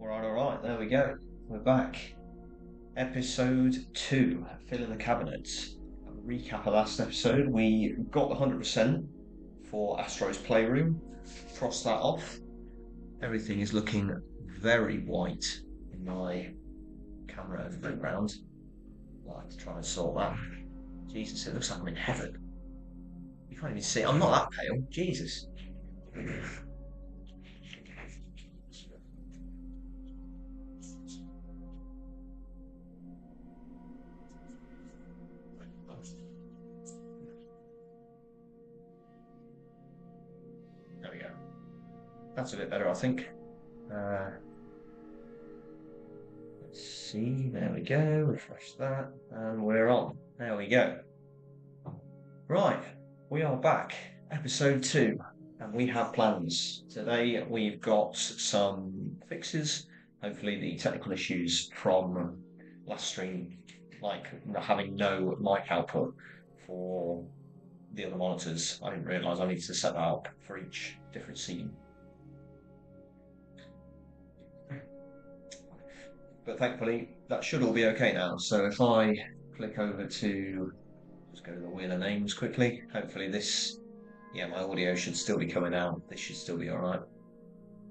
All right, there we go. We're back. Episode 2, Fill in the Cabinet. A recap of last episode. We got the 100% for Astro's Playroom. Crossed that off. Everything is looking very white in my camera in the background. I'd like to try and sort that. Jesus, it looks like I'm in heaven. You can't even see it. I'm not that pale. Jesus. There we go. That's a bit better, I think. Let's see. There we go. Refresh that. And we're on. There we go. Right. We are back. Episode 2. And we have plans. Today we've got some fixes. Hopefully the technical issues from last stream, like having no mic output for the other monitors. I didn't realise I needed to set that up for each different scene. But thankfully that should all be okay now. So if I click over to, just go to the wheel of names quickly. Hopefully this, my audio should still be coming out. This should still be all right.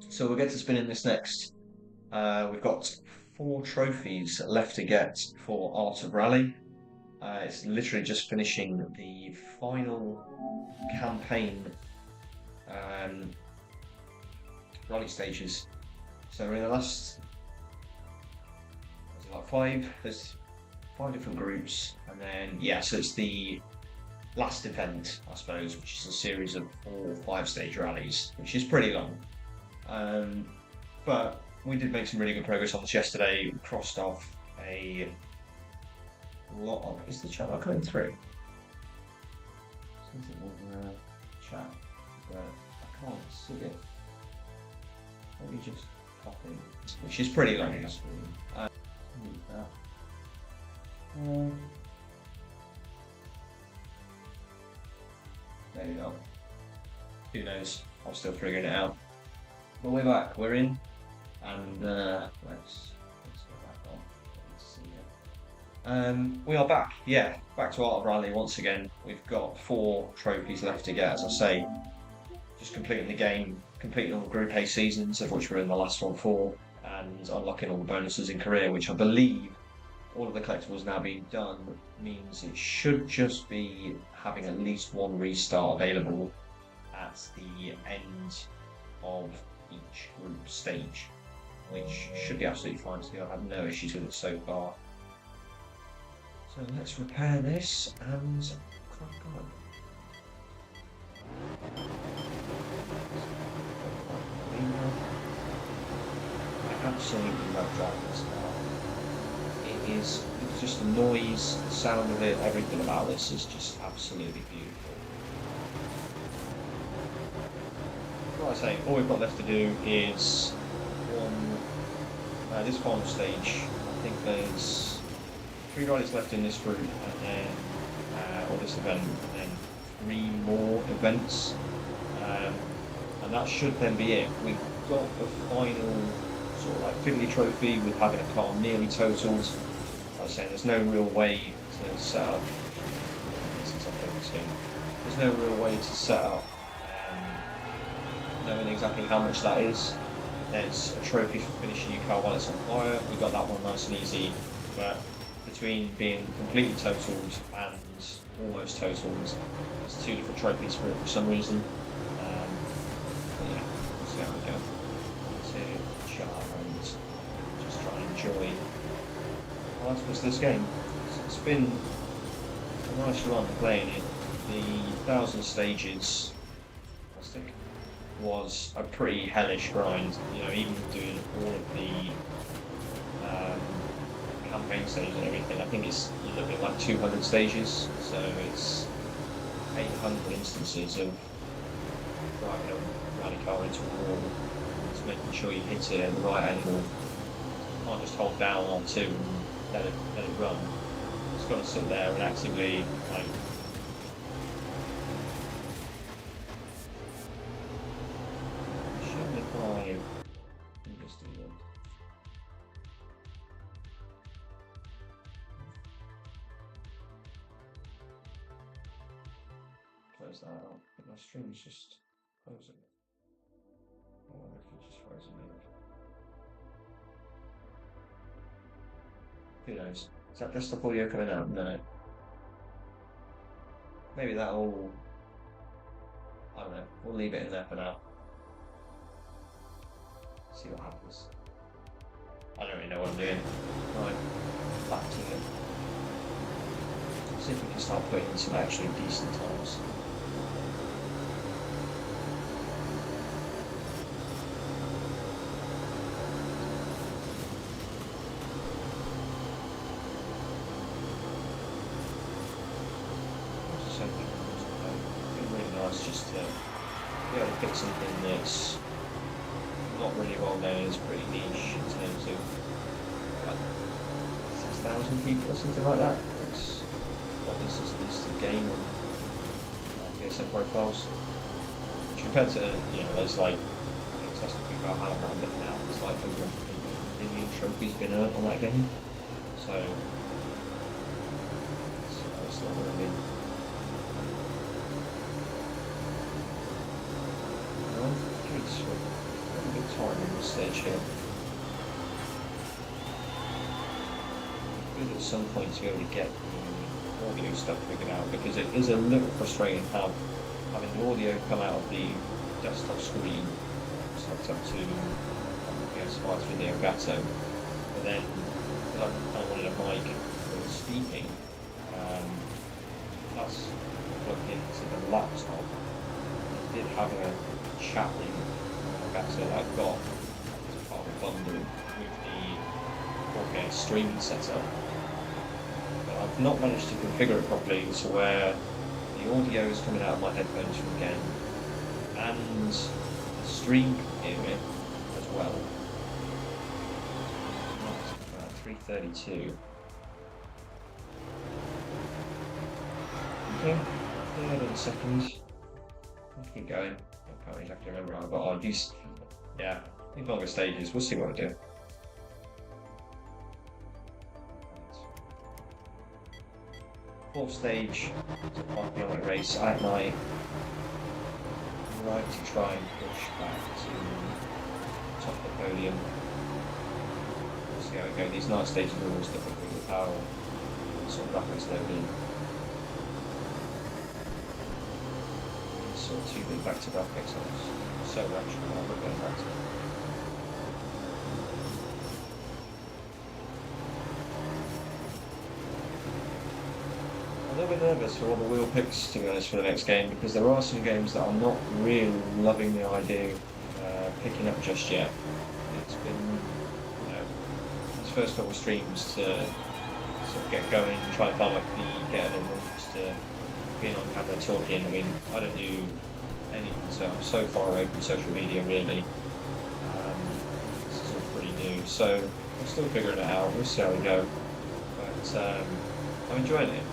So we'll get to spinning this next. We've got 4 trophies left to get for Art of Rally. It's literally just finishing the final campaign rally stages. So we're in the last, there's 5 different groups, and then so it's the last event, I suppose, which is a series of 4 5-stage rallies, which is pretty long. But we did make some really good progress on this yesterday. We crossed off a lot of. Is the chat not coming through? Something with chat, but I can't see it. Let me just pop in, which is pretty long. There you go. Who knows? I'm still figuring it out. But we're back. We're in, and let's go back on. Let's see it. We are back. Yeah, back to Art of Rally once again. We've got 4 trophies left to get, as I say. Just completing the game, completing all the Group A seasons, of which we're in the last 4, and unlocking all the bonuses in career, which I believe all of the collectibles now being done means it should just be having at least 1 restart available at the end of each group stage, which should be absolutely fine to do. I've had no issues with it so far. So let's repair this and crack on. I absolutely love driving this car. It's just the noise, the sound of it, everything about this is just absolutely beautiful. Like I say, all we've got left to do is this final stage. I think there's 3 riders left in this group, and then or this event, and then 3 more events, and that should then be it. We've got the final sort of like fiddly trophy with having a car nearly totaled. Like I was saying, there's no real way to set up. There's no real way to set up knowing exactly how much that is. There's a trophy for finishing your car while it's on fire. We got that one nice and easy, but between being completely totaled and almost totaled, there's 2 different trophies for it for some reason. We'll see how we go. To char and just try and enjoy the last bits of this game. It's been a nice run playing it. The 1,000 stages, was a pretty hellish grind, even doing all of the campaign stages and everything. I think you're looking at like 200 stages, so it's 800 instances of driving a rally car into a wall, just making sure you hit it at the right angle. You can't just hold down on 2 and let it run. It's got to sit there and actively close that out. But my stream's just closing. I wonder if it's just frozen maybe. Who knows? Is that desktop audio coming out? No. Maybe that'll. I don't know. We'll leave it in there for now. See what happens. I don't really know what I'm doing. Right, back to it. See if we can start putting in some actually decent times. It's just to be able to pick something that's not really well known, it's pretty niche in terms of like 6,000 people or something like that. It's what this is the game on PSN profiles. Which compared to, there's like testing people out how I'm looking at, it's like over 1 million trophies been earned on that game. So it's not really. A bit tired on the stage here. Good at some point to be able to get the audio stuff figured out, because it is a little frustrating having the audio come out of the desktop screen set up to PS5 through the Elgato, but then because I kind of wanted a mic for speaking, that's plugged into the laptop. I did have a chat room so I've got as part of a bundle with the 4K streaming setup, but I've not managed to configure it properly to where the audio is coming out of my headphones from the game and the stream can hear it as well. That's 332. Okay, yeah, in a second. I'll keep going. I can't exactly remember how, but I'll use. Yeah, in longer stages, we'll see what I do. Fourth stage, it's a 5 kilometre race at night. Right to try and push back to top of the podium. We'll see how we go. These night stages are always difficult with how sort of graphics load in. Sort of 2 big back-to-back pixels. So actually, we're going back to it. I'm a little bit nervous for all the wheel picks, to be honest, for the next game, because there are some games that I'm not really loving the idea of picking up just yet. It's been, these first couple of streams to sort of get going, try and find my feet, get an interest to being on camera talking. I mean, I don't do anything, so I'm so far away from social media really. This is all pretty new, so I'm still figuring it out. We'll see how we go. But I'm enjoying it,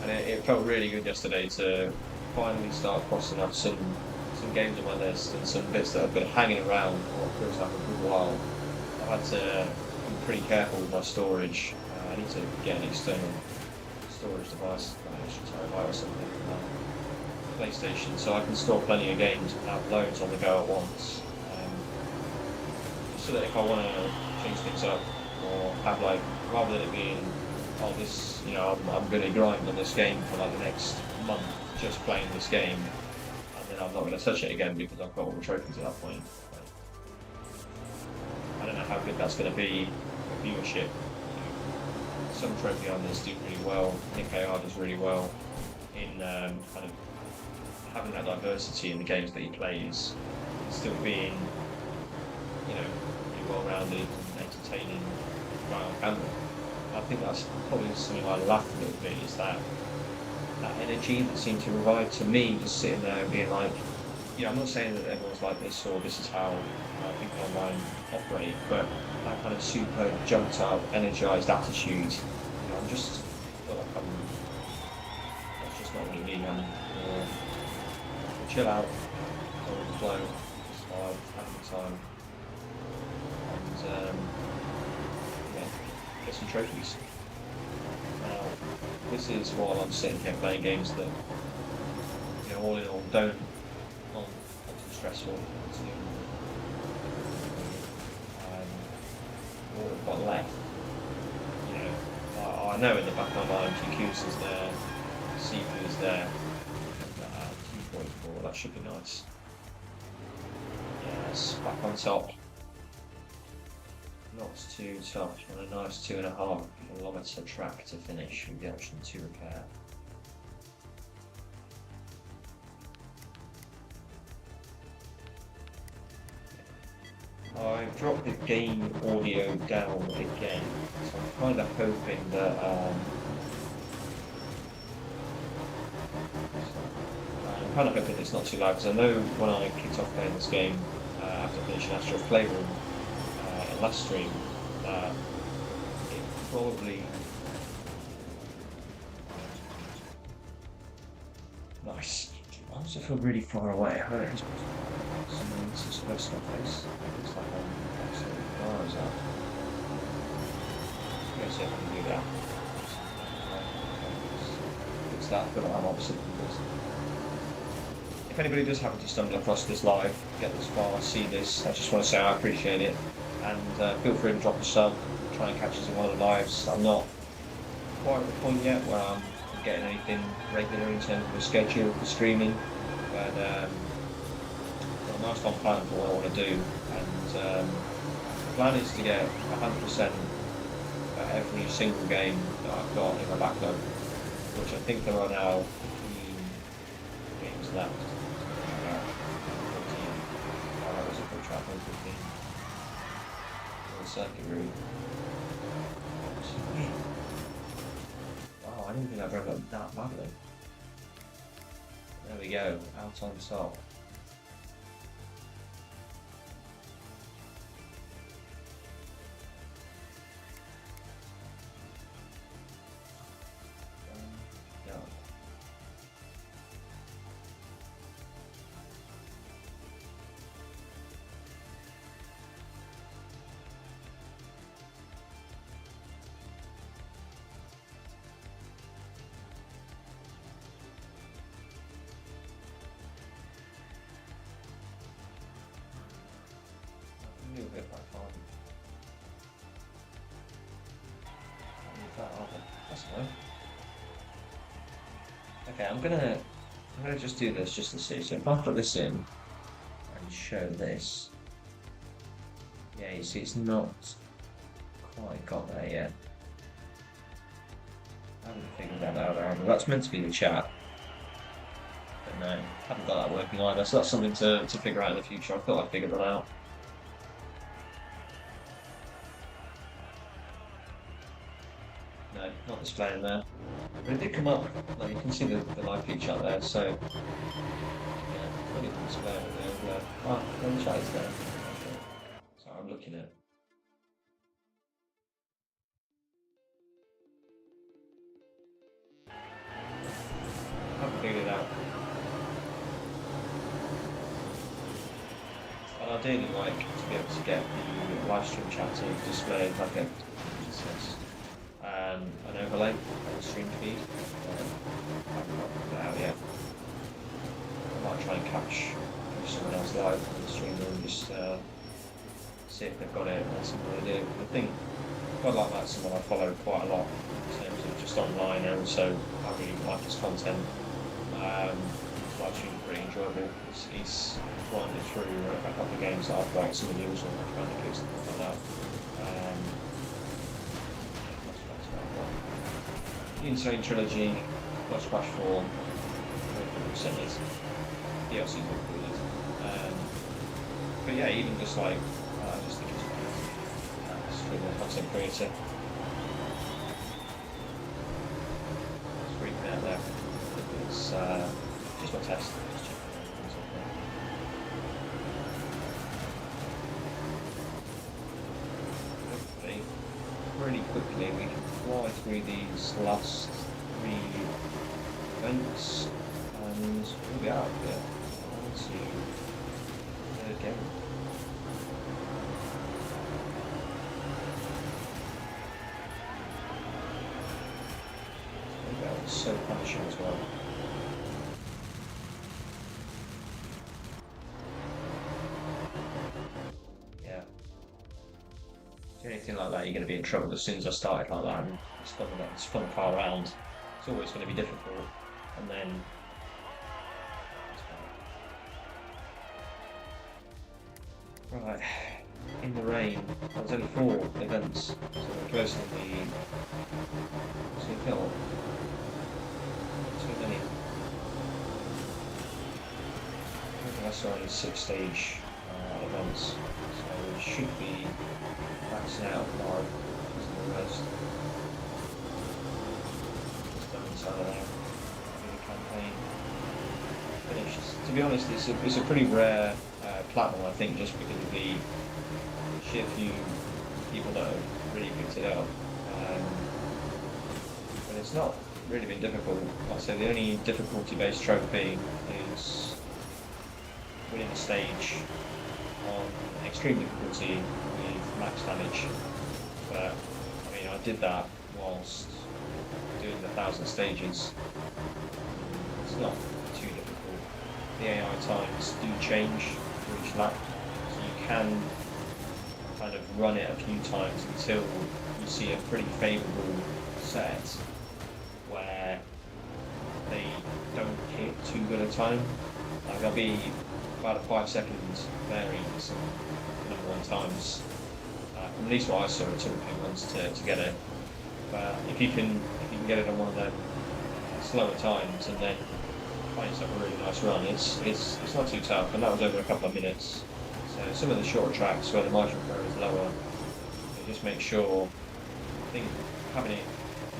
and it felt really good yesterday to finally start crossing off some games on my list and some bits that have been hanging around for what feels like a good while. I've had to be pretty careful with my storage. I need to get an external storage device, like an extra terabyte or something from my PlayStation, so I can store plenty of games and have loads on the go at once. So that if I want to change things up, or have like, rather than it being, oh this, I'm going to grind on this game for like the next month just playing this game, and then I'm not going to touch it again because I've got all the trophies at that point. I don't know how good that's going to be for viewership. Some trophy owners do really well. Nick AR does really well in kind of having that diversity in the games that he plays, still being, really well-rounded and entertaining right on camera. I think that's probably something I lack a little bit, is that energy that seemed to provide to me, just sitting there and being like, I'm not saying that everyone's like this or this is how people online operate, but that kind of super jumped up, energized attitude, I'm just feel like that's just not really me. I'm chill out, go with the flow, just having the time, and get some trophies. Now, this is while I'm sitting here playing games that, all in all, not too stressful. All we've got left, you know, I know in the back of my mind, Yakuza's there, Sifu is there, and 2.4, that should be nice. Yes, back on top. Not too tough, on a nice 2.5 kilometre track to finish with the option to repair. I've dropped the game audio down again, so I'm kind of hoping that it's not too loud, because I know when I kicked off playing this game after finishing Astro Playroom in last stream, it probably nice. I also feel really far away. This is close to my face. Looks like I'm absolutely bars out. I'm going to see if I can do that. It's that, but I'm opposite because if anybody does happen to stumble across this live, get this far, see this, I just want to say I appreciate it. And feel free to drop a sub, try and catch us in one of the lives. I'm not quite at the point yet where I'm getting anything regular in terms of a schedule for streaming, but a nice long plan for what I want to do, and the plan is to get 100% at every single game that I've got in my backlog, which I think there are now 15 games left. 14. Oh, that was a good track, 15. The circuit route. Wow, I didn't think I'd read up that badly. There we go, out on top. That's fine. Okay, I'm gonna just do this just to see. So if I put this in and show this, yeah, you see it's not quite got there yet. I haven't figured that out either. That's meant to be the chat, but no, haven't got that working either. So that's something to figure out in the future. I thought I'd figured that out. No, not displaying there. But it did come up, like you can see the live feature up there, so yeah, only can display it there. Oh, the chat is there. Okay. Sorry, I'm looking at it. I haven't figured it out. I'd ideally like to be able to get the live stream chat to display like a an overlay on the stream feed. I haven't got that out yet. I might try and catch someone else live on the stream and just see if they've got it and see what they do. I think quite like someone I follow quite a lot in terms of just online, and also I really like his content. Live stream pretty enjoyable. He's running it through a couple of games that I've liked, some of the usual mechanics and stuff like that. Insane Trilogy, Watch Crash 4, percentage, DLC included. But yeah, even just like, I just think it's fun. Just for the content creator. It's freaking out there. It's just my test. Hopefully, really quickly we can fly through these last 3 events and we'll be out of here. On to the third game. That was so punishing as well. anything like that, you're going to be in trouble as soon as I started like that and spun the car around. It's always going to be difficult. And then right in the rain, there's only 4 events, so we're close to the hill. Too many. I think I saw only 6-stage events, so we should be maxing out tomorrow using the rest. Just done inside of there. The campaign finished. To be honest, it's a pretty rare platinum, I think, just because of the sheer few people that have really picked it up. But it's not really been difficult. Like I say, the only difficulty-based trophy is winning a stage on extreme difficulty with max damage. But I mean, I did that whilst doing the 1,000 stages. It's not too difficult. The AI times do change for each lap, so you can kind of run it a few times until you see a pretty favourable set where they don't hit too good a time. Like there'll be about a 5 seconds variance number 1 times. At least what I saw, it took a few months to get it. But if you can get it on one of the slower times and then find yourself a really nice run, it's not too tough. And that was over a couple of minutes. So some of the shorter tracks where the margin for error is lower, you just make sure. I think having it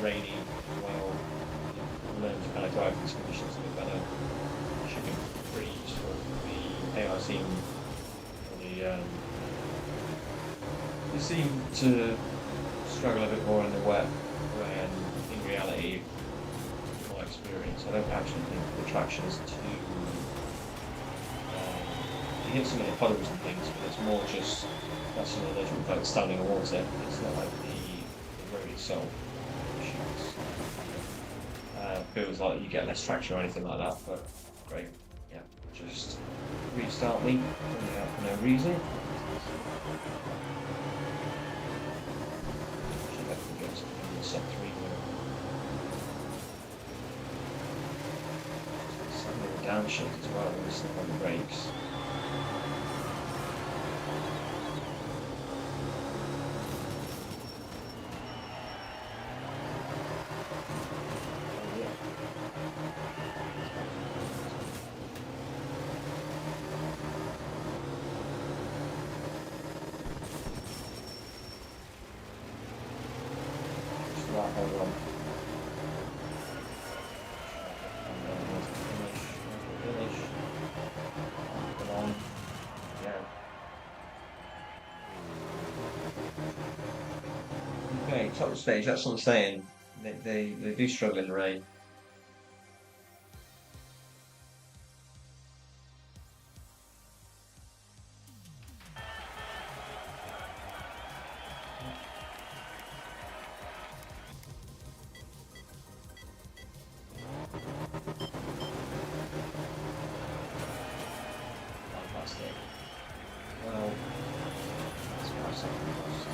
rainy, well, learn to kind of drive these conditions a bit better. Should be pretty useful. The AI team, they seem to struggle a bit more in the wet, when in reality, from my experience, I don't actually think the traction is too. You hit some of the puddles and things, but it's more just that's some of those like standing on water. It's not like the road itself. Feels like you get less traction or anything like that, but great. Yeah, just restart me, running out for no reason. Should have to get to set 3 now. Some little downshift as well when we slip on the brakes. Hold on. Come on. Yeah. Okay, top stage, that's what I'm saying. They do struggle in the rain. Fantastic. Well, that's 5 seconds.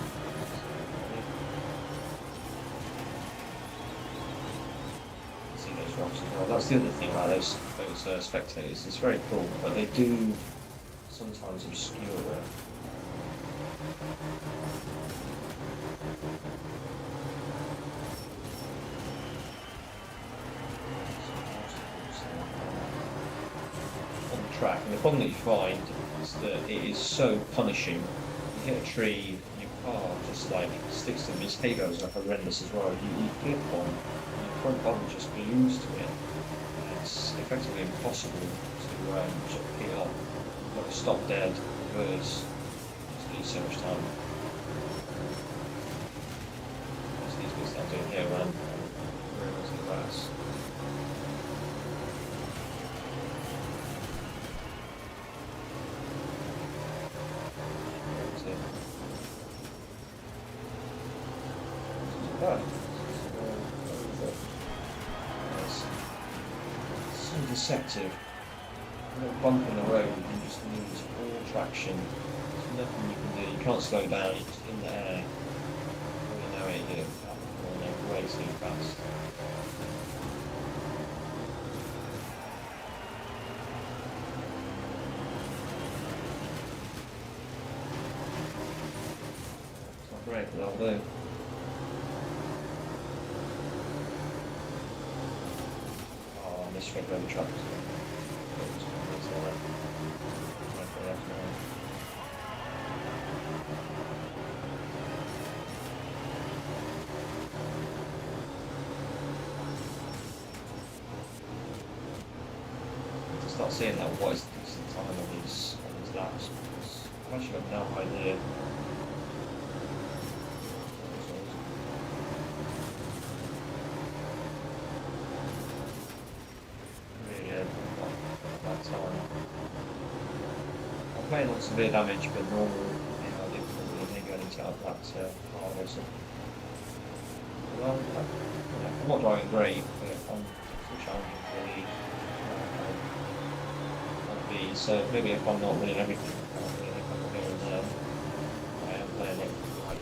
See those rocks as well. That's the other thing about those spectators. It's very cool, but they do sometimes obscure it. Track, and the problem that you find is that it is so punishing. You hit a tree, your car just like sticks to them. Its halo's are horrendous as well. You flip on, your front bumper just glues to it. And it's effectively impossible to sort of peel up. You've got to stop dead, reverse. Just needs so much time. That's these bits that I'm doing here, man. Reversing the grass. It's so deceptive. A little bump in the road, you just lose all traction. It's nothing you can do. You can't slow down. You're just in the air. Before you know it, you're up the corner way too fast. It's not great, but that'll do. Oh, I missed straight over trucks. To start seeing that what is the decent time on these laps, because I've actually got no idea. Really, that time. I'm playing on severe damage, but normal, difficulty, maybe I need to up that to hard or something. Well, I'm not driving great, but I'm still challenging for the be, so maybe if I'm not winning everything, I'm winning a couple here and there. I am playing it quite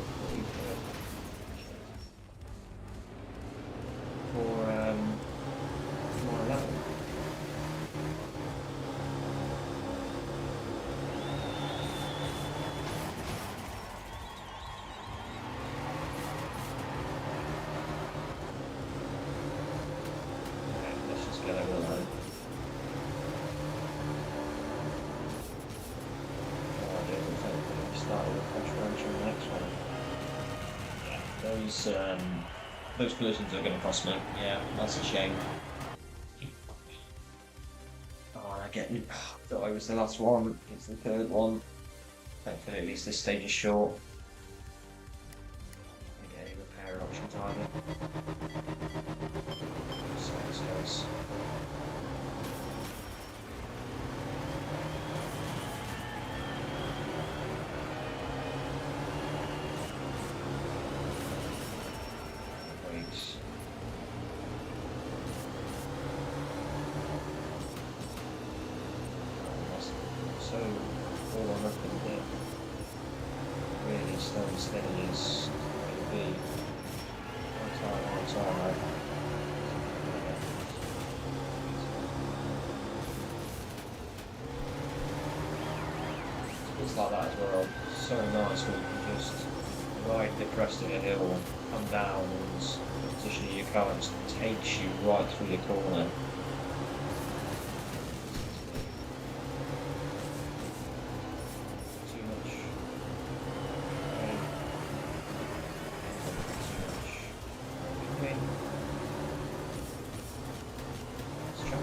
for more 11. Okay, let's just get over the line. Started with controversial the next one. Yeah, those collisions are going to cost me. Yeah, that's a shame. Oh, I get it. Thought I was the last one. It's the third one. Thankfully, at least this stage is short. I get any repair options either. So this goes. So all or nothing here. Really slow and steady is going to be. One time, right? It's like that as well. So nice when you can just ride the crest of a hill, come down and the position of your car just takes you right through the corner.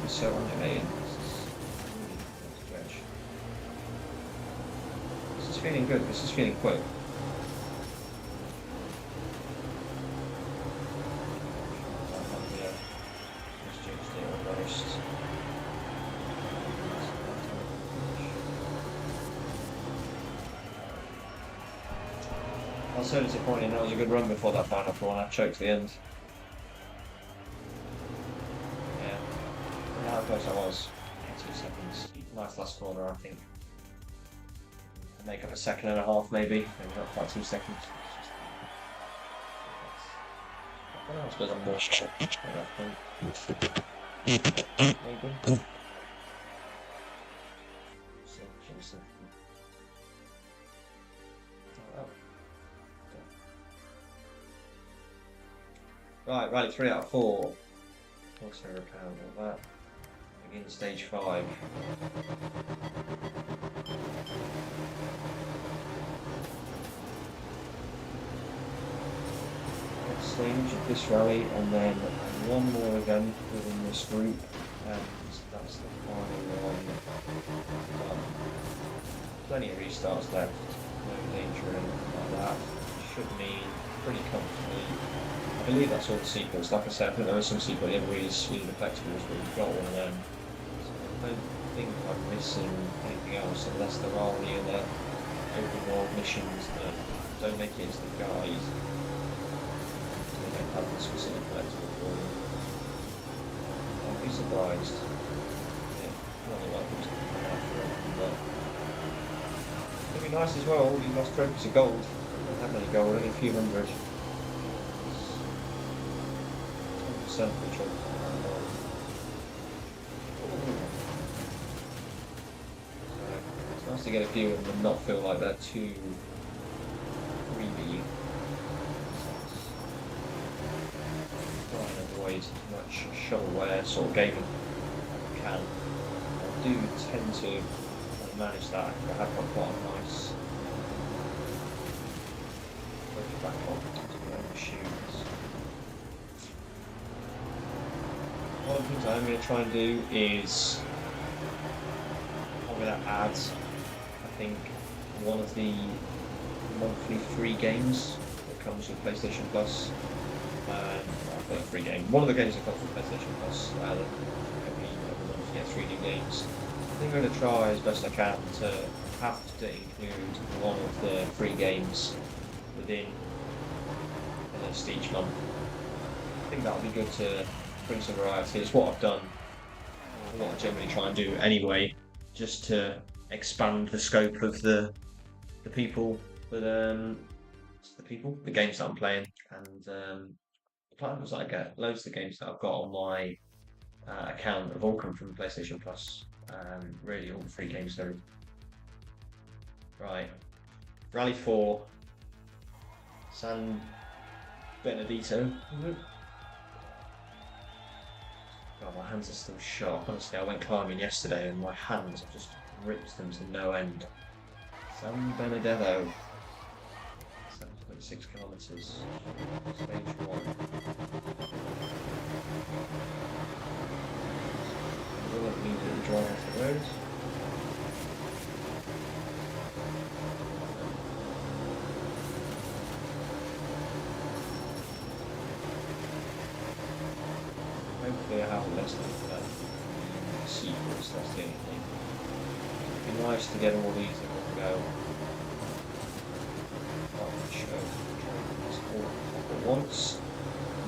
So underrated. This is feeling good. This is feeling quick. I was so disappointed. That was a good run before that final one. I choked the end. How close I was. 2 seconds. Nice last corner, I think. I make up a second and a half, maybe not quite 2 seconds. I suppose I'm more maybe. Right, rally 3 out of 4. Also a pound of that. Begin stage 5. Next stage of this rally, and then one more event within this group, and that's the final one. Plenty of restarts left, no danger or anything like that. Should mean pretty comfortably. I believe that's all the secrets. Like I said, I think there are some secret liveries with the flexibles, but we've got one of them. I don't think I'm missing anything else unless there are any other open world missions that don't make it into the guide. They don't have the specific flexible for them. I'll be surprised. Yeah, not a lot of things coming out for it, but It'd be nice as well. All these lost trophies are gold. I don't have any gold, only a few hundred. 10% of the trophy. It's nice to get a few of them and not feel like they're too freebie. Try and avoid as much shovelware sort of gaming as I can. I do tend to manage that. I have got quite a nice backlog of shoes. One of the things I'm going to try and do is, without ads, I think one of the monthly free games that comes with PlayStation Plus. I've got a free game. One of the games that comes with PlayStation Plus. Every month you get 3 new games. I think I'm going to try as best I can to have to include one of the free games within the list each month. I think that would be good to bring some variety. It's what I've done, what I generally try and do anyway, just to expand the scope of the people that the games that I'm playing, and the platforms that I get. Loads of the games that I've got on my account have all come from PlayStation Plus. Really, all the free games there. Right, Rally 4, San Benedito. God, my hands are still sharp. Honestly, I went climbing yesterday and my hands have just ripped them to no end. San Benedetto. 7.6 kilometres. Stage 1. Will it need to drive off the road? Hopefully I have less than sequels, that's the only thing. It'd be nice to get all these in one go. Show all at once.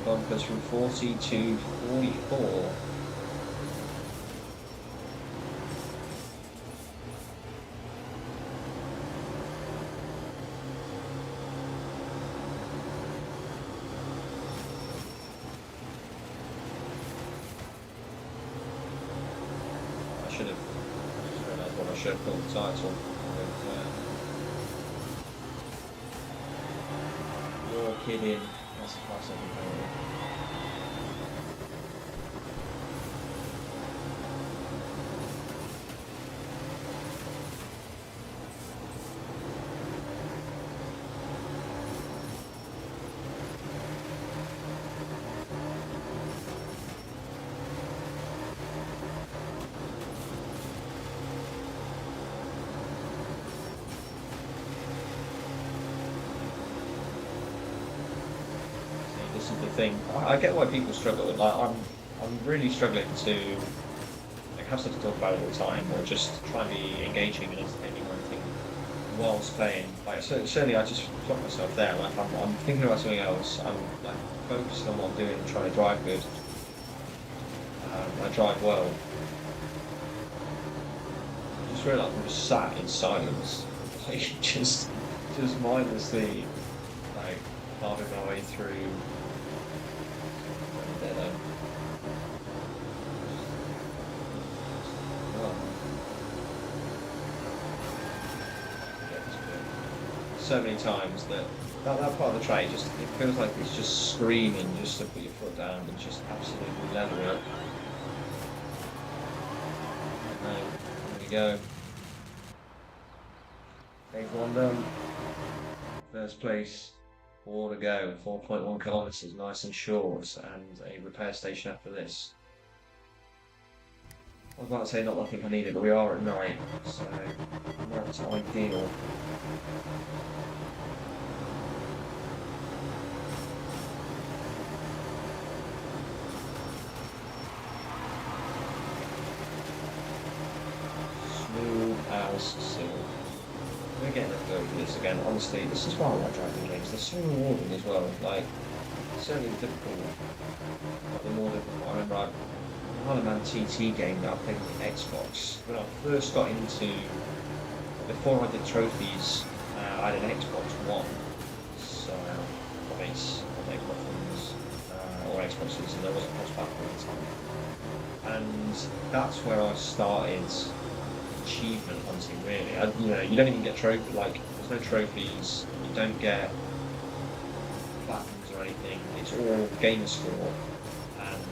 Bumpers from 40 to 44. I should have realised what I should have called the title. You're kidding. That's a class apparently. This is the thing. I get why people struggle. Like I'm really struggling to have stuff to talk about all the time, or just try and be engaging and entertaining or anything whilst playing. Like certainly, I just plot myself there. Like I'm thinking about something else. I'm like focusing on what I'm doing and trying to drive good. I drive well. I just realised I'm just sat in silence, like just mindlessly, like carving my way through. So many times that part of the track just it feels like it's just screaming just to put your foot down and just absolutely leather it. There we go. Stage 1 done. First place. 4 to go. 4.1 kilometres, nice and short, and a repair station after this. I was about to say not that I think I need it, but we are at night, so that's ideal. Smooth as silk. We're getting a go for this again. Honestly, this is why I like driving games. They're so rewarding as well. Like, certainly difficult. Like the more difficult. I remember I had a Man TT game that I played on the Xbox when I first got into before I did trophies, I had an Xbox One, so on Xbox Ones or Xboxes, and there wasn't cross-platform at the time. And that's where I started achievement hunting. Really, you don't even get there's no trophies. You don't get platinums or anything. It's all gamer score, and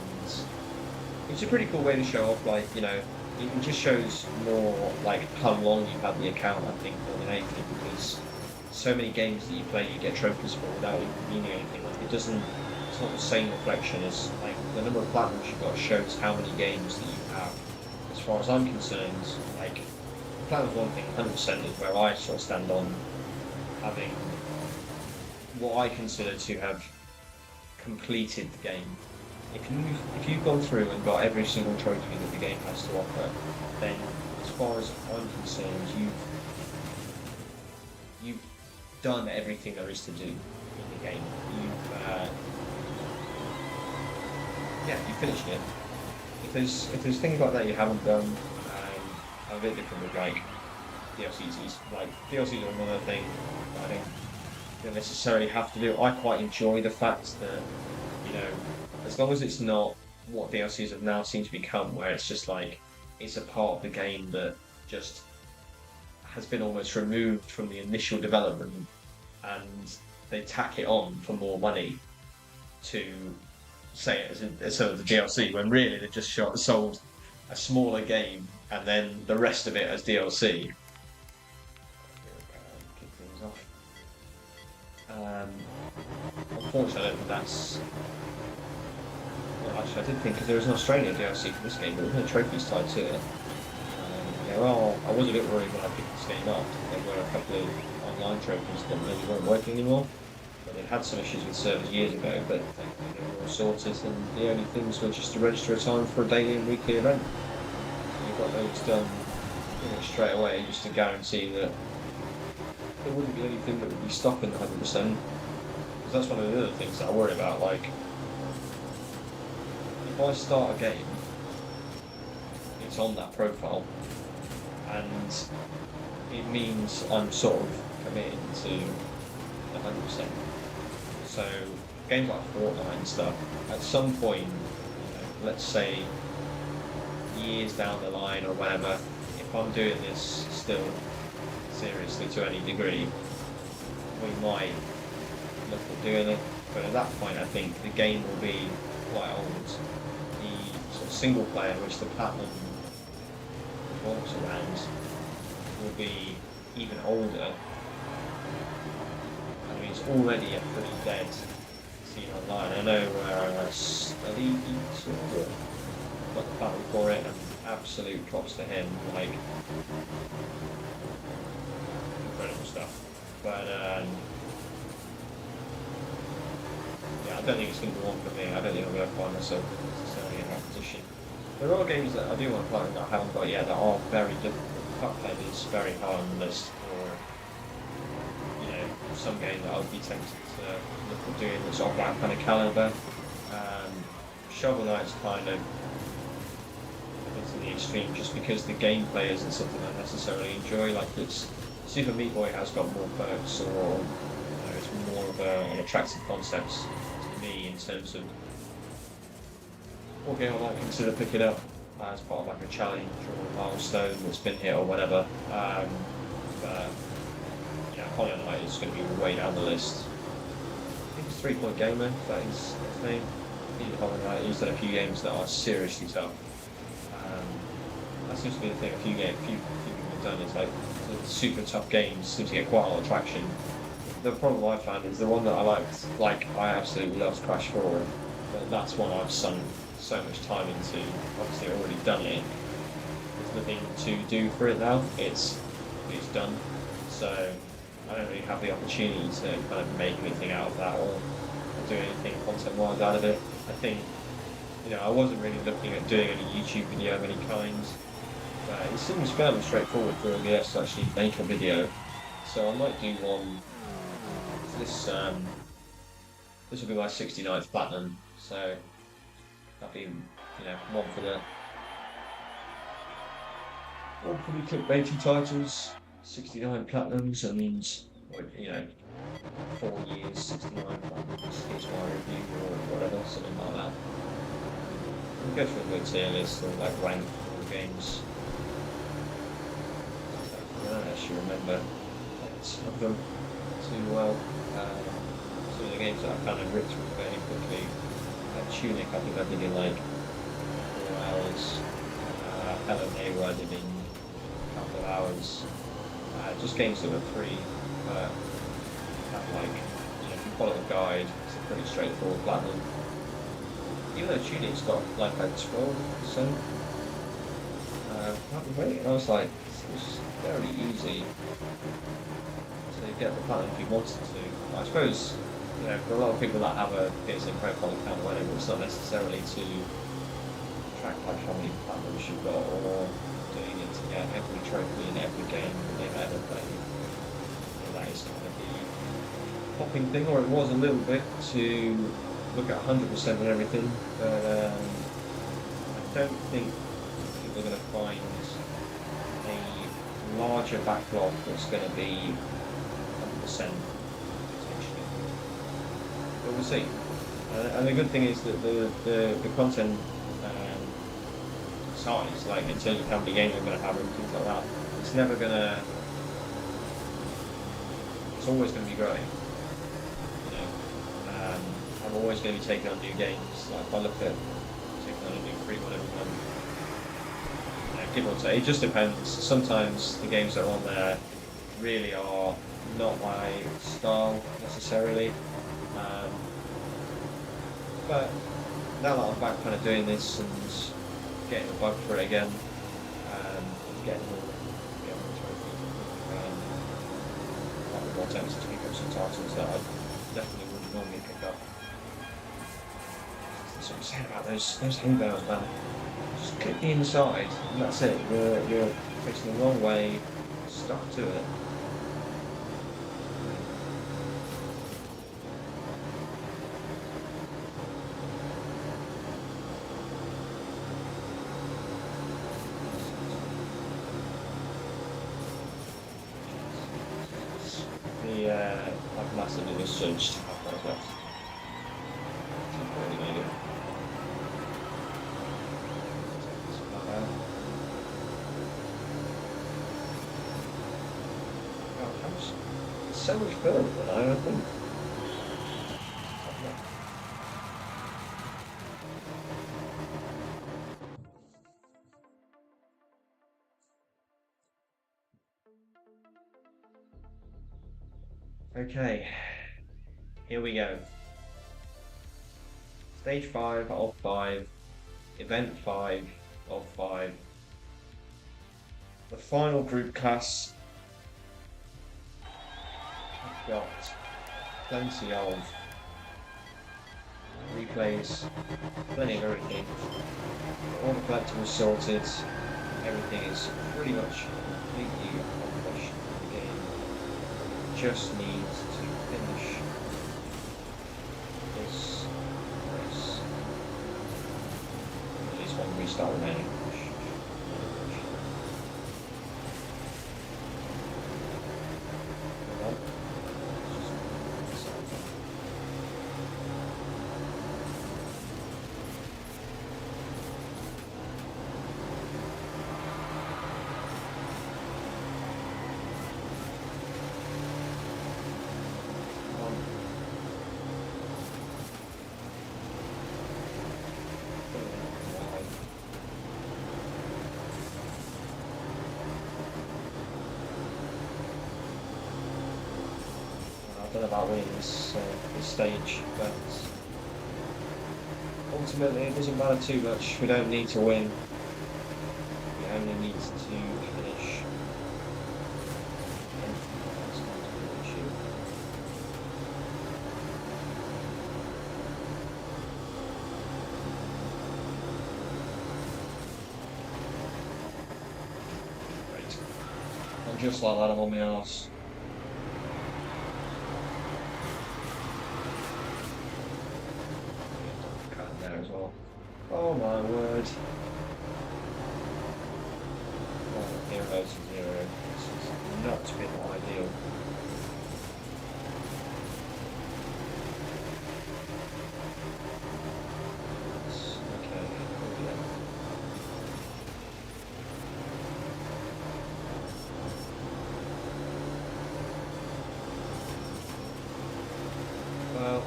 it's a pretty cool way to show off. It just shows more like how long you've had the account. I think more than anything, because so many games that you play, you get trophies for without even meaning anything. Like it doesn't. It's not the same reflection as like the number of platinums you've got shows how many games that you have. As far as I'm concerned, like platinum's one thing, 100% is where I sort of stand on having what I consider to have completed the game. If you've gone through and got every single trophy that the game has to offer, then as far as I'm concerned, you've done everything there is to do in the game. You finished it. If there's things like that you haven't done, I'm a bit different with like DLCs. Like DLCs are another thing that I don't necessarily have to do. I quite enjoy the fact that as long as it's not what DLCs have now seemed to become, where it's just like it's a part of the game that just has been almost removed from the initial development, and they tack it on for more money to say it as sort of the DLC, when really they've just sold a smaller game and then the rest of it as DLC. Kick things off. Unfortunately, I don't think that's. Well, actually, I did think because there was an Australian DLC for this game, but there were no trophies tied to it. I was a bit worried when I picked this game up. There were a couple of online trophies that maybe weren't working anymore. But they had some issues with servers years ago, but thankfully they were all sorted, and the only things were just to register a time for a daily and weekly event. So you got those done straight away, just to guarantee that there wouldn't be anything that would be stopping 100%. Because that's one of the other things that I worry about. Like, if I start a game, it's on that profile, and it means I'm sort of committed to 100%. So games like Fortnite and stuff, at some point, let's say years down the line or whatever, if I'm doing this still seriously to any degree, we might look at doing it. But at that point, I think the game will be quite old. The sort of single player, which the platinum revolves around, will be even older. I mean, it's already a pretty dead scene online. I know Elite got the platinum for it, and absolute props to him. Like, incredible stuff. But yeah, I don't think it's going to be one for me. I don't think I'm going to find myself necessarily in that position. There are games that I do want to play that I haven't got yet that are very difficult. Cuphead is very high on the list for some game that I would be tempted to look at doing that's of that kind of caliber. Shovel Knight's kind of to the extreme, just because the gameplay isn't something I necessarily enjoy. Like, it's Super Meat Boy has got more perks, or it's more of an attractive concept to me in terms of what game I might consider picking up as part of like a challenge or a milestone that's been hit or whatever. But Hollow Knight is going to be way down the list. I think it's 3 Point Gamer, that is his name. Hollow Knight, he's done a few games that are seriously tough. That seems to be the thing, a few people have done is like the super tough games seem to get quite a lot of traction. The problem I found is the one that I liked, I absolutely loved Crash 4, but that's one I've sunk so much time into. Obviously I've already done it. There's nothing to do for it now. It's done. So I don't really have the opportunity to kind of make anything out of that or do anything content-wise out of it. I think, I wasn't really looking at doing any YouTube video of any kind. It seems fairly straightforward for OBS to actually make a video. So I might do one. This will be my 69th platinum. So that'll be, one for the clickbaity titles. 69 platinums and, you know, 4 years, 69 platinums. Here's my review or whatever, something like that. We'll go through a good tier list of like rank all the games. I don't actually remember some of them too well. Some of the games that I kind of ripped through fairly quickly. Tunic, I think I did in like 4 hours. Helen Hayward I did in a couple of hours. Just games that were free, but have like, if you follow the guide, it's a pretty straightforward platinum. Even though Tunic's got like a 12% platinum rate, and I was like, it's very easy to get the platinum if you wanted to. I suppose, for a lot of people that have a PSN profile account or whatever, it's not necessarily to track like how many platinums you've got or doing it to get every trophy in every game that they've ever played. That is kind of the popping thing, or it was a little bit, to look at 100% and everything, but I don't think people are going to find a larger backlog that's going to be 100% potentially. But we'll see. And the good thing is that the content size, like in terms of how many games we're going to have and things like that, it's never going to. It's always going to be growing. I'm always going to be taking on new games. Like if I look at taking on a new free one every month, give or take, it just depends. Sometimes the games that are on there really are not my style necessarily. But now that I'm back kind of doing this and getting the bug for it again, getting more trophies, more attempts to pick up some titles that I definitely wouldn't normally pick up. That's what I'm saying about those hay bales, man. Just click the inside, and that's it. You're facing the wrong way, stuck to it. I've massively misjudged how far left. I've already made it. God, it's so much further than I think. Okay, here we go. Stage 5 of 5, Event 5 of 5. The final group class. I've got plenty of replays, plenty of everything. All the collectibles sorted. Everything is pretty much completely accomplished in the game. Just needs to finish this race. At least one restart remaining. I don't know about winning this stage, but ultimately it doesn't matter too much. We don't need to win. We only need to finish. Great. And just like that, I'm on my arse. As well. Oh my word. Oh, 0 to 0. This is nuts. Well,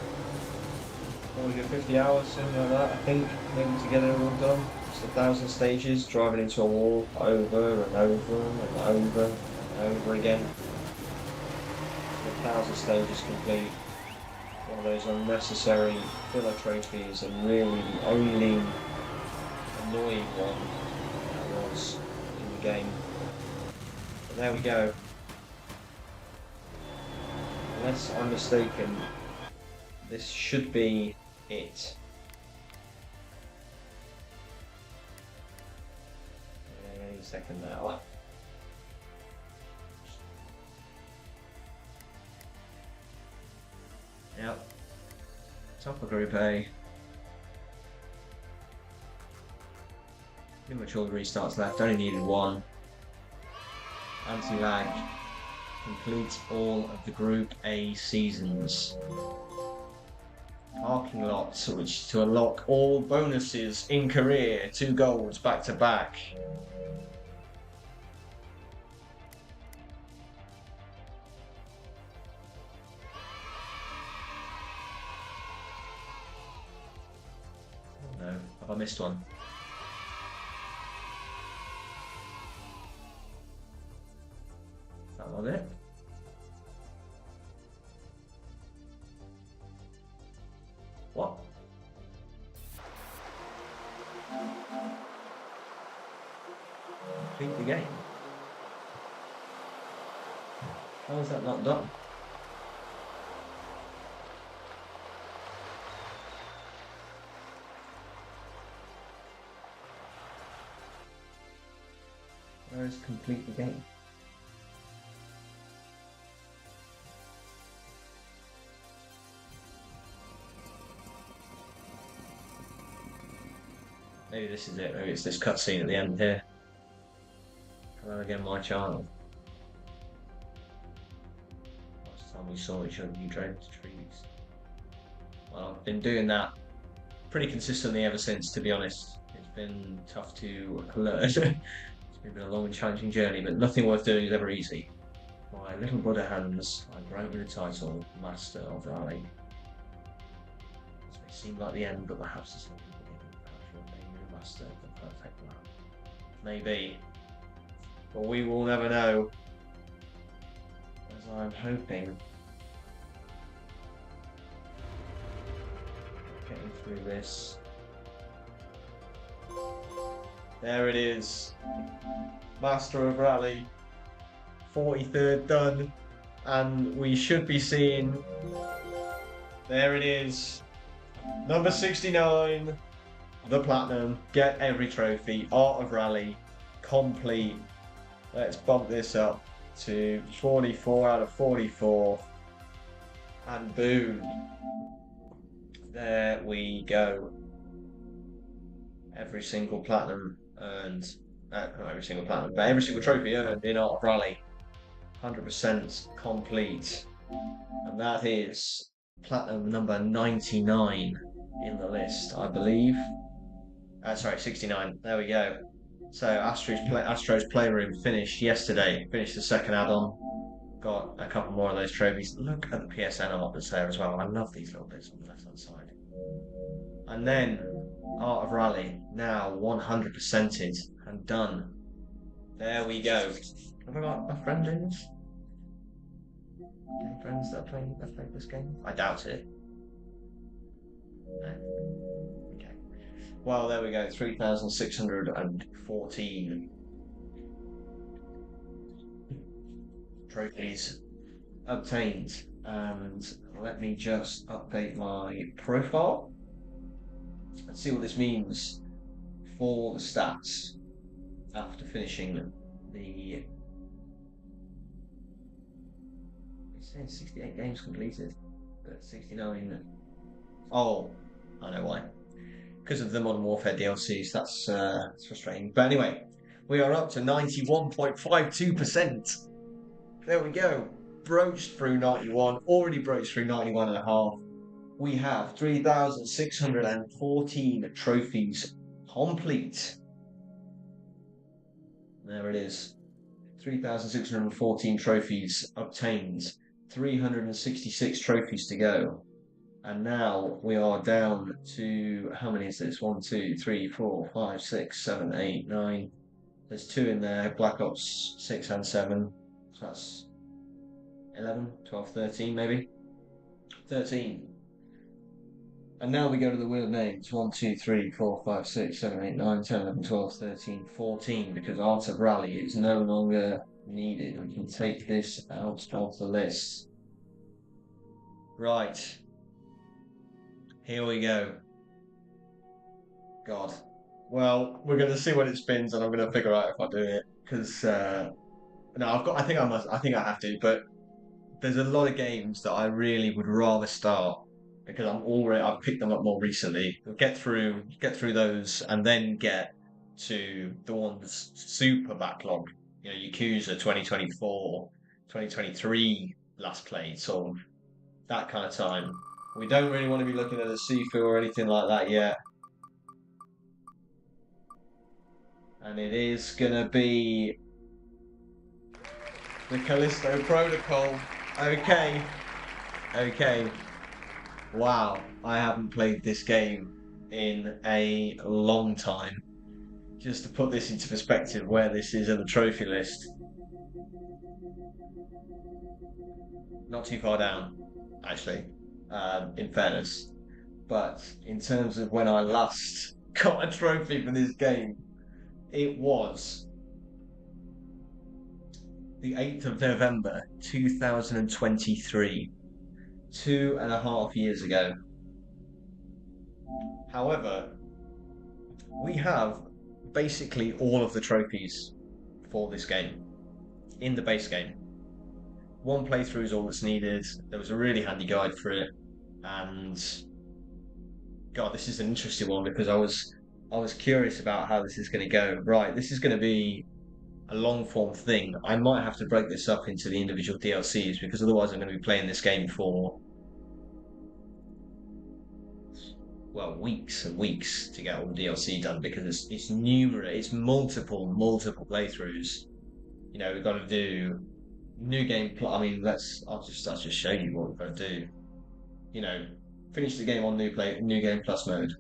probably do 50 hours, something like that, I think, maybe to get it all done. It's 1,000 stages, driving into a wall over and over and over and over again. 1,000 stages complete. One of those unnecessary filler trophies, and really the only annoying one that was in the game. But there we go. Unless I'm mistaken, this should be it. Any second now. Yep. Top of Group A. Pretty much all the restarts left. Only needed one. Anti-lag. Complete all of the Group A seasons. Parking lots, which to unlock all bonuses in career. 2 golds back to back. Oh no, have I missed one? That was it. What? Complete the game. How is that not done? Where is complete the game? Maybe this is it. Maybe it's this cutscene at the end here. Hello again, my child. Last time we saw each other, you drove the trees. Well, I've been doing that pretty consistently ever since, to be honest. It's been tough to learn. It's been a long and challenging journey, but nothing worth doing is ever easy. My little brother Hans, I grant you the title, Master of Rally. This may seem like the end, but perhaps it's not the beginning. Perhaps you'll name your master the perfect man. Maybe. But we will never know. As I'm hoping. Getting through this. There it is. Master of Rally. 43rd done. And we should be seeing. There it is. Number 69. The Platinum. Get every trophy. Art of Rally. Complete. Let's bump this up to 44 out of 44. And boom. There we go. Every single platinum earned. Not every single platinum, but every single trophy earned in Art of Rally. 100% complete. And that is platinum number 99 in the list, I believe. Sorry, 69. There we go. So Astro's Playroom finished yesterday. Finished the second add-on. Got a couple more of those trophies. Look at the PSN art that's there as well. I love these little bits on the left-hand side. And then Art of Rally, now 100%ed and done. There we go. Have I got a friend in this? Any friends that have played this game? I doubt it. No. Okay. Well, there we go. 3,614 trophies obtained. And let me just update my profile and see what this means for the stats after finishing the. It's saying 68 games completed, but 69. Oh, I know why. Because of the Modern Warfare DLCs. That's frustrating. But anyway, we are up to 91.52%. There we go. Broached through 91. Already broached through 91.5. We have 3,614 trophies complete. There it is. 3,614 trophies obtained. 366 trophies to go. And now we are down to how many is this? One, two, three, four, five, six, seven, eight, nine. There's two in there, Black Ops 6 and 7. So that's 11, 12, 13 maybe. 13. And now we go to the wheel of names. 1, 2, 3, 4, 5, 6, 7, 8, 9, 10, 11, 12, 13, 14. Because Art of Rally is no longer needed. We can take this out of the list. Right. Here we go. God. Well, we're going to see when it spins, and I'm going to figure out if I do it. Because no, I've got. I think I must. I think I have to. But there's a lot of games that I really would rather start because I've picked them up more recently. Get through those, and then get to the ones super backlog. You know, Yakuza 2024, 2023 last played, sort of that kind of time. We don't really want to be looking at a Sifu or anything like that yet. And it is gonna be the Callisto Protocol. Okay, okay. Wow, I haven't played this game in a long time. Just to put this into perspective, where this is in the trophy list, not too far down, actually, in fairness. But in terms of when I last got a trophy for this game, it was the 8th of November 2023, 2.5 years ago. However, we have basically all of the trophies for this game in the base game. One playthrough is all that's needed. There was a really handy guide for it, and God, this is an interesting one because I was curious about how this is going to go. Right, this is going to be a long form thing. I might have to break this up into the individual DLCs because otherwise I'm going to be playing this game for well weeks and weeks to get all the DLC done because it's numerous, it's multiple playthroughs. You know, we've got to do new game. I mean, I'll just show you what we've got to do. You know, finish the game on new game plus mode.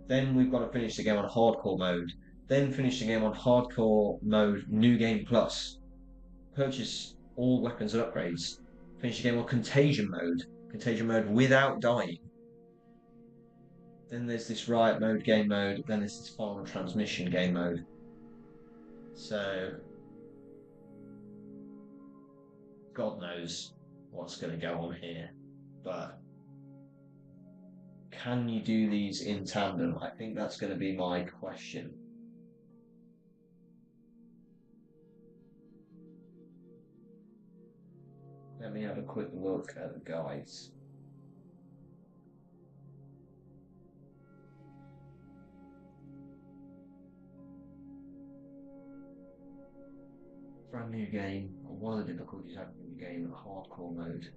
Then we've got to finish the game on hardcore mode. Then finish the game on hardcore mode, new game plus. Purchase all weapons and upgrades. Finish the game on contagion mode without dying. Then there's this riot mode, game mode. Then there's this final transmission game mode. So, God knows what's going to go on here. But can you do these in tandem? I think that's going to be my question. Let me have a quick look at the guides. Brand new game. One of the difficulties having the game hardcore mode.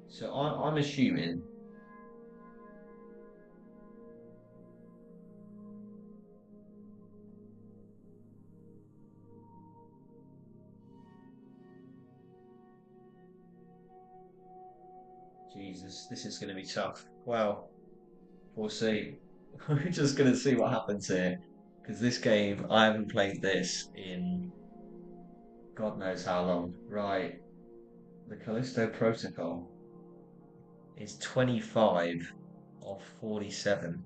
So I'm assuming Jesus, this is going to be tough. Well, we'll see. We're just going to see what happens here. Because this game, I haven't played this in God knows how long. Right. The Callisto Protocol is 25 of 47.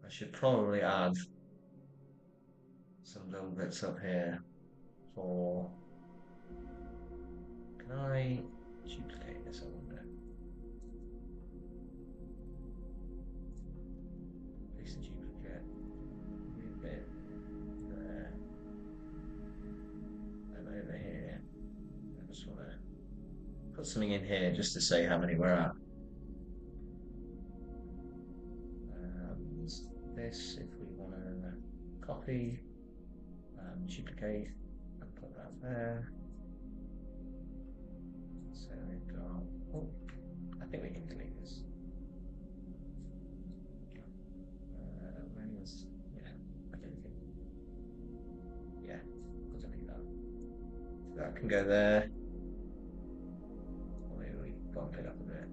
I should probably add some little bits up here for. Can I duplicate this? I wonder. Place the duplicate. Move it there. And over here. I just want to put something in here just to say how many we're at. And this, if we want to copy, duplicate, and put that there. So we've got. Oh, I think we can delete this. Yeah, I don't think. Yeah, we'll delete That can go there. Oh, maybe we bump it up a bit.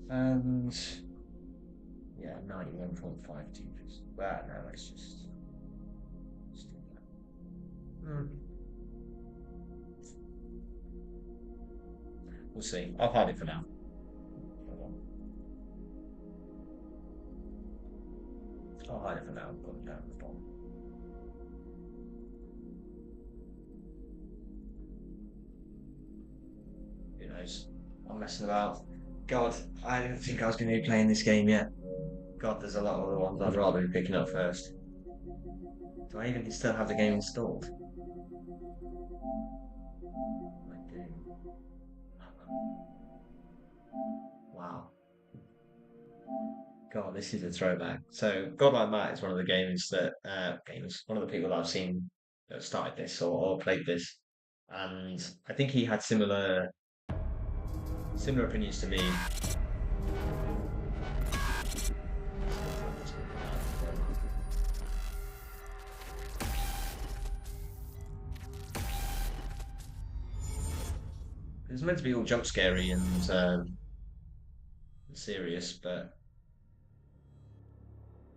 And yeah, 91.52. Well, no, let's do that. We'll see. I'll hide it for now. I'll hide it for now and put it down at the bottom. Who knows? I'm messing about. God, I didn't think I was going to be playing this game yet. God, there's a lot of other ones I'd rather be picking up first. Do I even still have the game installed? I do. Wow. God, this is a throwback. So, God Like Matt is one of the one of the people that I've seen that started this or played this, and I think he had similar opinions to me. It was meant to be all jump scary and serious, but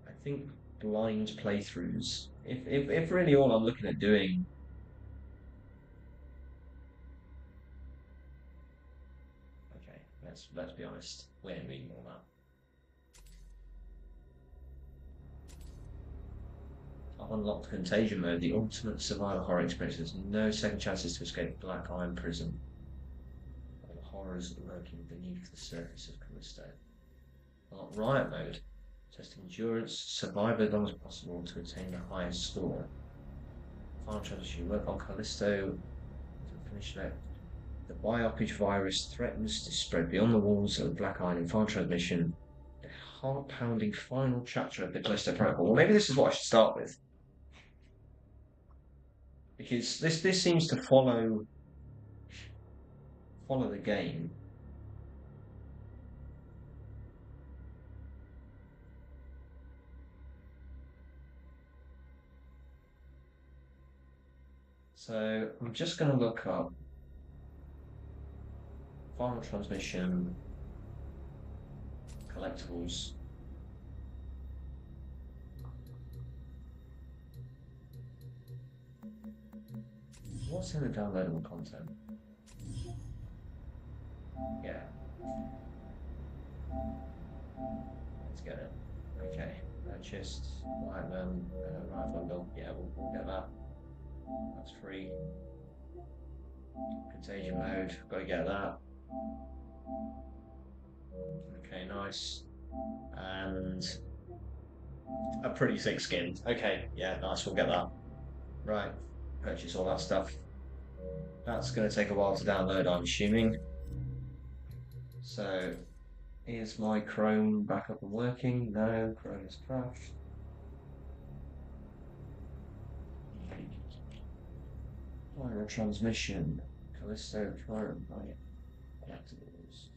I think blind playthroughs. If really all I'm looking at doing, okay, let's be honest, we're reading all that. I've unlocked Contagion mode, the ultimate survival horror experience. There's no second chances to escape Black Iron Prison. Or the horrors lurking beneath the surface of Callisto. Unlock Riot mode. Test endurance, survive as long as possible to attain the highest score. Final transition, work on Callisto to finish that. The biopic virus threatens to spread beyond the walls of the Black Iron in final transmission. The heart-pounding final chapter of the Callisto Protocol. Well, maybe this is what I should start with. Because this seems to follow the game. So I'm just going to look up final transmission collectibles. What's in the downloadable content? Yeah, let's get it. Okay, purchased. Right then, right bundle. Yeah, we'll get that. That's free. Contagion mode. Gotta get that. Okay, nice. And a pretty thick skin. Okay, yeah, nice. We'll get that. Right. Purchase all that stuff. That's going to take a while to download, I'm assuming. So, is my Chrome back up and working? No, Chrome has crashed. Viral transmission. Callisto Chrome. Right. Collectibles.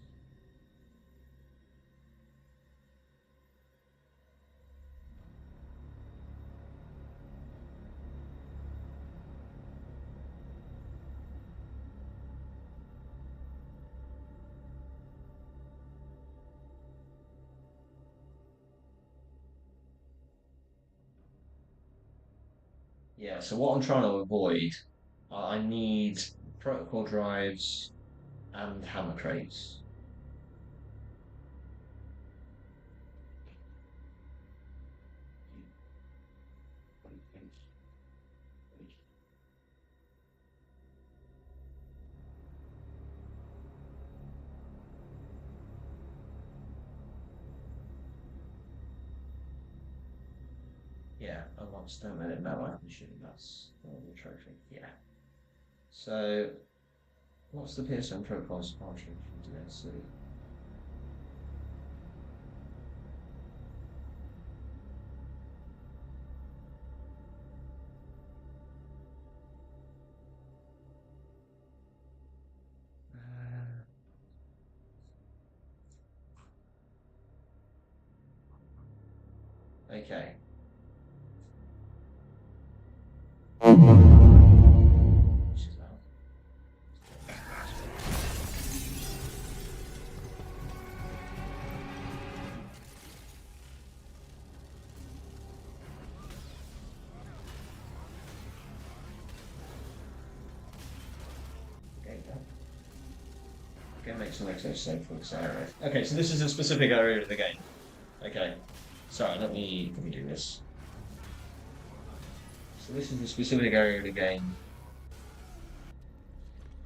Yeah, so what I'm trying to avoid, I need protocol drives and hammer crates. Yeah, unlock stone and metal item machine. That's the trophy. Yeah. So, what's the PSN protocol's function from DNC? Okay. Game makes no sense for this area. Okay, so this is a specific area of the game. Okay. Sorry, let me do this. So this is a specific area of the game.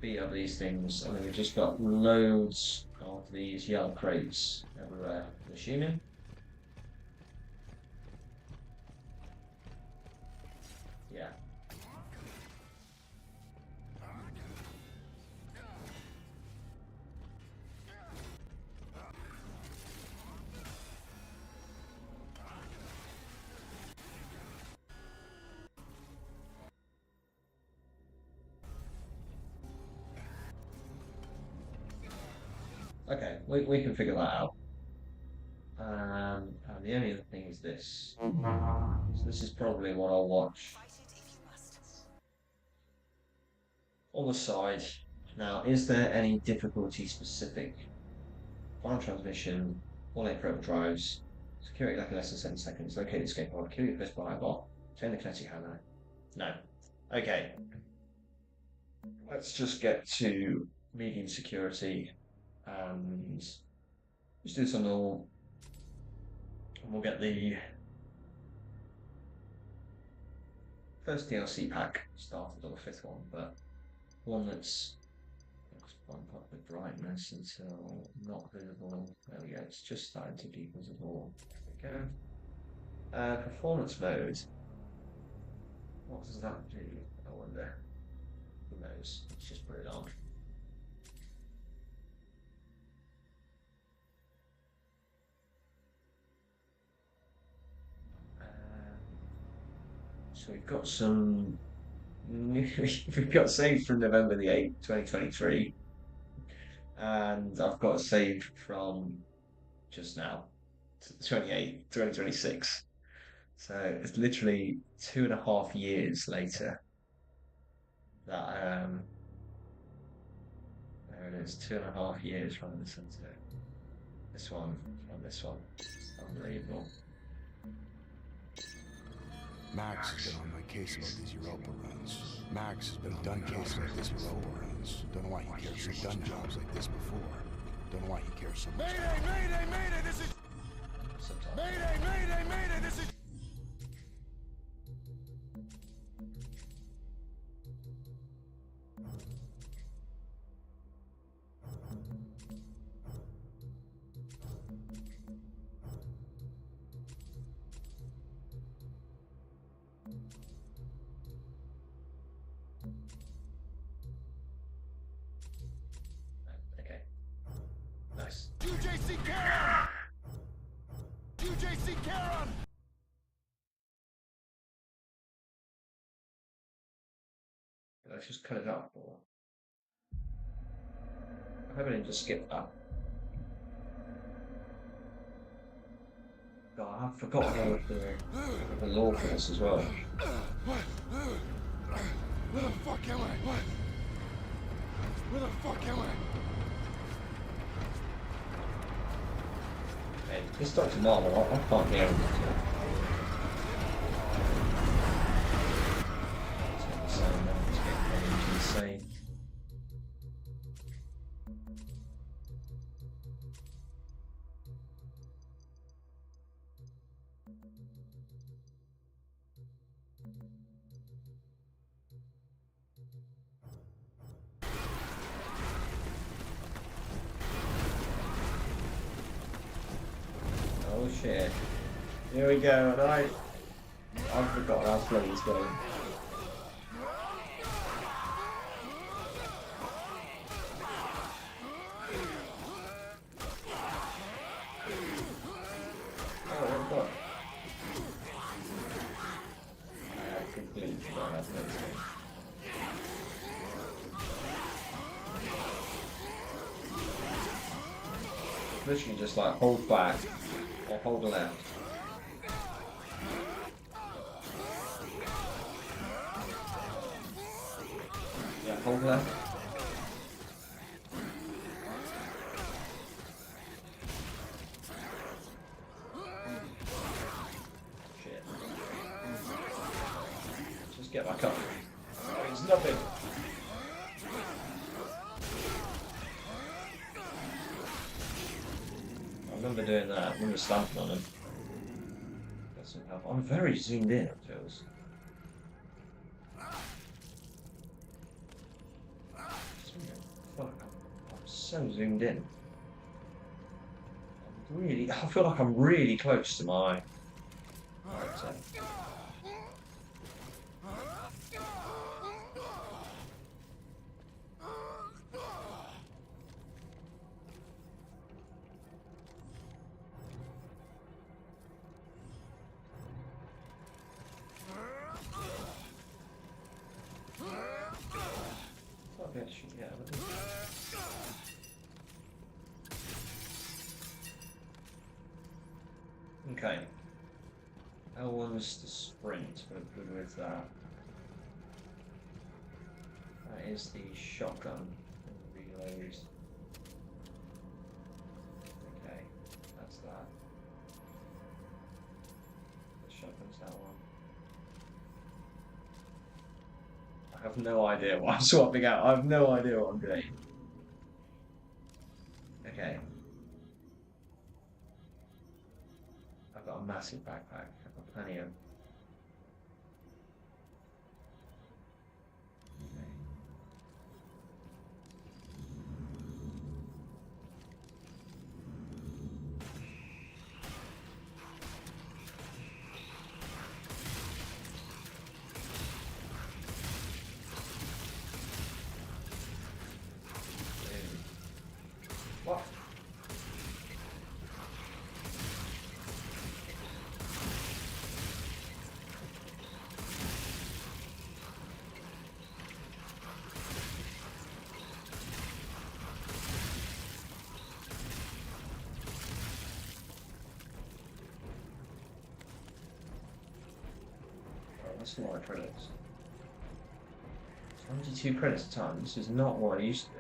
Beat up these things, and then we've just got loads of these yellow crates everywhere. I'm assuming. Yeah. Okay, we can figure that out. And the only other thing is this. So this is probably what I'll watch on the side. Now, is there any difficulty specific? Final transmission, all 8 forever drives, security like less than 7 seconds, locate the escape pod, kill your first by a bot, turn the kinetic hammer. No. Okay. Let's just get to medium security and just do some normal. And we'll get the first DLC pack started on the 5th one, but one that's bump up the brightness until not visible. There we go, it's just starting to be visible. There we go. Performance mode. What does that do? I wonder. Who knows? Let's just put it on. So we've got some. We've got saved from November the 8th, 2023. And I've got a save from just now, 28th, 2026. So it's literally 2.5 years later that there it is, 2.5 years from this into this one and this one. Unbelievable. Max has been on my case about these Europa runs. Max has been done cases like this Europa runs. Don't know why he cares. He's done jobs like this before. Don't know why he cares so much. Mayday! Mayday! Mayday! This is... Sometimes. Mayday! Mayday! Mayday! This is... Okay. Nice. UJC Caron! UJC Caron! Let's just cut it up. Or... I hope I didn't just skip that. God, I have forgotten all of the lore for this as well. What? Where the fuck am I? What? Where the fuck am I? Hey, this Dr. Marvel, I can't hear him. Insane. Oh shit. Here we go, right? I've forgotten how slow he's going. Oh, what got? I completely forgot how slow he's going. Literally just like hold back or hold left. Yeah, hold left. Shit. Just get back up. Oh, it's nothing. remember doing that. I remember stamping on him. Got some help. I'm very zoomed in, it feels. Fuck, I'm so zoomed in. I feel like I'm really close to my character. Yeah. Okay. L1's the sprint, we're good with that. That is the shotgun and reload. Okay, that's that. The shotgun's that one. I have no idea what I'm swapping out. I have no idea what I'm doing. Okay. I've got a massive backpack. I've got plenty of. Okay. What? Oh, that's a lot of credits. 22 credits a time. This is not what I used to do.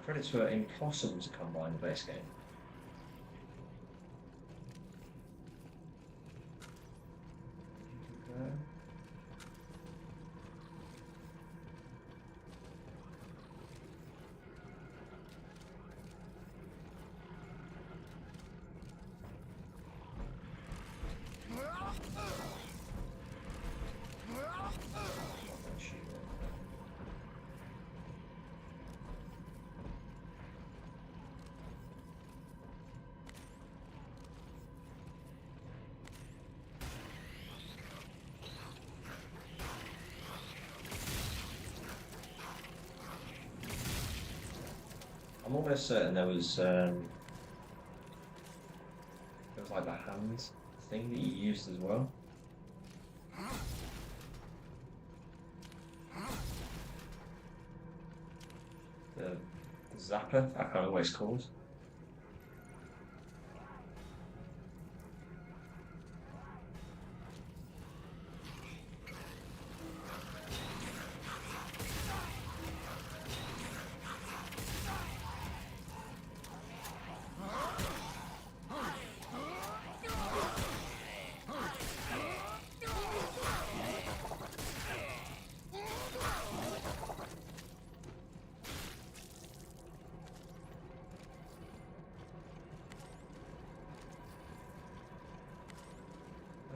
Credits were impossible to come by in the base game. I'm almost certain there was like the hand thing that you used as well. The zapper, I can't remember what it's called.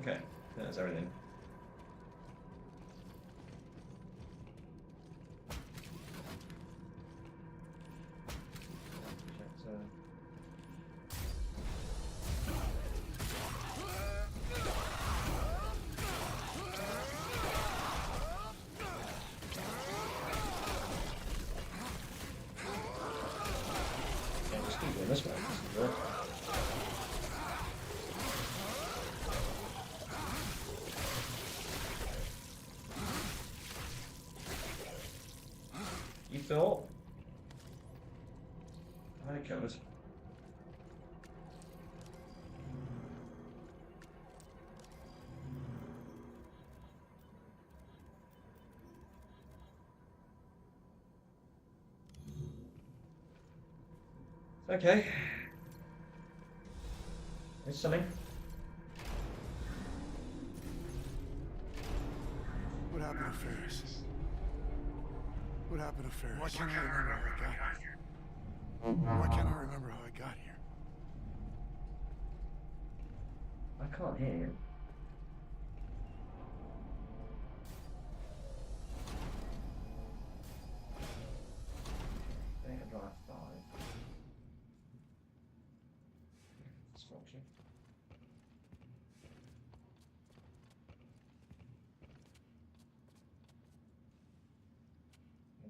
Okay, that's everything. Yeah, just keep doing this way. This is good. You thought? I think it was. Okay. There's something. What happened to Ferris? What happened to Ferris? Why can't I remember how I got here? Why can't I remember how I got here? can't hear him. Mega Drive 5. Structure.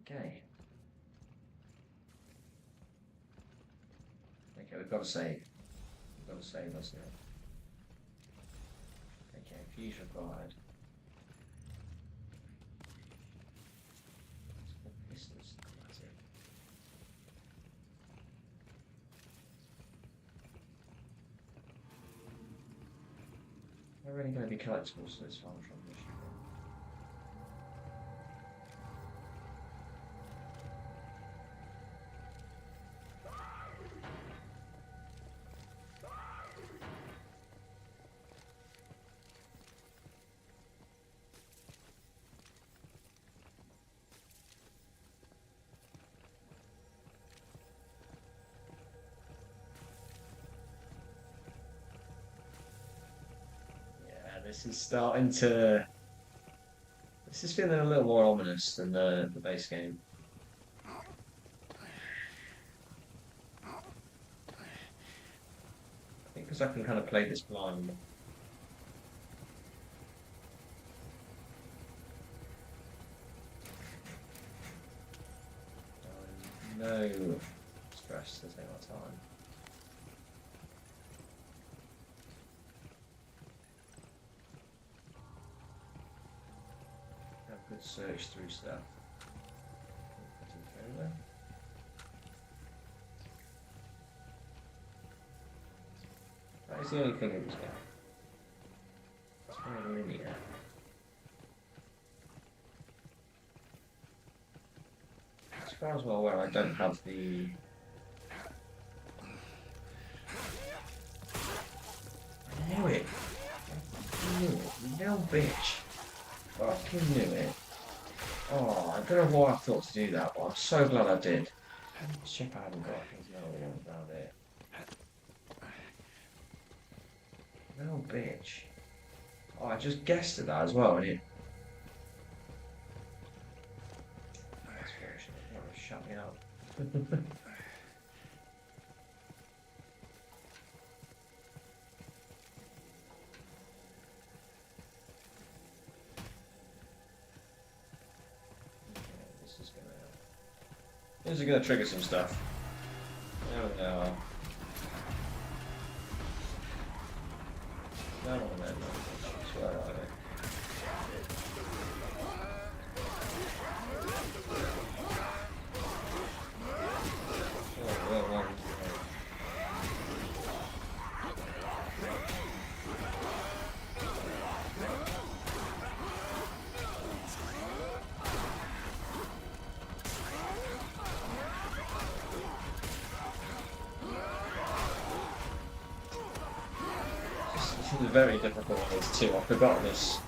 Okay. Okay, we've got to save. We've got to save us now. Okay, fuse required. Pistols, classic. There are really going to be collectibles for this one from mission. This is starting to. This is feeling a little more ominous than the base game. I think because I can kind of play this blind. No stress to take my time. Good search through stuff. That is the only thing in this game. It's really linear. As far as I'm aware, I don't have the. I knew it. I knew it. You little bitch. Fucking knew it. Oh, I don't know why I thought to do that, but I'm so glad I did. Shit, I haven't got things around it. No bitch. Oh, I just guessed at that as well, and it. That's very shut me up. This is gonna trigger some stuff. There we go. No, swear on it. This is a very difficult one, this too. I forgot this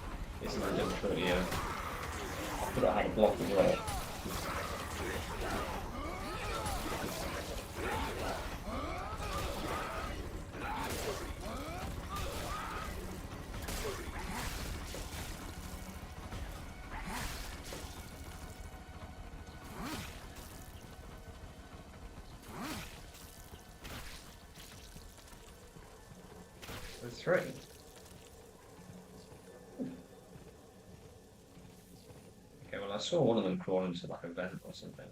is the difficulty here. I forgot how to block as well. Three. Okay, well I saw one of them crawl into like a vent or something.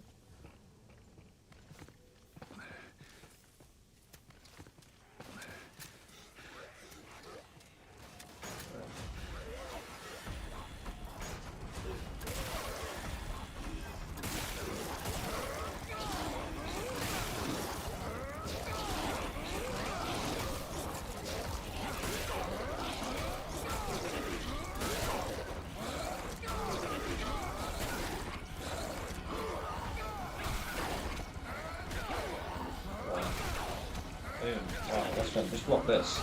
Alright, let's just block this.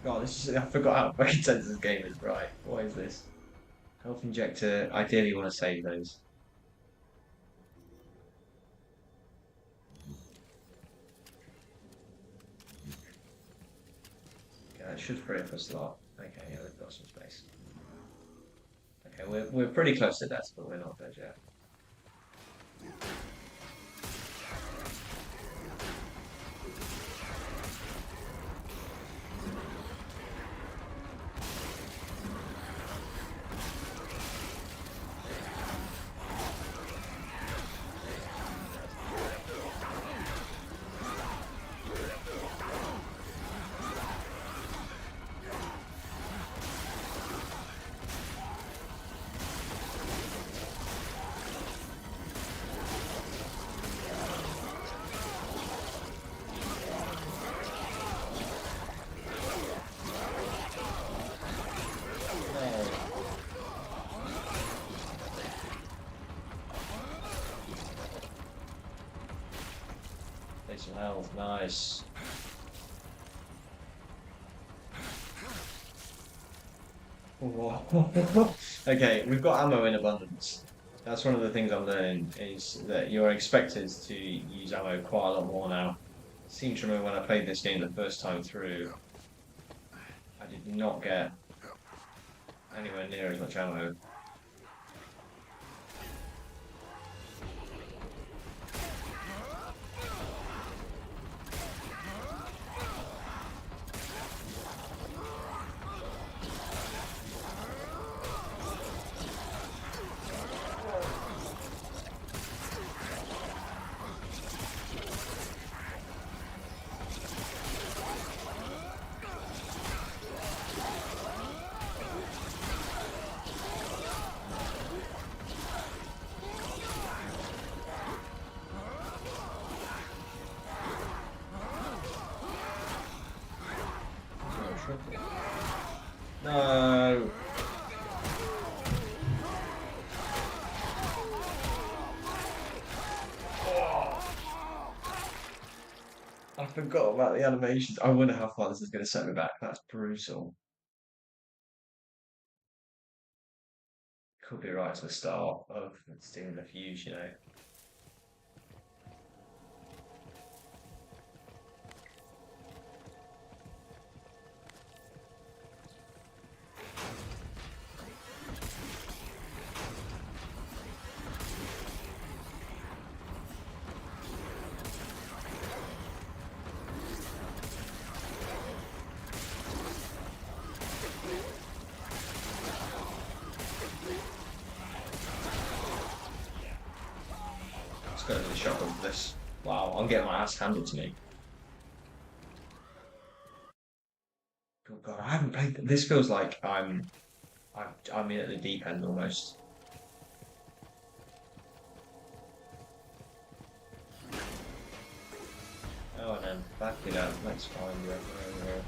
God, this is I forgot how very intense this game is. Right, what is this? Health injector. Ideally, you want to save those. Okay, that should free up a slot. Okay, yeah, we've got some space. Okay, we're pretty close to death, but we're not dead yet. No. Take some health. Nice. Okay, we've got ammo in abundance. That's one of the things I'm learning is that you're expected to use ammo quite a lot more now. I seem to remember when I played this game the first time through, I did not get anywhere near as much ammo. No. I forgot about the animations. I wonder how far this is going to set me back. That's brutal. Could be right at the start of stealing the fuse, you know. Let's go to the shop of this. Wow, I'm getting my ass handed to me. Oh God, I haven't played. This feels like I'm in at the deep end almost. Oh, and then back it up. Let's find you over here.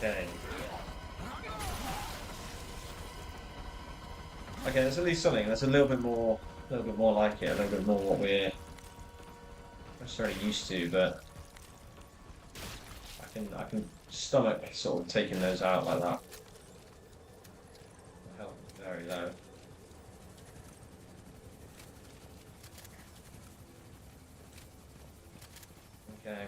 Okay. Okay, that's at least something. That's a little bit more like it, a little bit more what we're necessarily used to. But I can stomach sort of taking those out like that. Health is very low. Okay.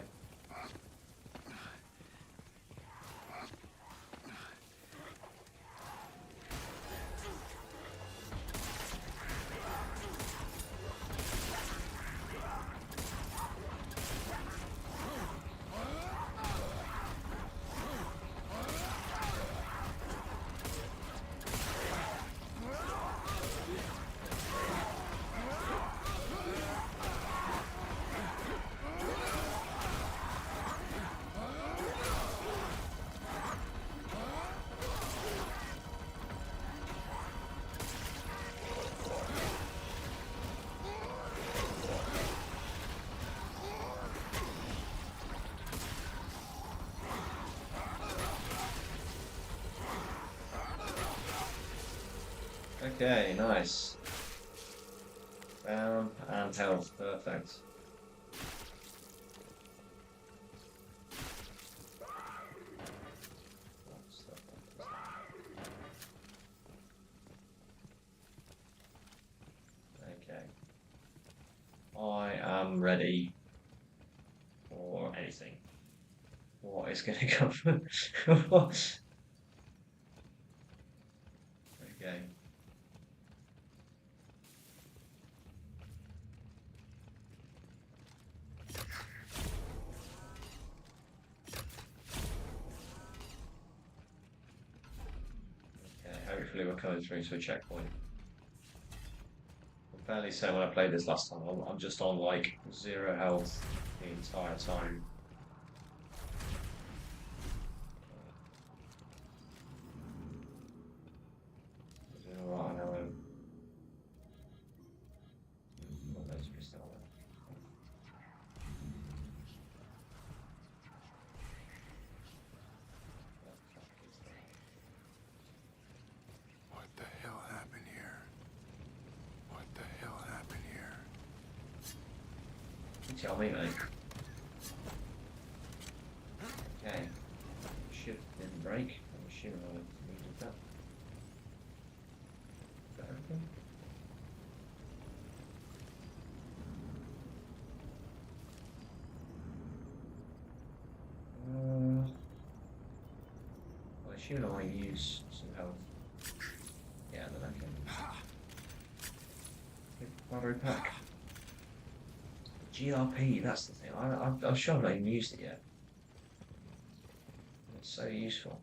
Okay, nice. Down and health, perfect. Okay. I am ready for anything. What is going to come? Okay. Okay, hopefully we're coming through to a checkpoint. I'm fairly certain when I played this last time, I'm just on like 0 health the entire time. Alright, I know. What those crystal there. What the fuck is that? What the hell happened here? What the hell happened here? You tell me, mate. Okay. Ship didn't break. I'm assuming I needed that. Is that everything? I assume I want to use some health. Yeah, then I can. Battery pack. GRP, that's the thing. I'm sure I've not even used it yet. It's so useful.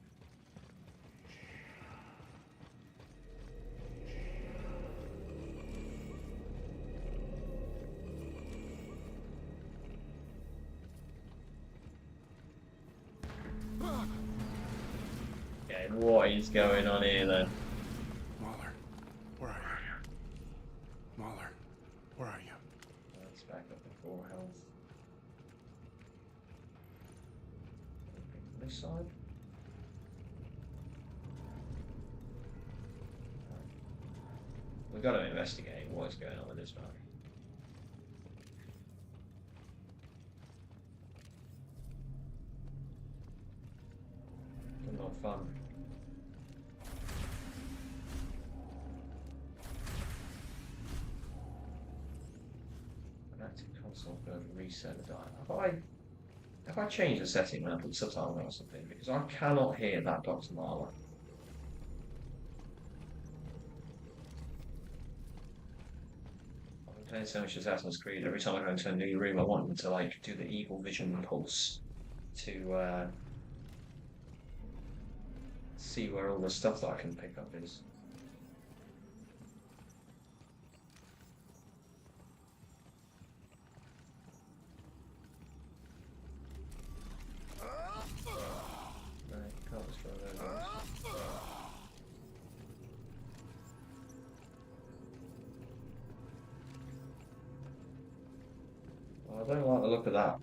Okay, what is going on here then? Mahler, where are you? Mahler, where are you? Let's back up to full health. This side? We've got to investigate what's going on with this man. Not fun. An active console code reset the dial. Have I changed the setting when I put subtitles on or something? Because I cannot hear that Dr. Marla. I've been playing so much Assassin's Creed. Every time I go into a new room, I want them to like do the evil vision pulse to see where all the stuff that I can pick up is. No, can't destroy those ones. Well, I don't like the look of that.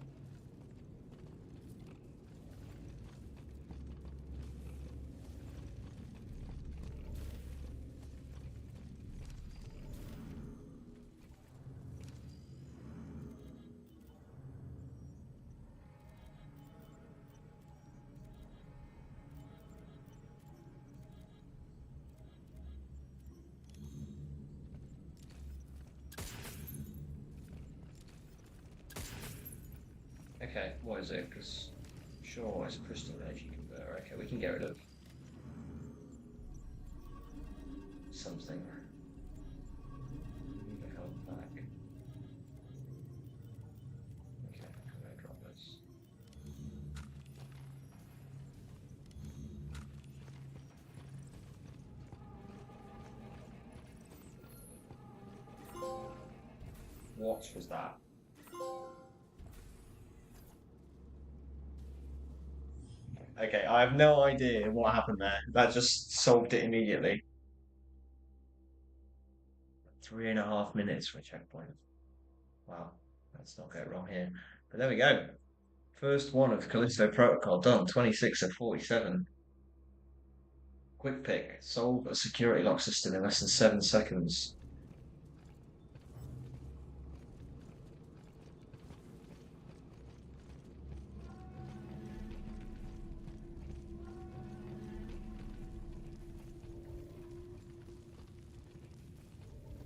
Okay, what is it? Because sure, it's a crystal energy converter. Okay, we can get rid of something. Move the health back. Okay, I'm gonna drop this. What was that? Okay, I have no idea what happened there. That just solved it immediately. 3.5 minutes for a checkpoint. Wow, let's not get it wrong here. But there we go. First one of Callisto Protocol done, 26 of 47. Quick pick. Solve a security lock system in less than 7 seconds.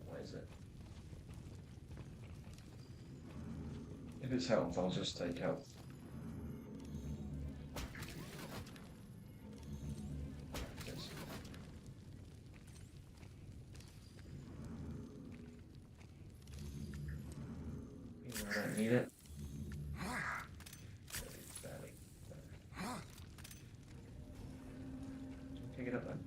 What is it? If it's health, I'll just take health. I don't need it. Barely. Pick it up then.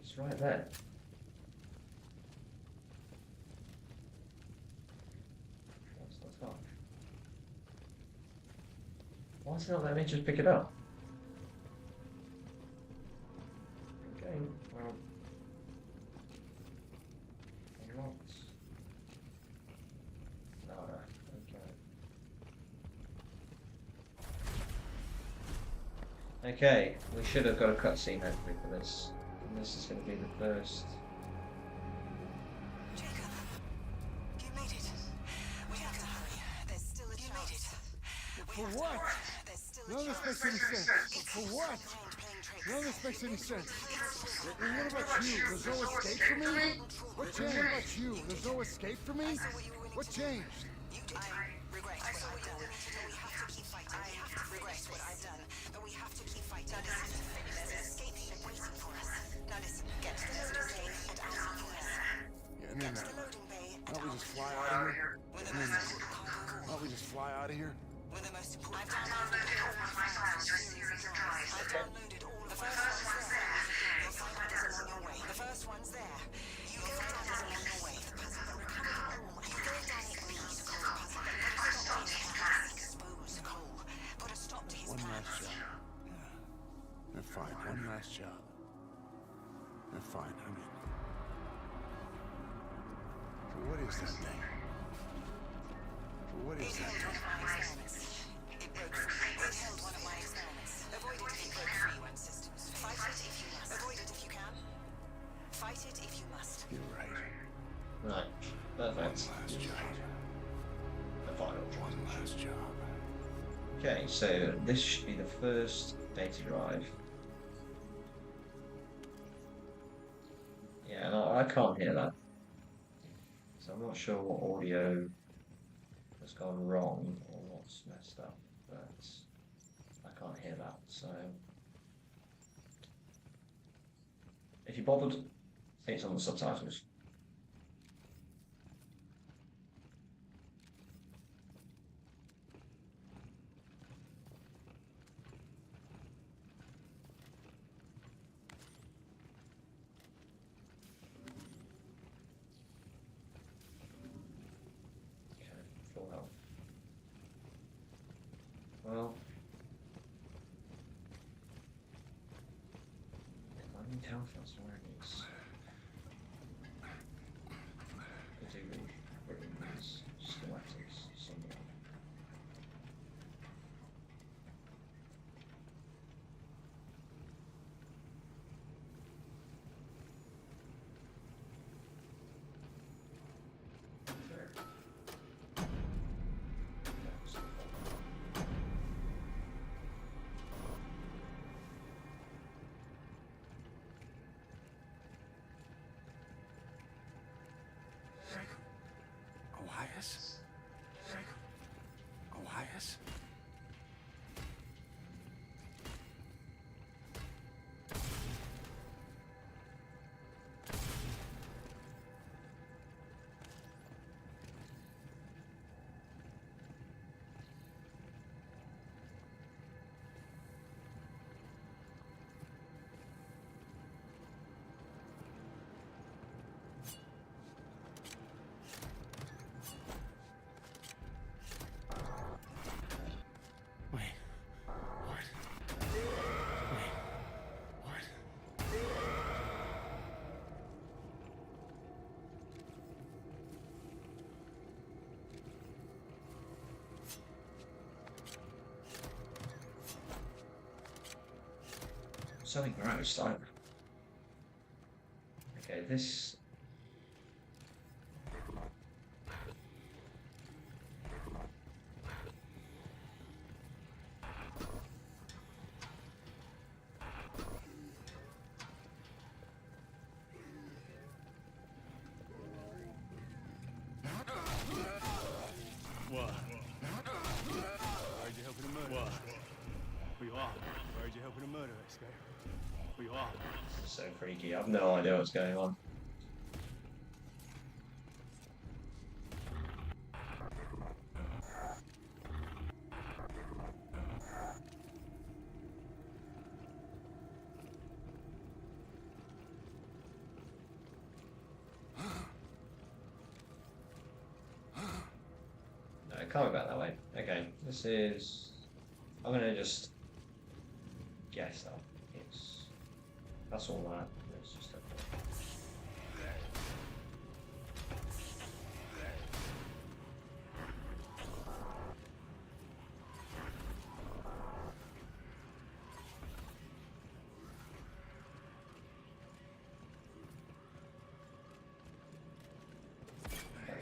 It's right there. What's the fuck? Why is it not letting me just pick it up? Okay, well. Unlocked. No, okay. Okay, we should have got a cutscene hopefully for this. And this is going to be the first. Jacob, you made it. We have to hurry. There's still a chance. For what? There's still a None of this makes any sense. For what? None of this makes any sense. And what about you? There's no escape for me? What changed? What about you? There's no escape for me? What changed? I regret what I've done. We have to keep fighting. I have to regret what I've done, but we have to keep fighting. Now listen, there's an escape ship waiting for us. Now listen, get to the loading bay and out of here. Getting in Get to there. the loading bay and Why don't we out just of fly here. out of here? We're the Getting in most there. important. Why don't we just fly out of here? We're the most important. I've downloaded all of my files for a series of drives. I've downloaded all of the first one's there. You'll find others along your way. The first one's there. You go down others along your way. The puzzle, but recover all. You go down it piece of the puzzle, but never stop his plans. Expose Cole. Put a stop to his One plans. last job. They're fine. One last job. They're fine. I'm in. So what is that thing? So what is It that held thing? one of my experiments. It broke free. It held one of my experiments. Avoid it if it broke free when systems fail. Fight it if you must. Avoid it if you can. Fight it if you must. You're right. Right, One perfect. last job. The final job. One last job. Okay, so this should be the first data drive. Yeah, no, I can't hear that. So I'm not sure what audio has gone wrong or what's messed up, but I can't hear that. So if you bothered, it's on the subtitles. Okay, full health. Well, if I need health, that's where it is. Could do with these schematics somewhere. There. That's the problem. something gross. Like, okay, this. What? Why'd you help in a murder? What? We are. Why'd you help in a murder escape? We are. So freaky. I have no idea what's going on. No, it can't be back that way. Okay, this is. I'm gonna just guess that it's. That's all that. It's just a.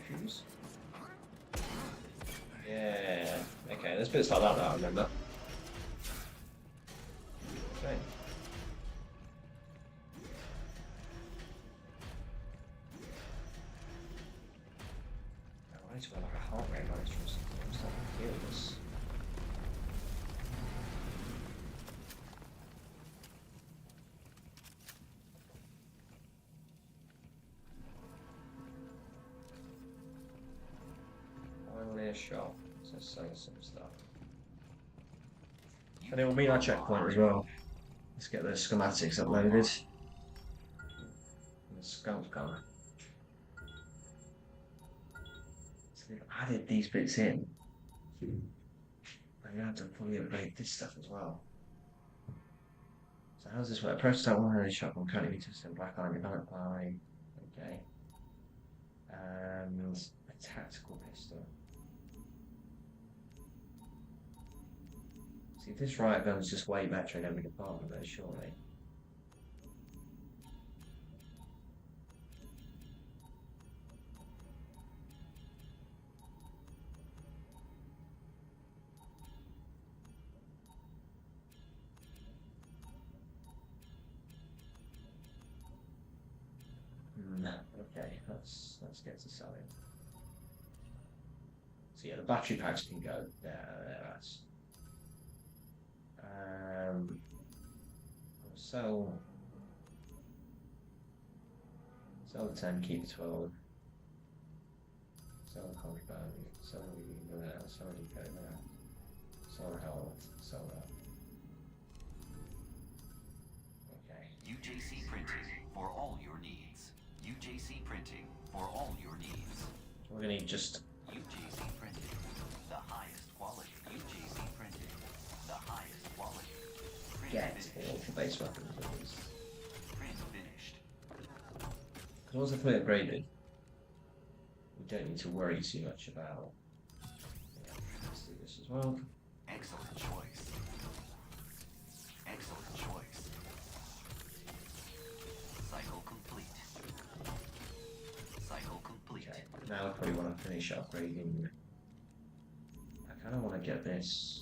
Fuse. Yeah. Okay, there's bits like that I remember. Okay. I need to wear like a heart rate monitor or something. I'm starting to feel this. Finally a shop. Let's sell some stuff. And it will be our checkpoint as well. Let's get the schematics uploaded. And the skunk gun. So they've added these bits in. I'm going to have to probably upgrade this stuff as well. So how's this work? Prototype 100 shotgun currently being tested in Black Army developed by. Okay. A tactical pistol. See, this riot gun is just way better in every department, though, surely. Okay, let's get to selling. So yeah, the battery packs can go there. That's sell the 10, keep the 12. Sell the contraband, sell the there, sell the go there, sell the health, sell that. Okay. UJC Printing for all your needs. UJC Printing for all your needs. We're gonna need just UJC Printing, the highest quality. UJC Printing, the highest quality. Print get finished. all for base weapons. Print finished. Because once they're upgraded, we don't need to worry too much about. Yeah, let's do this as well. Excellent choice. Excellent choice. Cycle complete. Cycle complete. Okay, now I probably want to finish upgrading. I kind of want to get this.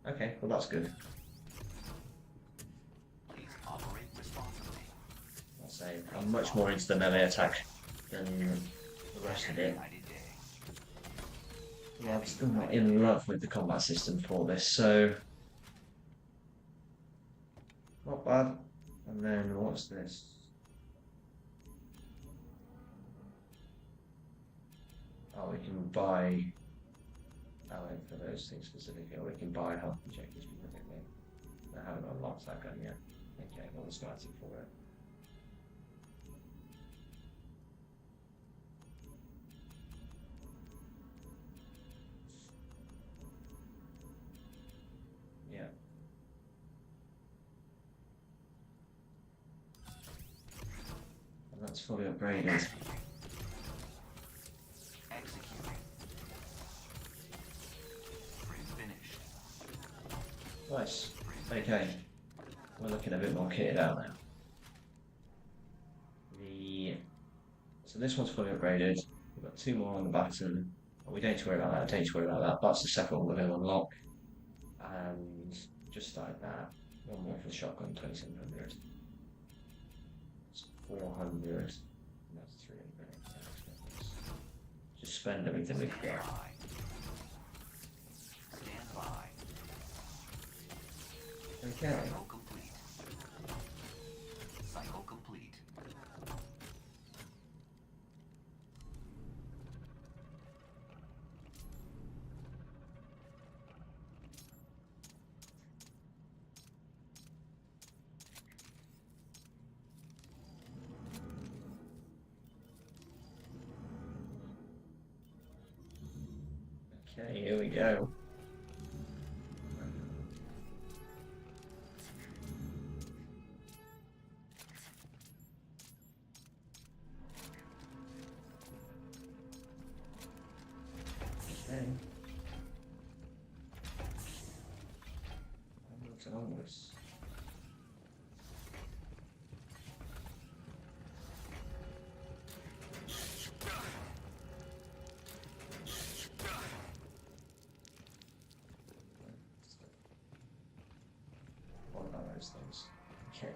Okay, well that's good. Please operate responsibly. I'll say I'm much more into the melee attack than the rest of it. United Day. Yeah, I'm still not in love with the combat system for this, so not bad. And then what's this? Oh, we can buy. Oh, for those things specifically, or we can buy health injectors specifically. I haven't unlocked that gun yet. Okay, well, the schematic for it. Yeah. fully upgraded. Executing. Print finished. Nice. Okay. We're looking a bit more kitted out now. So this one's fully upgraded. We've got 2 more on the button. But we don't need to worry about that. Don't need to worry about that. That's the second one we're going to unlock. And just like that. One more for the shotgun, 2700. That's 400. That's 300. Just spend everything we've got. Stand by. Okay. Cycle complete. Cycle complete. Okay, here we go. Okay. Onwards and onwards. What about those things? Okay.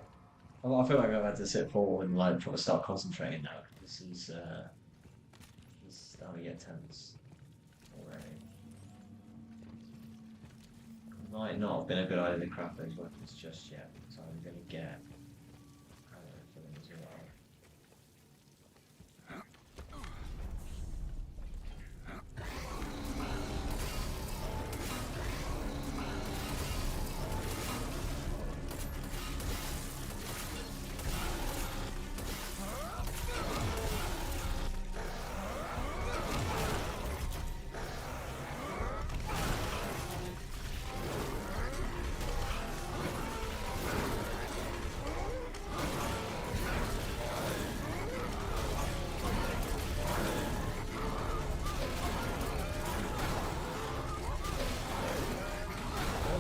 Well, I feel like I've had to sit forward and like try to start concentrating now. This is starting to get tense already. Might not have been a good idea to craft those weapons just yet, so I'm going to get ammo for them as well.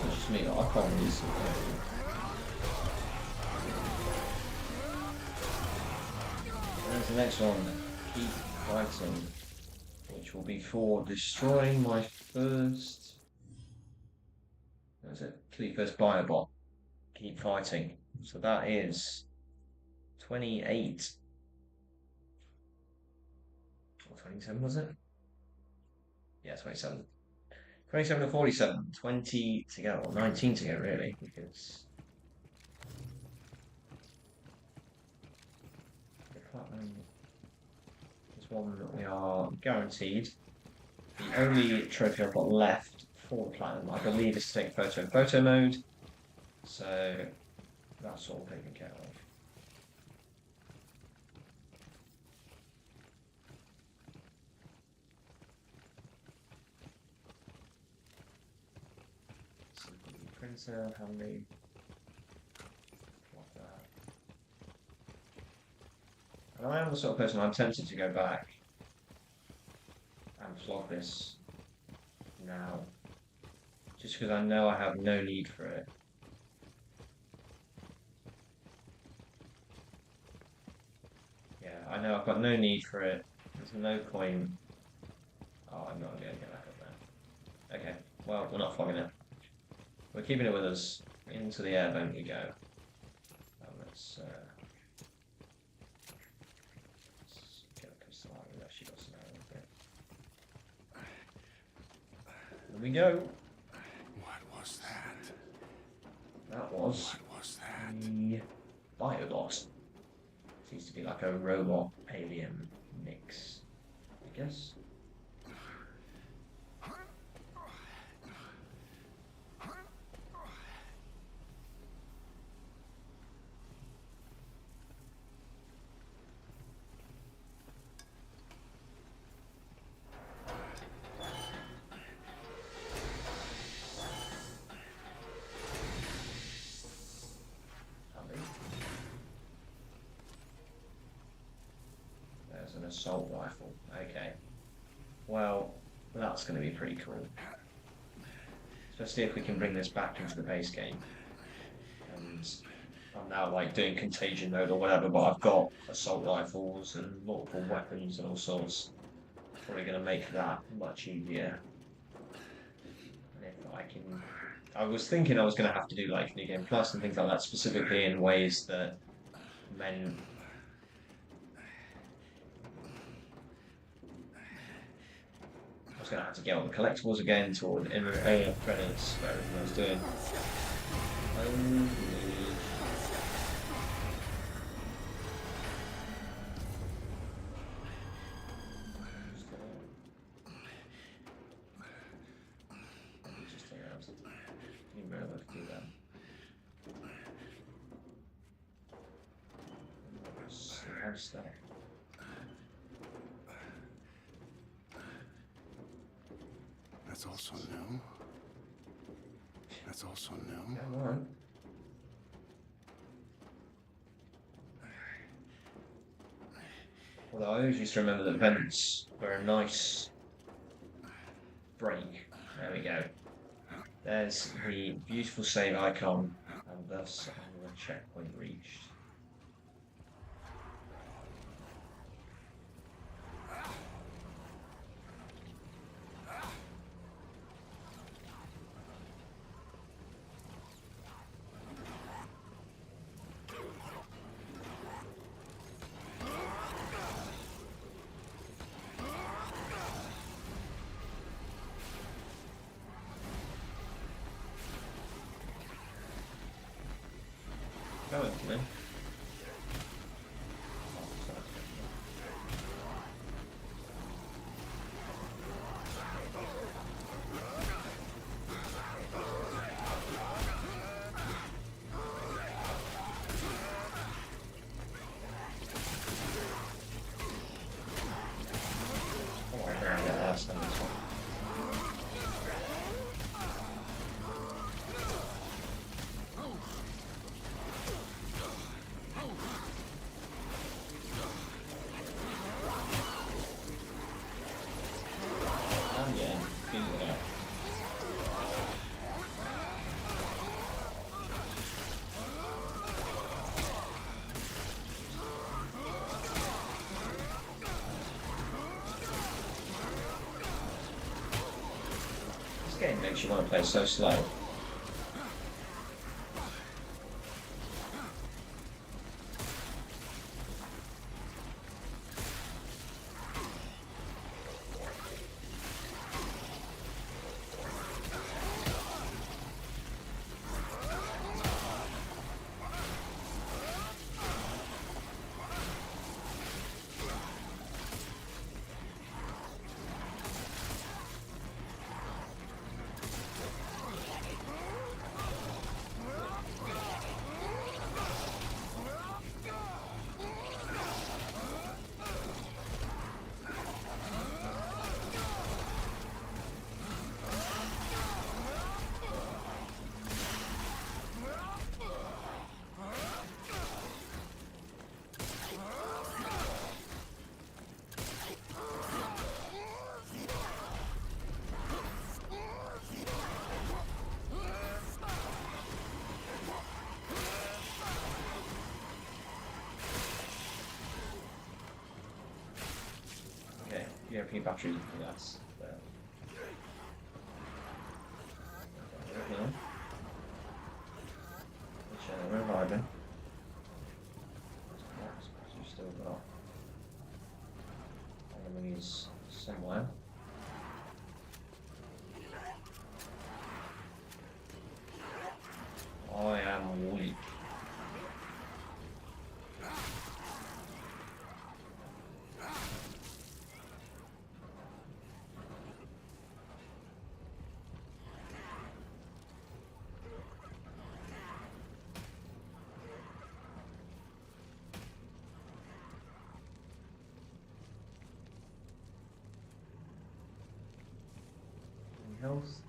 It's just me, I can't really see it. There's the next one, keep fighting, which will be for destroying my first. What is it? Kill your first biobot. Keep fighting. So that is 28. Or 27 was it? Yeah, 27. 27 to 47. 20 to go, or 19 to go really, because the platinum is one that we are guaranteed. The only trophy I've got left for the platinum, I believe, is to take a photo in photo mode. So that's all taken care of. Printer, how many? Like that. And I am the sort of person I'm tempted to go back and flog this now, just because I know I have no need for it. Yeah, I know I've got no need for it. There's no point. Oh, I'm not going to get back up there. Okay, well, we're not flogging it. We're keeping it with us. Into the airboat we go. Let's get a pistol out. We've actually got some ammo for it. Here we go. What was that? That was What was that? the Biobot. Seems to be like a robot alien mix, I guess. an assault rifle. Okay. Well, that's going to be pretty cool. Especially if we can bring this back into the base game. And I'm now like doing contagion mode or whatever, but I've got assault rifles and multiple weapons and all sorts. Probably going to make that much easier. And if I can, I was thinking I was going to have to do like New Game Plus and things like that, specifically in ways that meant I was going to have to get all the collectibles again toward the end credits for everything I was doing. Holy. Just take it out. Didn't really look to do that. How's that? That's also new. That's also new. Come on. Although I always used to remember that vents were a nice break. There we go. There's the beautiful save icon, and thus another checkpoint reached. Going for me. Oh, I got that last time. This game makes you want to play so slow. European batteries, yes. Which reviving. You've still got enemies somewhere. I am weak. Health.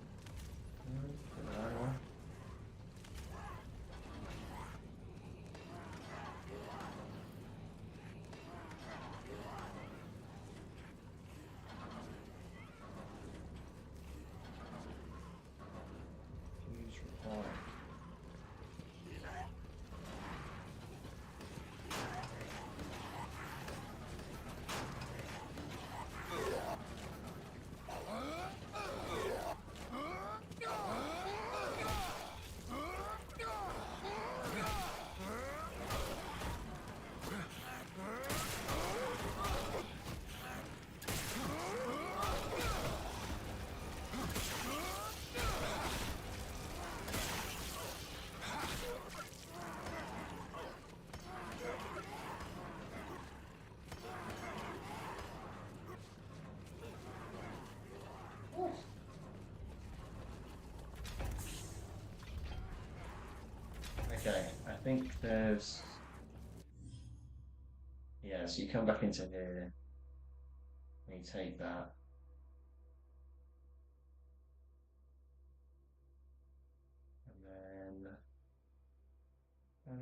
Okay, I think there's. Yeah, so you come back into here, and you take that. And then.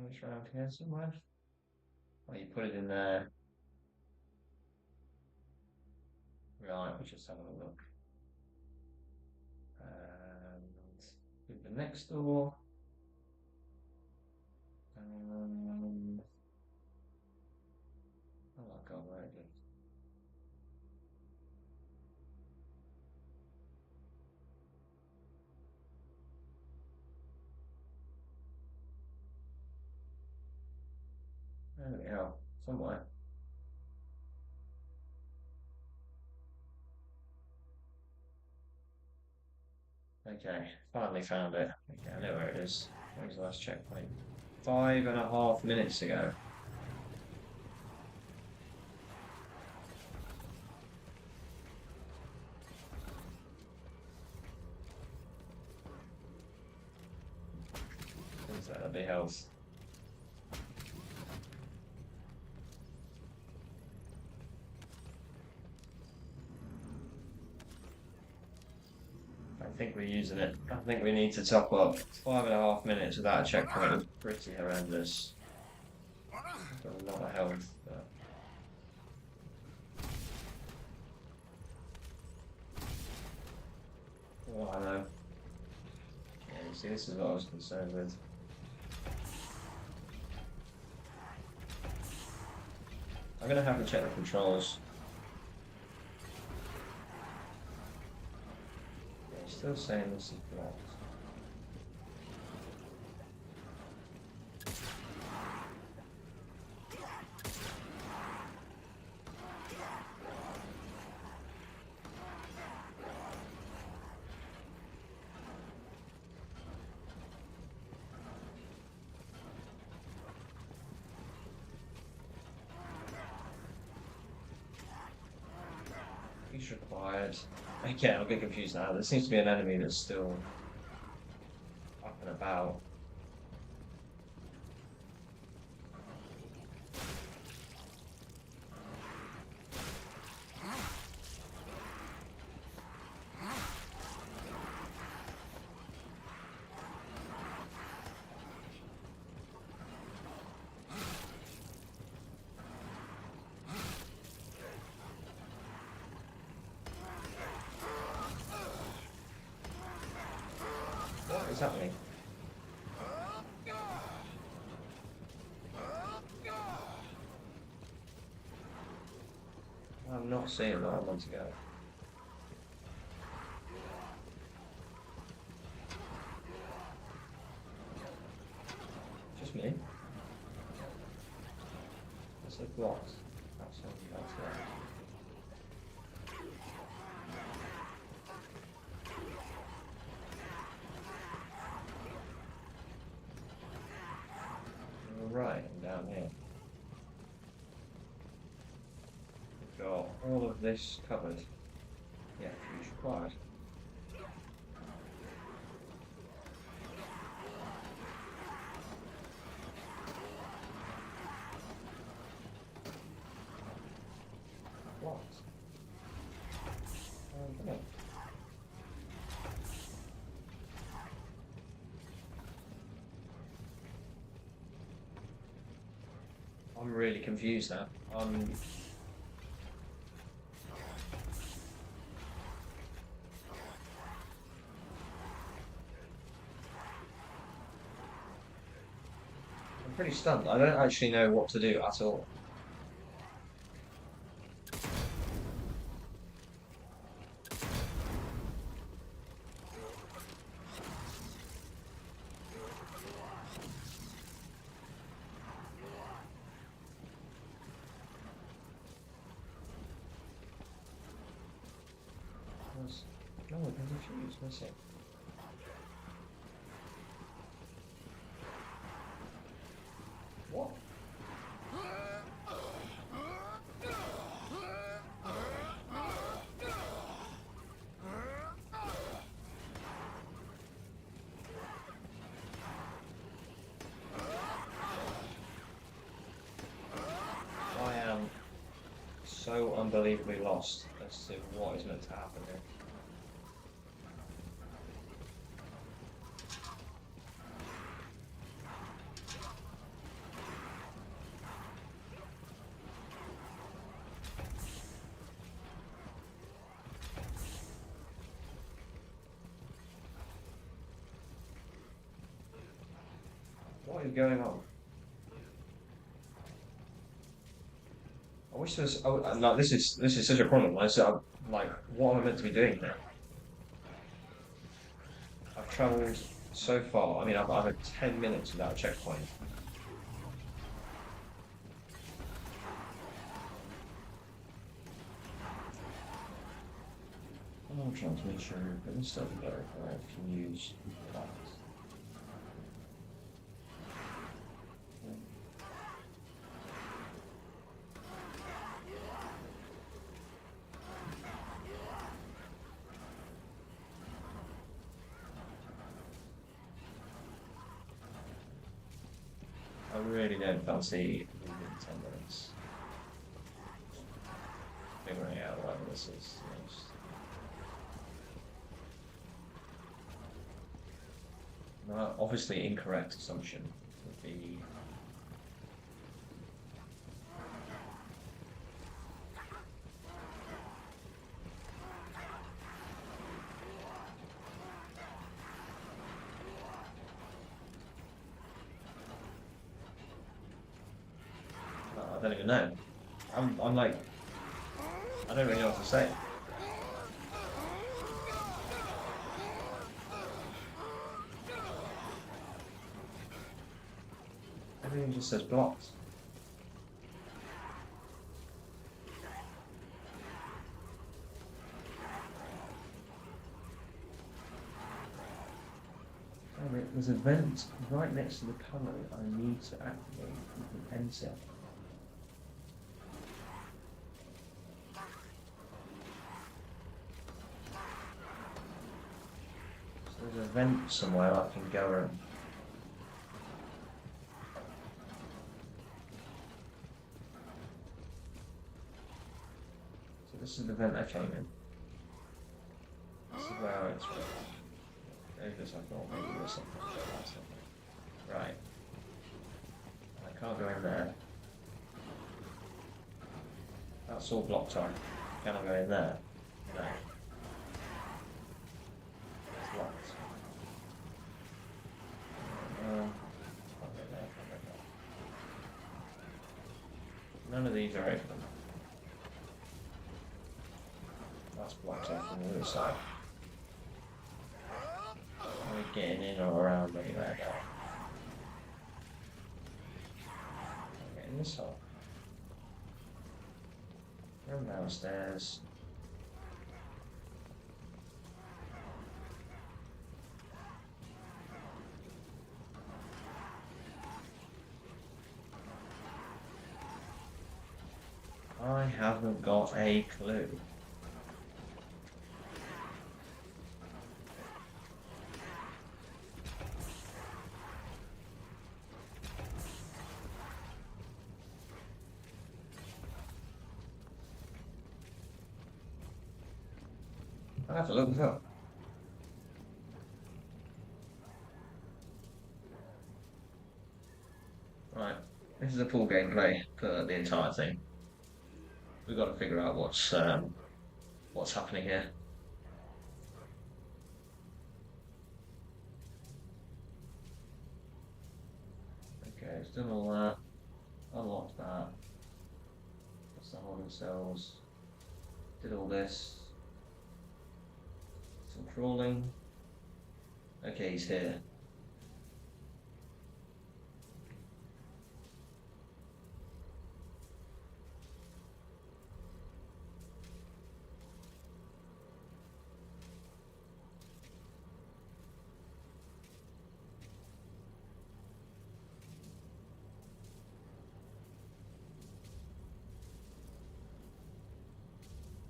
It's around here somewhere. Well, you put it in there. Right, we'll just have a look. And do the next door. Oh my god, where is it? There we go, somewhere. Okay, finally found it. Okay, I know where it is. Where's the last checkpoint? 5.5 minutes ago. That'll be health. I think we're using it. I think we need to top up 5.5 minutes without a checkpoint. Is pretty horrendous. Got a lot of health. But... Oh, I know. Yeah, you see, this is what I was concerned with. I'm gonna have to check the controls. Yeah, still saying this is blocked. He's required. Okay, I'll get confused now. There seems to be an enemy that's still up and about. What is happening? I'm not seeing where I want to go. Just me? It's like blocked. That's something else there. Right, and down here. We've got all of this covered. Yeah, fuse required. What? Okay. I'm really confused now. I'm pretty stunned. I don't actually know what to do at all. No, there's a fuse missing. What? so unbelievably lost as to what is meant to happen here. What is going on? I wish there was. Oh, like this is such a problem. Like, what am I meant to be doing now? I've travelled so far. I mean, I've had 10 minutes without a checkpoint. Oh, transmission. This doesn't verify. I can use that. I really don't fancy leaving 10 minutes. Figuring out whatever this is. Obviously, incorrect assumption would be. I don't even know. I'm like, I don't really know what to say. Everything just says blocked. Oh, there's a vent right next to the colour I need to activate with an enter. So there's a vent somewhere I can go around. This is the vent I came in. This is where it's from. Maybe this I thought maybe there's something. Right. I can't go in there. That's all blocked on. Can I go in there? No. It's locked. Can't go there, can't go there. None of these are open. That's blocked off from the other side. Are we getting in or around anywhere now? I'm getting this off. From downstairs. I haven't got a clue. I have to look this up. Right, this is a full gameplay for the entire thing. We've got to figure out what's happening here. Okay, it's done all that. Unlocked that. That's the holding cells. Did all this. Some crawling. Okay, he's here.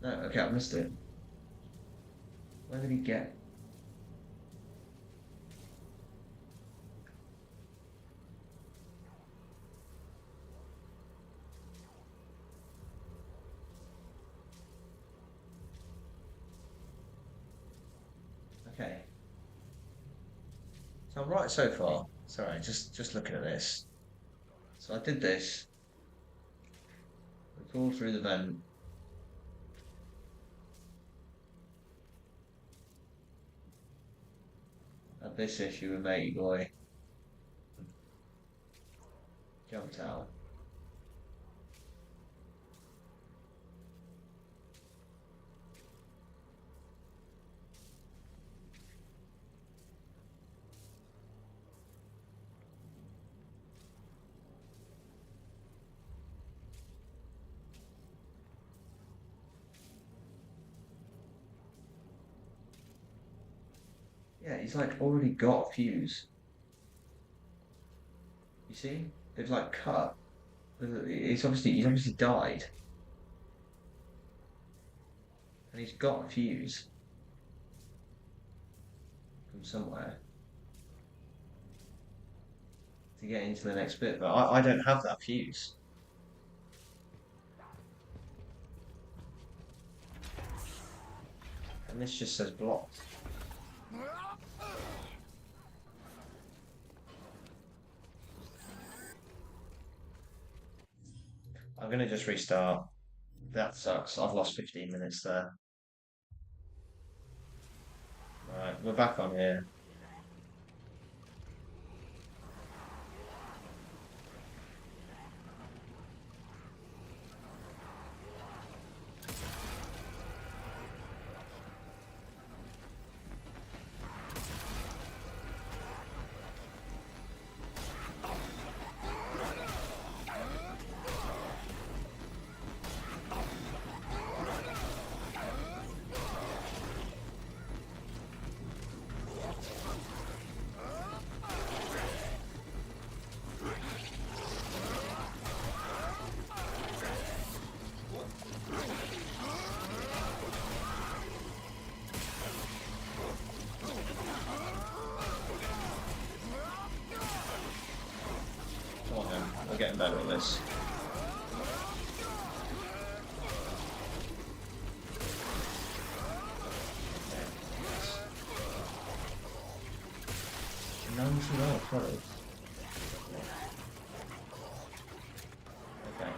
No, okay, I missed it. Where did he get? So I'm right so far. Sorry, just looking at this. So I did this. We crawled through the vent. Had this issue with matey boy. Jumped out. Yeah, he's like already got a fuse. You see? They've like cut. He's obviously died. And he's got a fuse from somewhere to get into the next bit, but I don't have that fuse. And this just says blocked. I'm gonna just restart. That sucks. I've lost 15 minutes there. Right, we're back on here. Come on then, we're getting better at this. Okay. 99 close. Okay.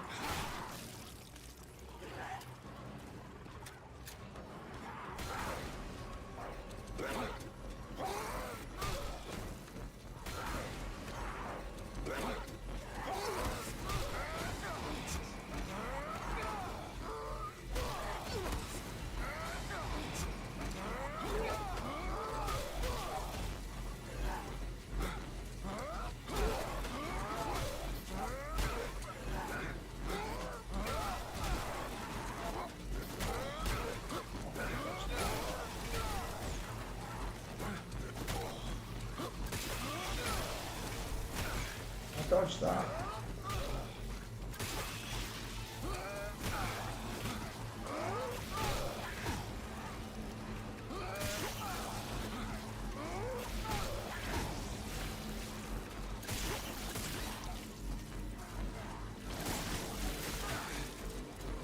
I dodged that.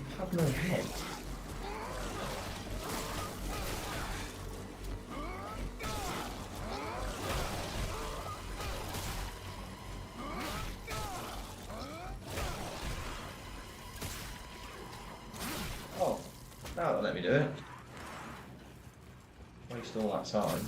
I have no head. Oh, now let me do it. Waste all that time.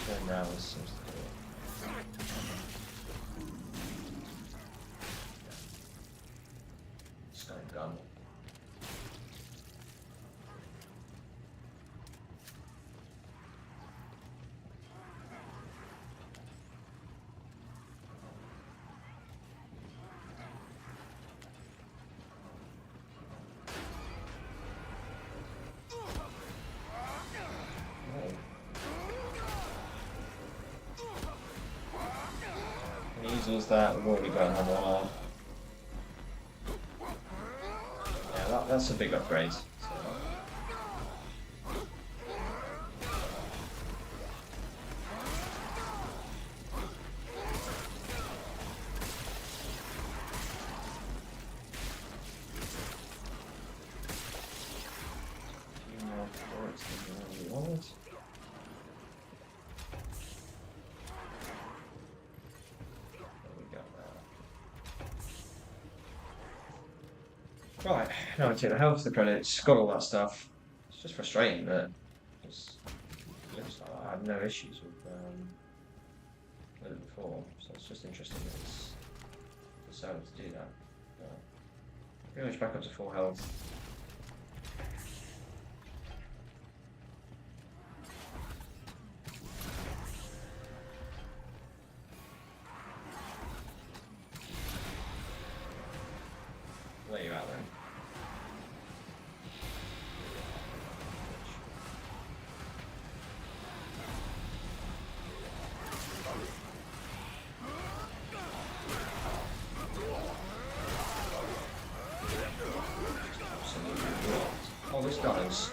So now it seems to do it. Just going gun. was that. We've already got another one on. Yeah, that's a big upgrade. So. Right, now I take the health, the credits, got all that stuff. It's just frustrating that it's, I had no issues with it before, so it's just interesting that it's decided to do that. But pretty much back up to full health. Let you out then. Oh, this guy's.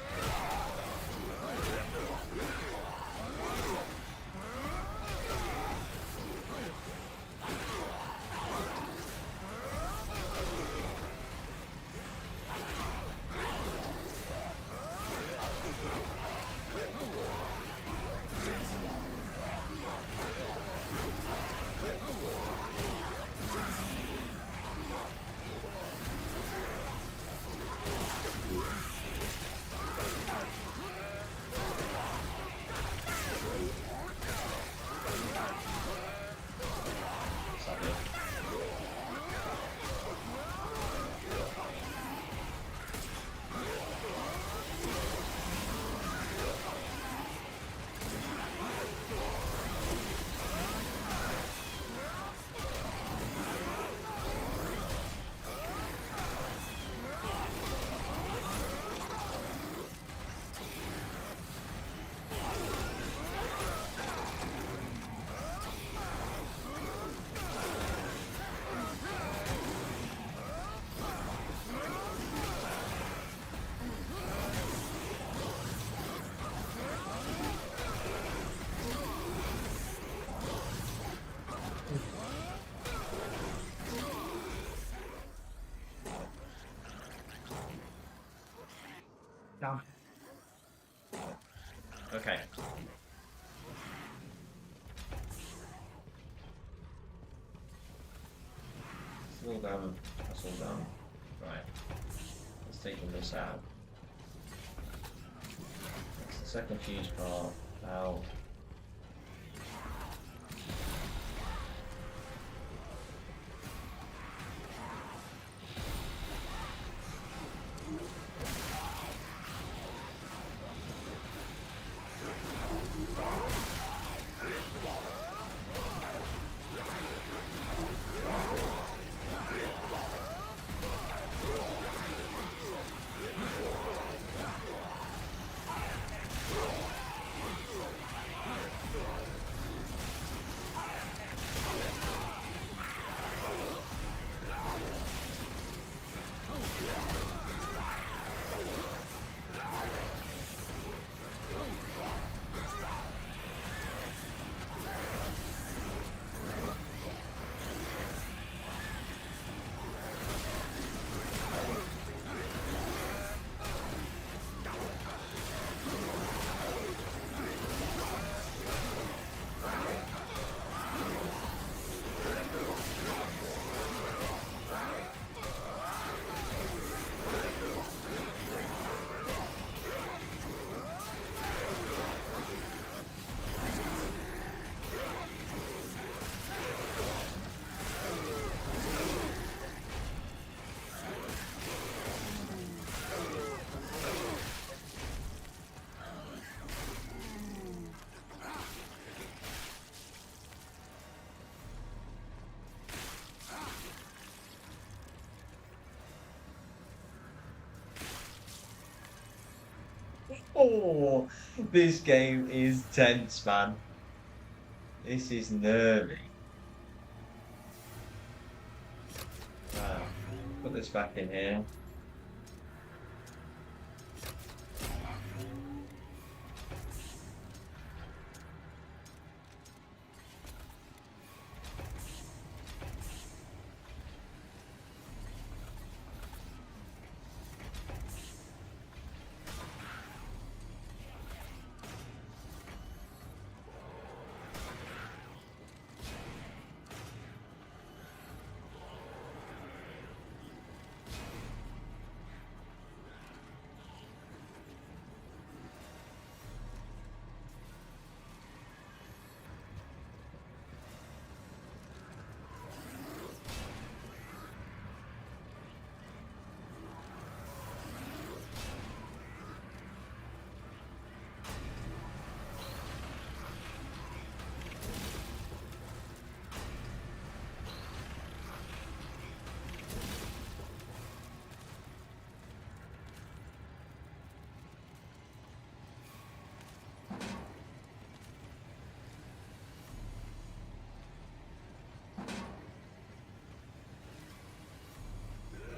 Damn. Okay. It's all done. That's all done. Right. Let's take this out. That's the second fuse part. Now. Oh, this game is tense, man. This is nervy. Put this back in here.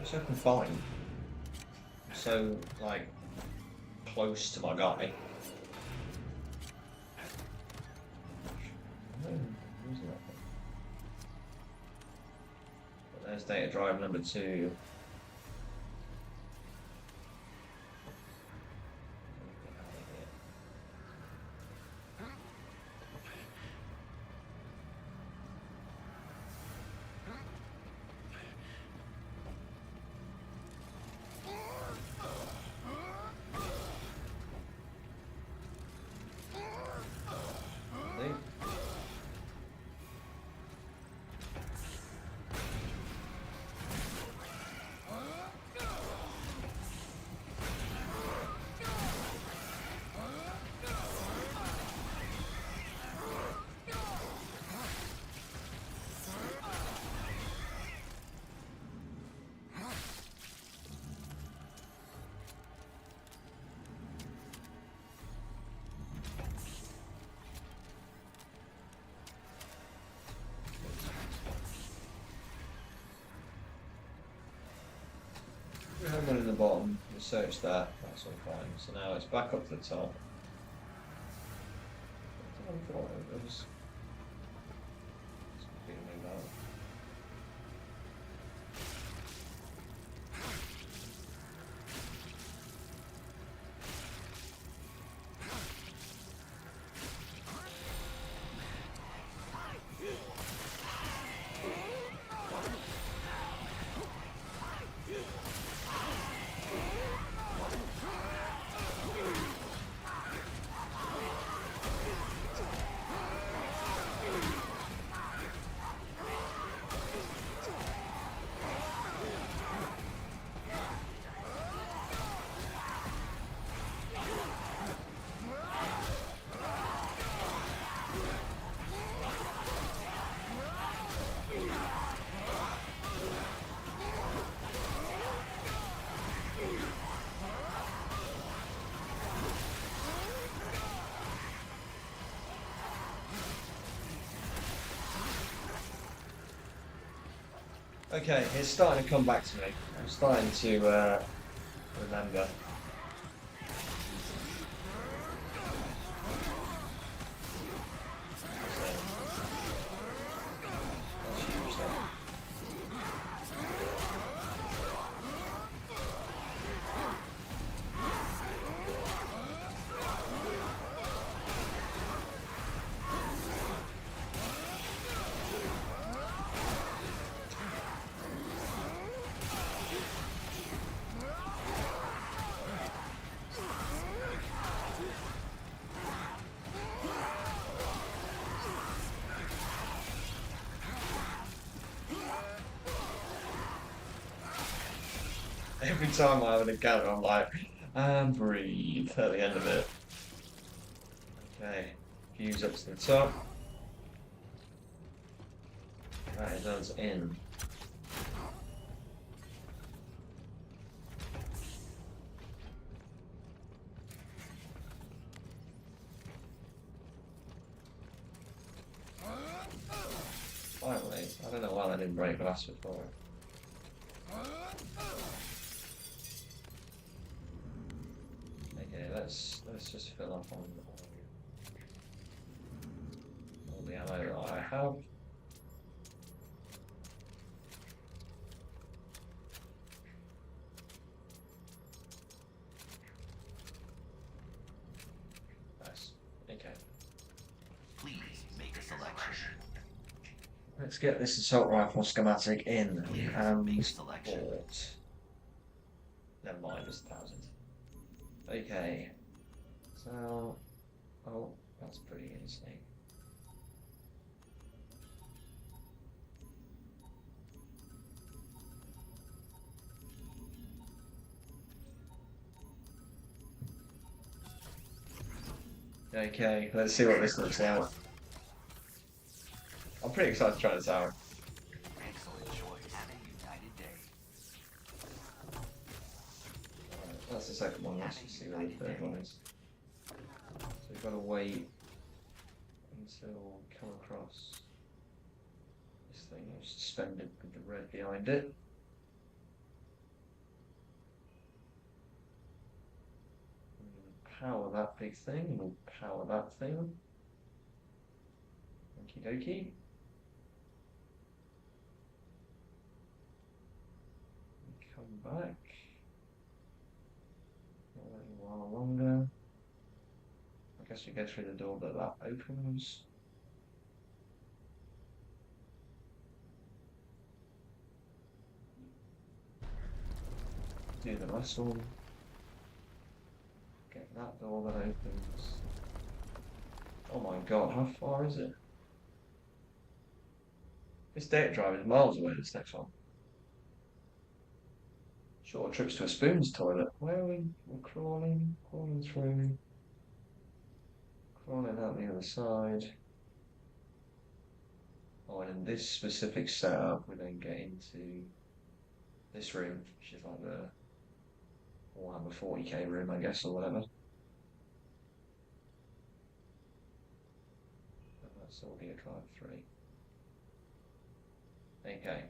So I can find. So like close to my guy. But there's data drive number 2. We have one in the bottom, we searched that, that's all fine. So now it's back up to the top. I thought it was completely about. Okay, it's starting to come back to me. I'm starting to remember. Every time I have an encounter, I'm like, and breathe at the end of it. Okay, fuse up to the top. That is us in. Finally, I don't know why I didn't break glass before. Okay, let's just fill up on all the ammo that I have. Nice. Okay. Please make a selection. Let's get this assault rifle schematic in and Make a selection. bought. Never mind, it's 1,000. Okay. So, oh, that's pretty insane. Okay, let's see what this looks like. I'm pretty excited to try this out. Excellent choice. Have a united day. Alright, that's the second one. Let's just see where the third one is. So we've got to wait until we come across this thing suspended with the red behind it. Power that big thing, we'll power that thing. Okie dokie. Come back. A little while longer. I guess we go through the door that opens. Do the last one. Get that door that opens. Oh my god, how far is it? This data drive is miles away, this next one. Short trips to a spoon's toilet. Where are we? We're crawling through. Crawling out the other side. Oh, and in this specific setup, we then get into this room, which is like the Warhammer 40k room, I guess, or whatever. And that's audio drive 3. Okay.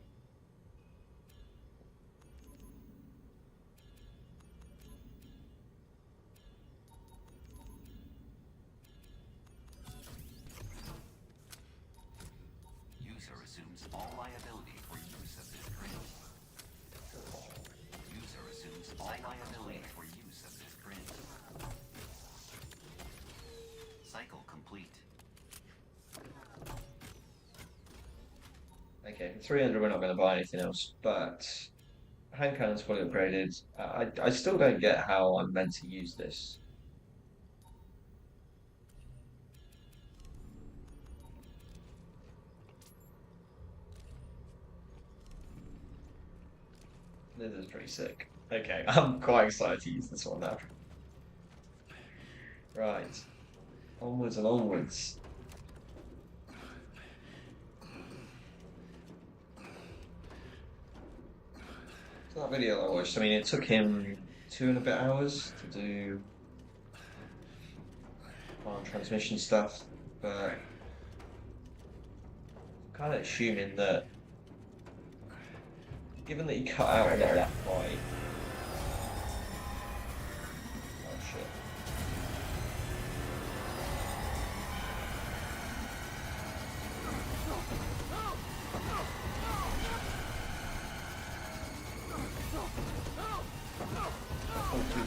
User assumes all liability for use of this print. User assumes all liability for use of this print. Cycle complete. Okay, for 300 we're not going to buy anything else, but hand cannon's fully upgraded. I still don't get how I'm meant to use this. This is pretty sick. Okay, I'm quite excited to use this one now. Right. Onwards and onwards. So that video I watched, I mean, it took him 2 and a bit hours to do transmission stuff, but I'm kind of assuming that given that he cut out a lot of that fight. Oh shit.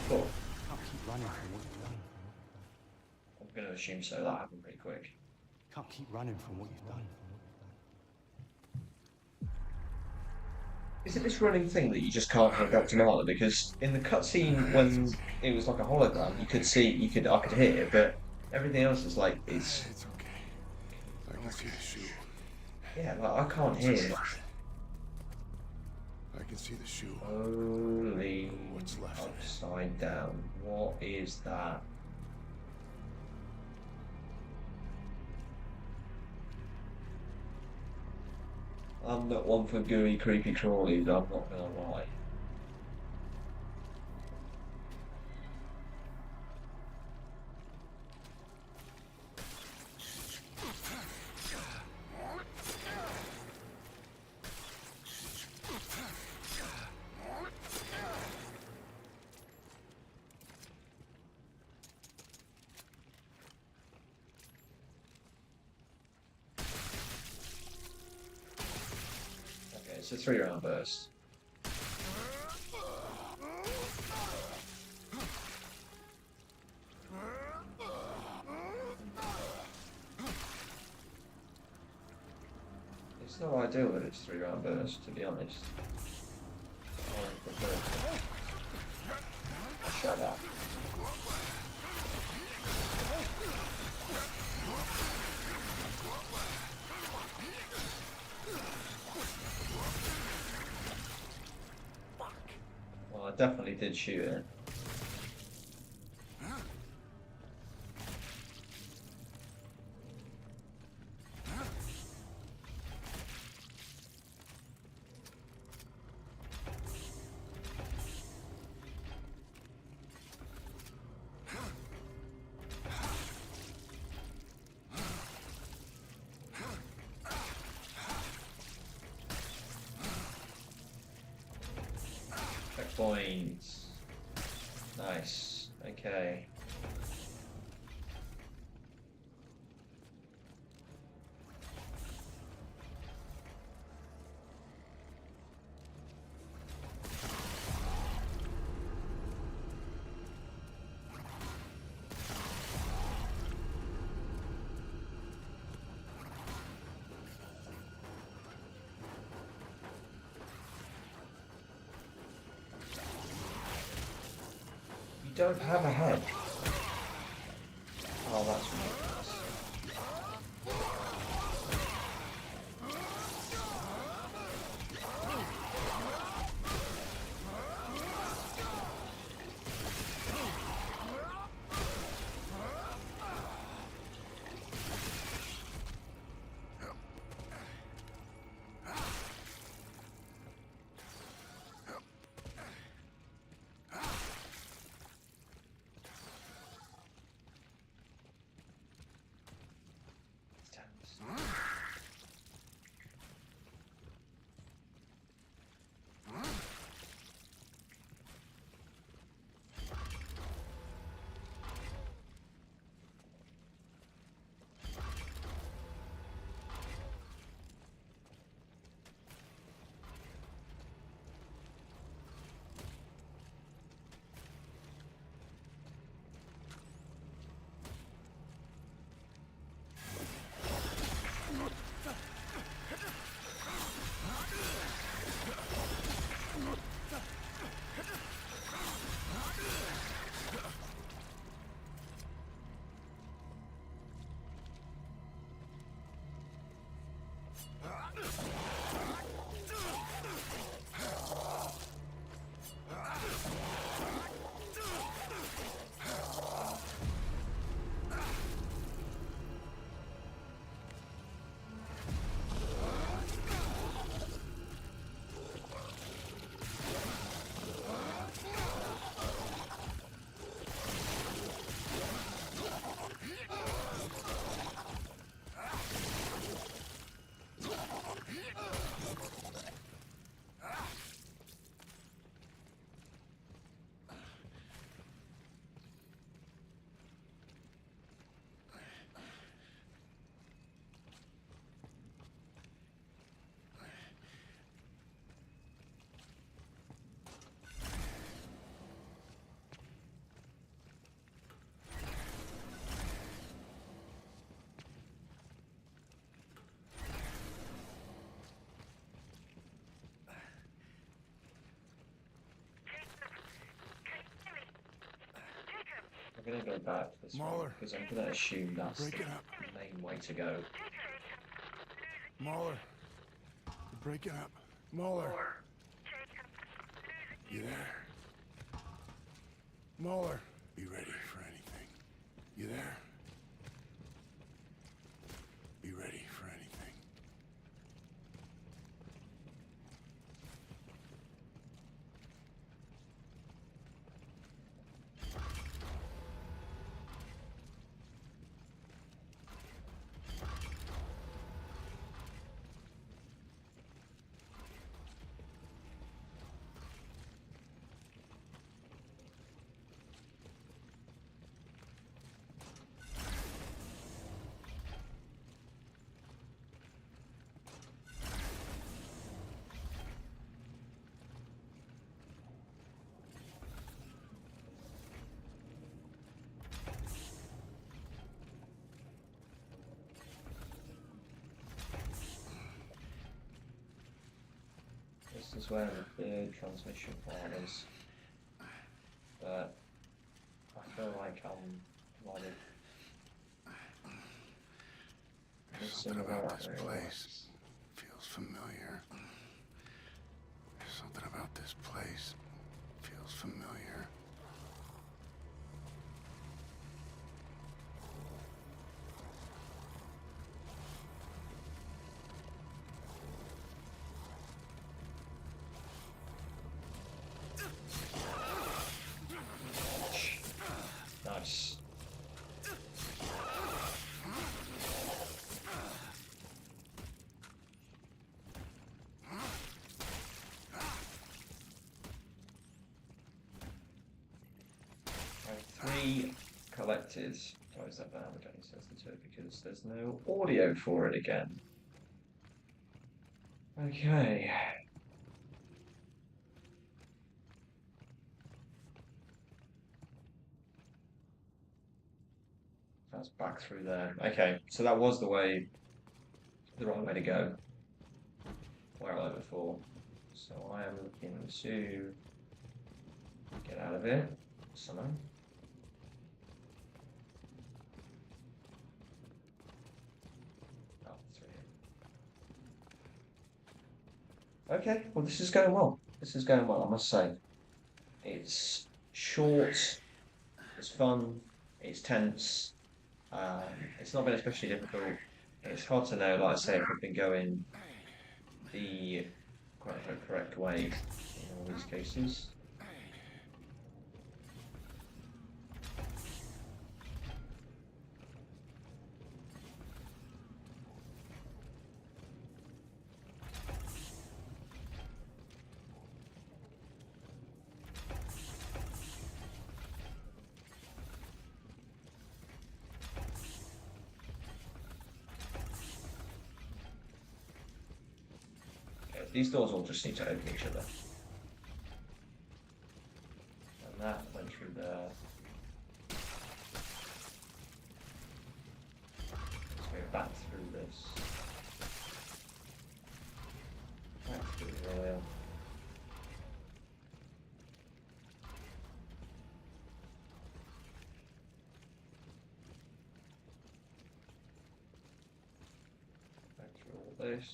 Cool. Can't keep running from what you've done. I'm going to assume so. That happened pretty quick. Can't keep running from what you've done. Is it this running thing that you just can't hit Dr. Marler? Because in the cutscene when it was like a hologram, you could see, I could hear it, but everything else is like, it's okay. I can see the shoe. yeah, like I can't hear it. I can see the shoe. Holy What's left? upside down. What is that? I'm not one for gooey, creepy crawlies, I'm not gonna lie. It's a 3-round burst. It's not ideal that it's 3-round burst, to be honest. I prefer it. Shut up. Well, I definitely did shoot it. Checkpoints. Nice. Okay. You don't have a head. Oh, that's ridiculous. I'm gonna go back to this one Mahler. because I'm gonna assume that's Break the it up. main way to go. Mahler. You're breaking up. Mahler. You there? Mahler. Be ready for anything. You there? Be ready for anything. This is where the third transmission part is. But I feel like I'm divided. Something about this place feels familiar. Something about this place feels familiar. Nice. Three collected. Close that down, we don't need sensitive because there's no audio for it again. Okay. That's back through there. Okay, so that was the right way to go. Where I went before. So I am looking to get out of here somehow. Oh, okay, well this is going well. This is going well, I must say. It's short, it's fun, it's tense. It's not been especially difficult. It's hard to know, like I say, if we've been going the quote-unquote correct way in all these cases. These doors all just need to open each other. And that went through there. Let's go back through this. Back through there. Back through all this.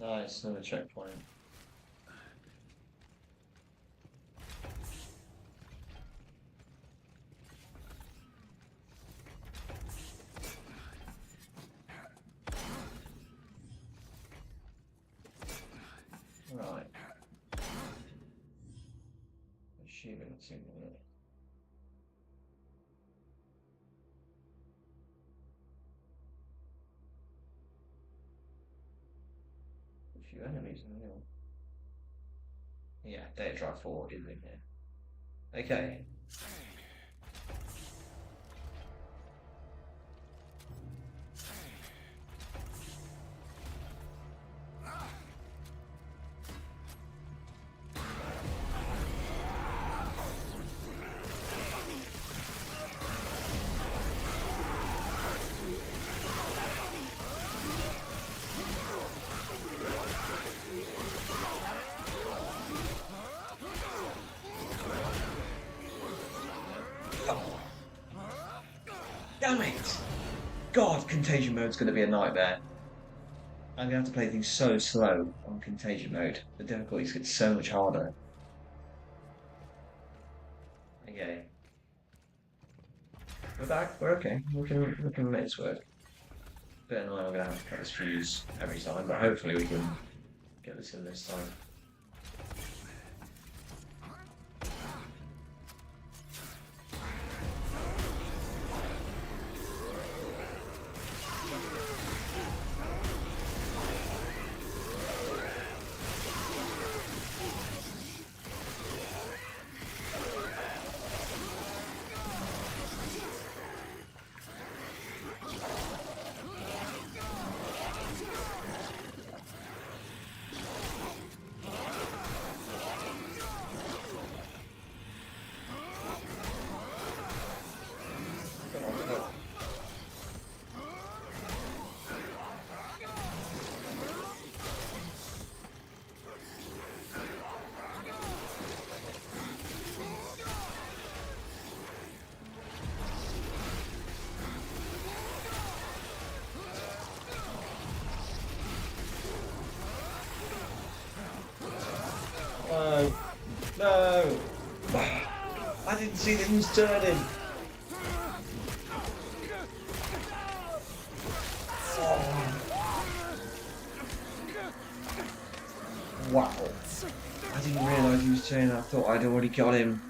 Nice, another checkpoint. Right. Assuming it's in there. A few enemies in there. Yeah, data drive 4 is in here. Okay. Damn it! God, contagion mode's going to be a nightmare. I'm going to have to play things so slow on contagion mode. The difficulties get so much harder. Okay. We're back, we're okay. We can make this work. Bit annoying, I'm going to have to cut this fuse every time, but hopefully we can get this in this time. Oh. No, no! I didn't see that he was turning. Wow. I didn't realise he was turning. I thought I'd already got him.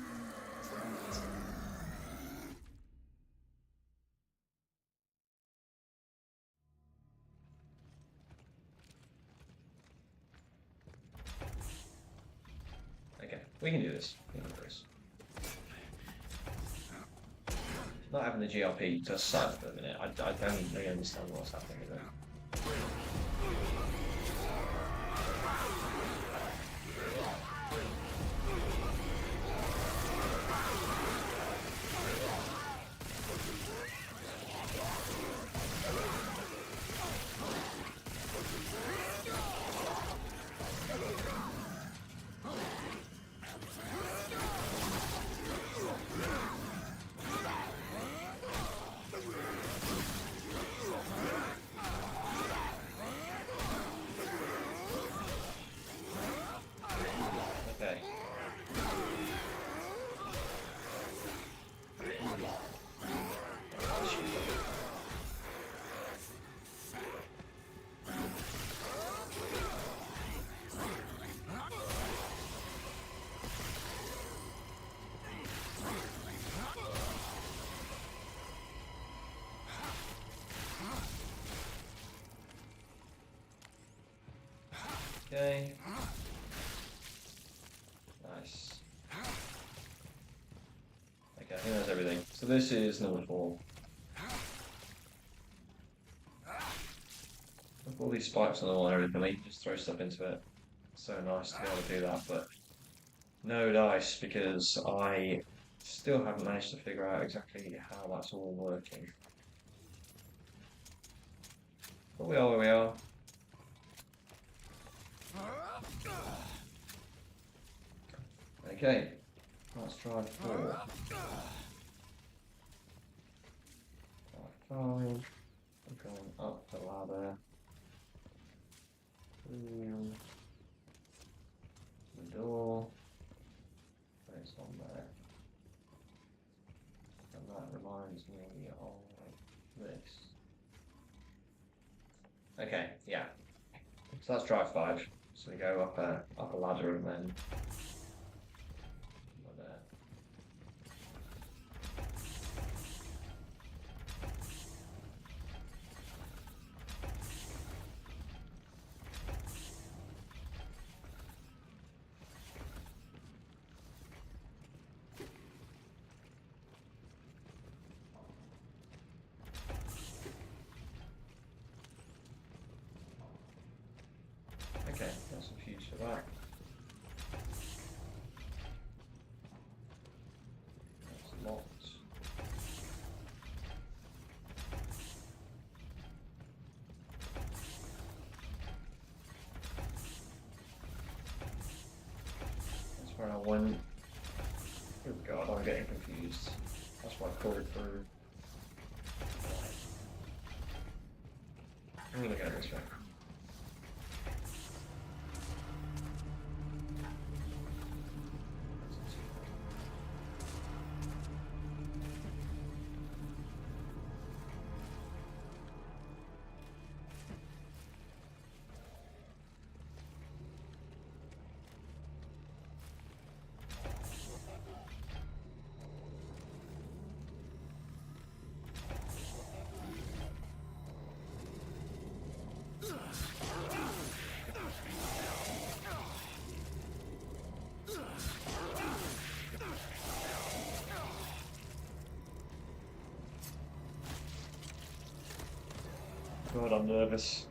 Okay, we can do this. We can do this. Not having the GRP just suck for a minute. I don't really understand what's happening with it. Okay. Okay. Nice. Okay, I think that's everything. So this is number 4. With all these spikes on the wall and everything, you can just throw stuff into it. So nice to be able to do that, but no dice because I still haven't managed to figure out exactly how that's all working. But we are where we are. Okay, let's try 4. Try 5. I'm going up the ladder. Through the door. It's on there. And that reminds me of this. Okay, yeah. So let's try 5. So we go up a ladder and then there. Okay, that's a fuse for that. That's locked. That's where I went. Oh god, I'm getting confused. That's why I called it through. I'm gonna go this way. God, I'm nervous.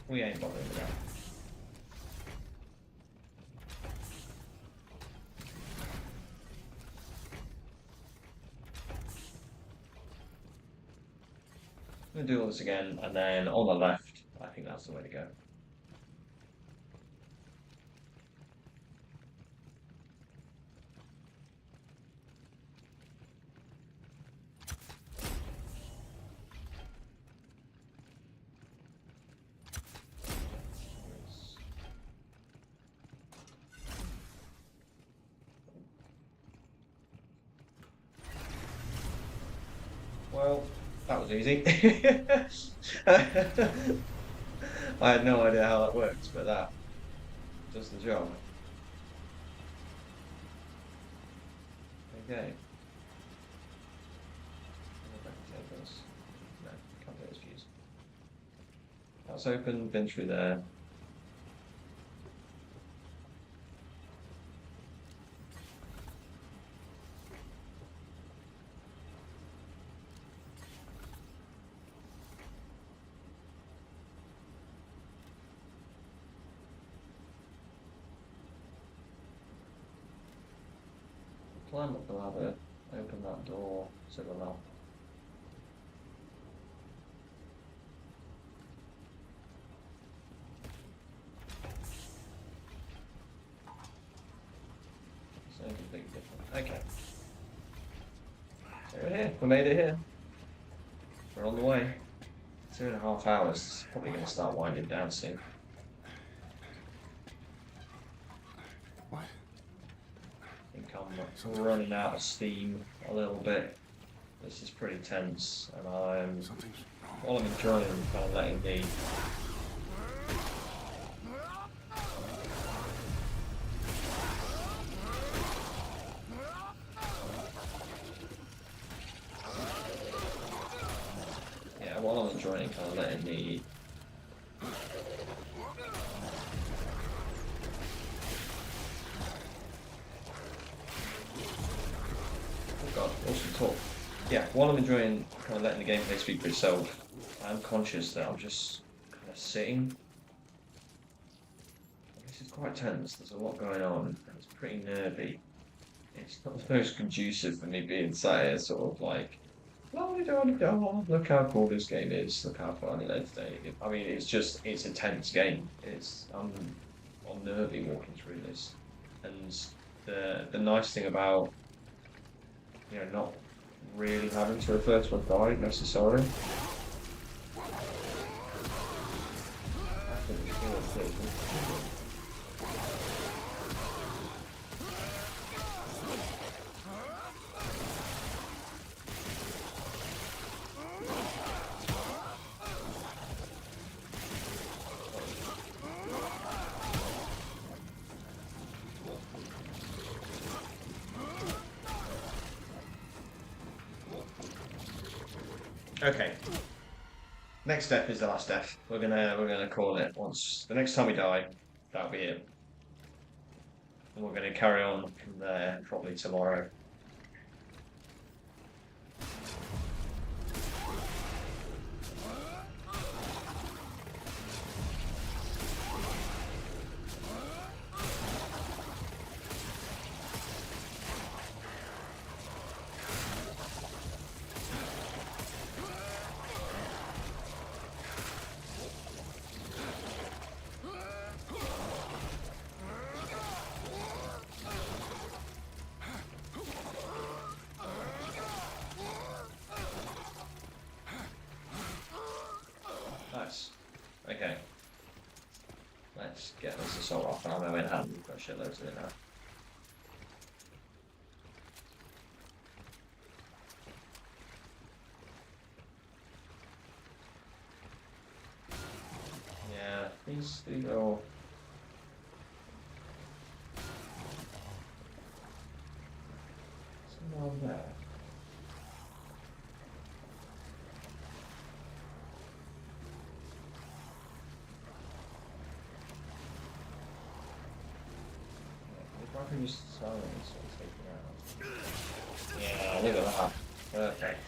We ain't bothering with that. I'm gonna do all this again, and then on the left, I think that's the way to go. Well, that was easy. I had no idea how that works, but that does the job. Okay. No, can't do those views. That's open, been through there. Climb up the ladder, open that door to the left. So completely different. Okay. So we're here. We made it here. We're on the way. 2.5 hours. It's probably going to start winding down soon. What? I think I'm running out of steam a little bit. This is pretty tense, and Something's wrong. while I'm enjoying kind of letting the while I'm enjoying kind of letting the God, awesome talk. Yeah, while I'm enjoying kind of letting the gameplay speak for itself, I'm conscious that I'm just kind of sitting. This is quite tense. There's a lot going on, and it's pretty nervy. It's not the most conducive for me being sat here, sort of like, look how cool this game is. Look how fun it is today. I mean, it's a tense game. I'm nervy walking through this, and the nice thing about not really having to refer to a guide necessarily. I think it's really good. Okay. Next step is the last step. We're gonna call it once the next time we die, that'll be it. And we're gonna carry on from there probably tomorrow. Nice. Okay. Let's get this assault off ammo in hand. We've got shitloads of it now. Yeah, these are all. Someone there. If I can use silence, I'll take it out. Yeah, look at that. Perfect.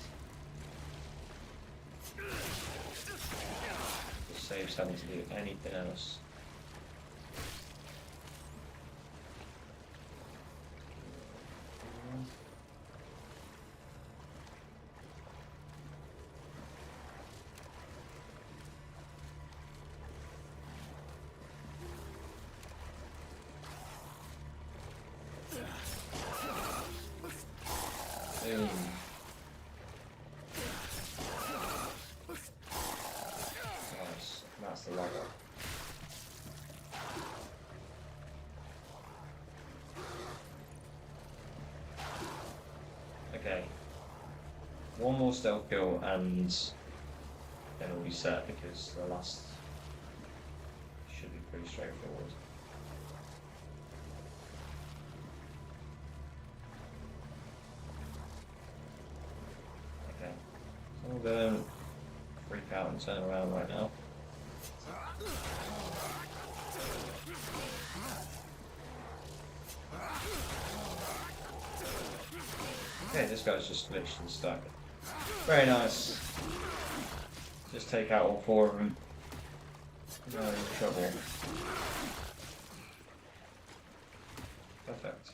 saves having to do anything else. Boom. Nice. That's the logo. Okay. One more stealth kill and then we'll be set because the last should be pretty straightforward. Okay. So don't freak out and turn around right now. Okay, this guy's just glitched and stuck. Very nice. Just take out all four of them. No trouble. Perfect.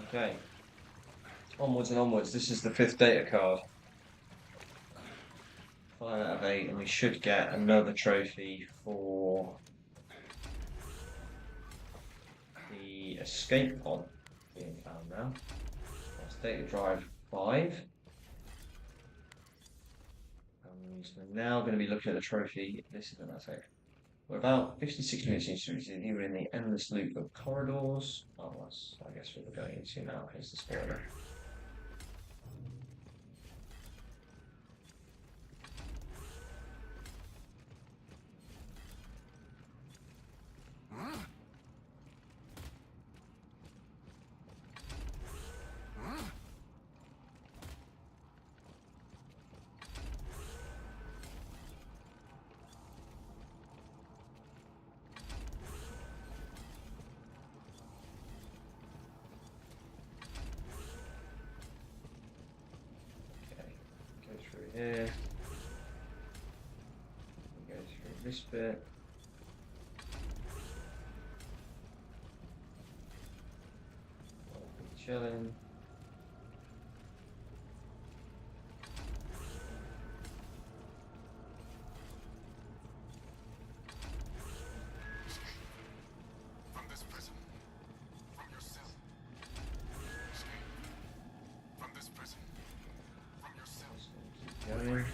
Okay. Onwards and onwards. This is the 5th data card. 5 out of 8, and we should get another trophy for the escape pod being found now. That's data drive 5. And we're now going to be looking at the trophy. This is going to take. We're about 56 minutes into it. We're in the endless loop of corridors. Oh, that's, I guess, what we're going into now. Here's the spoiler. Here. We'll go through this bit. I'll be chilling. From this prison. From your cell. Escape. From this prison. From your cell. Going.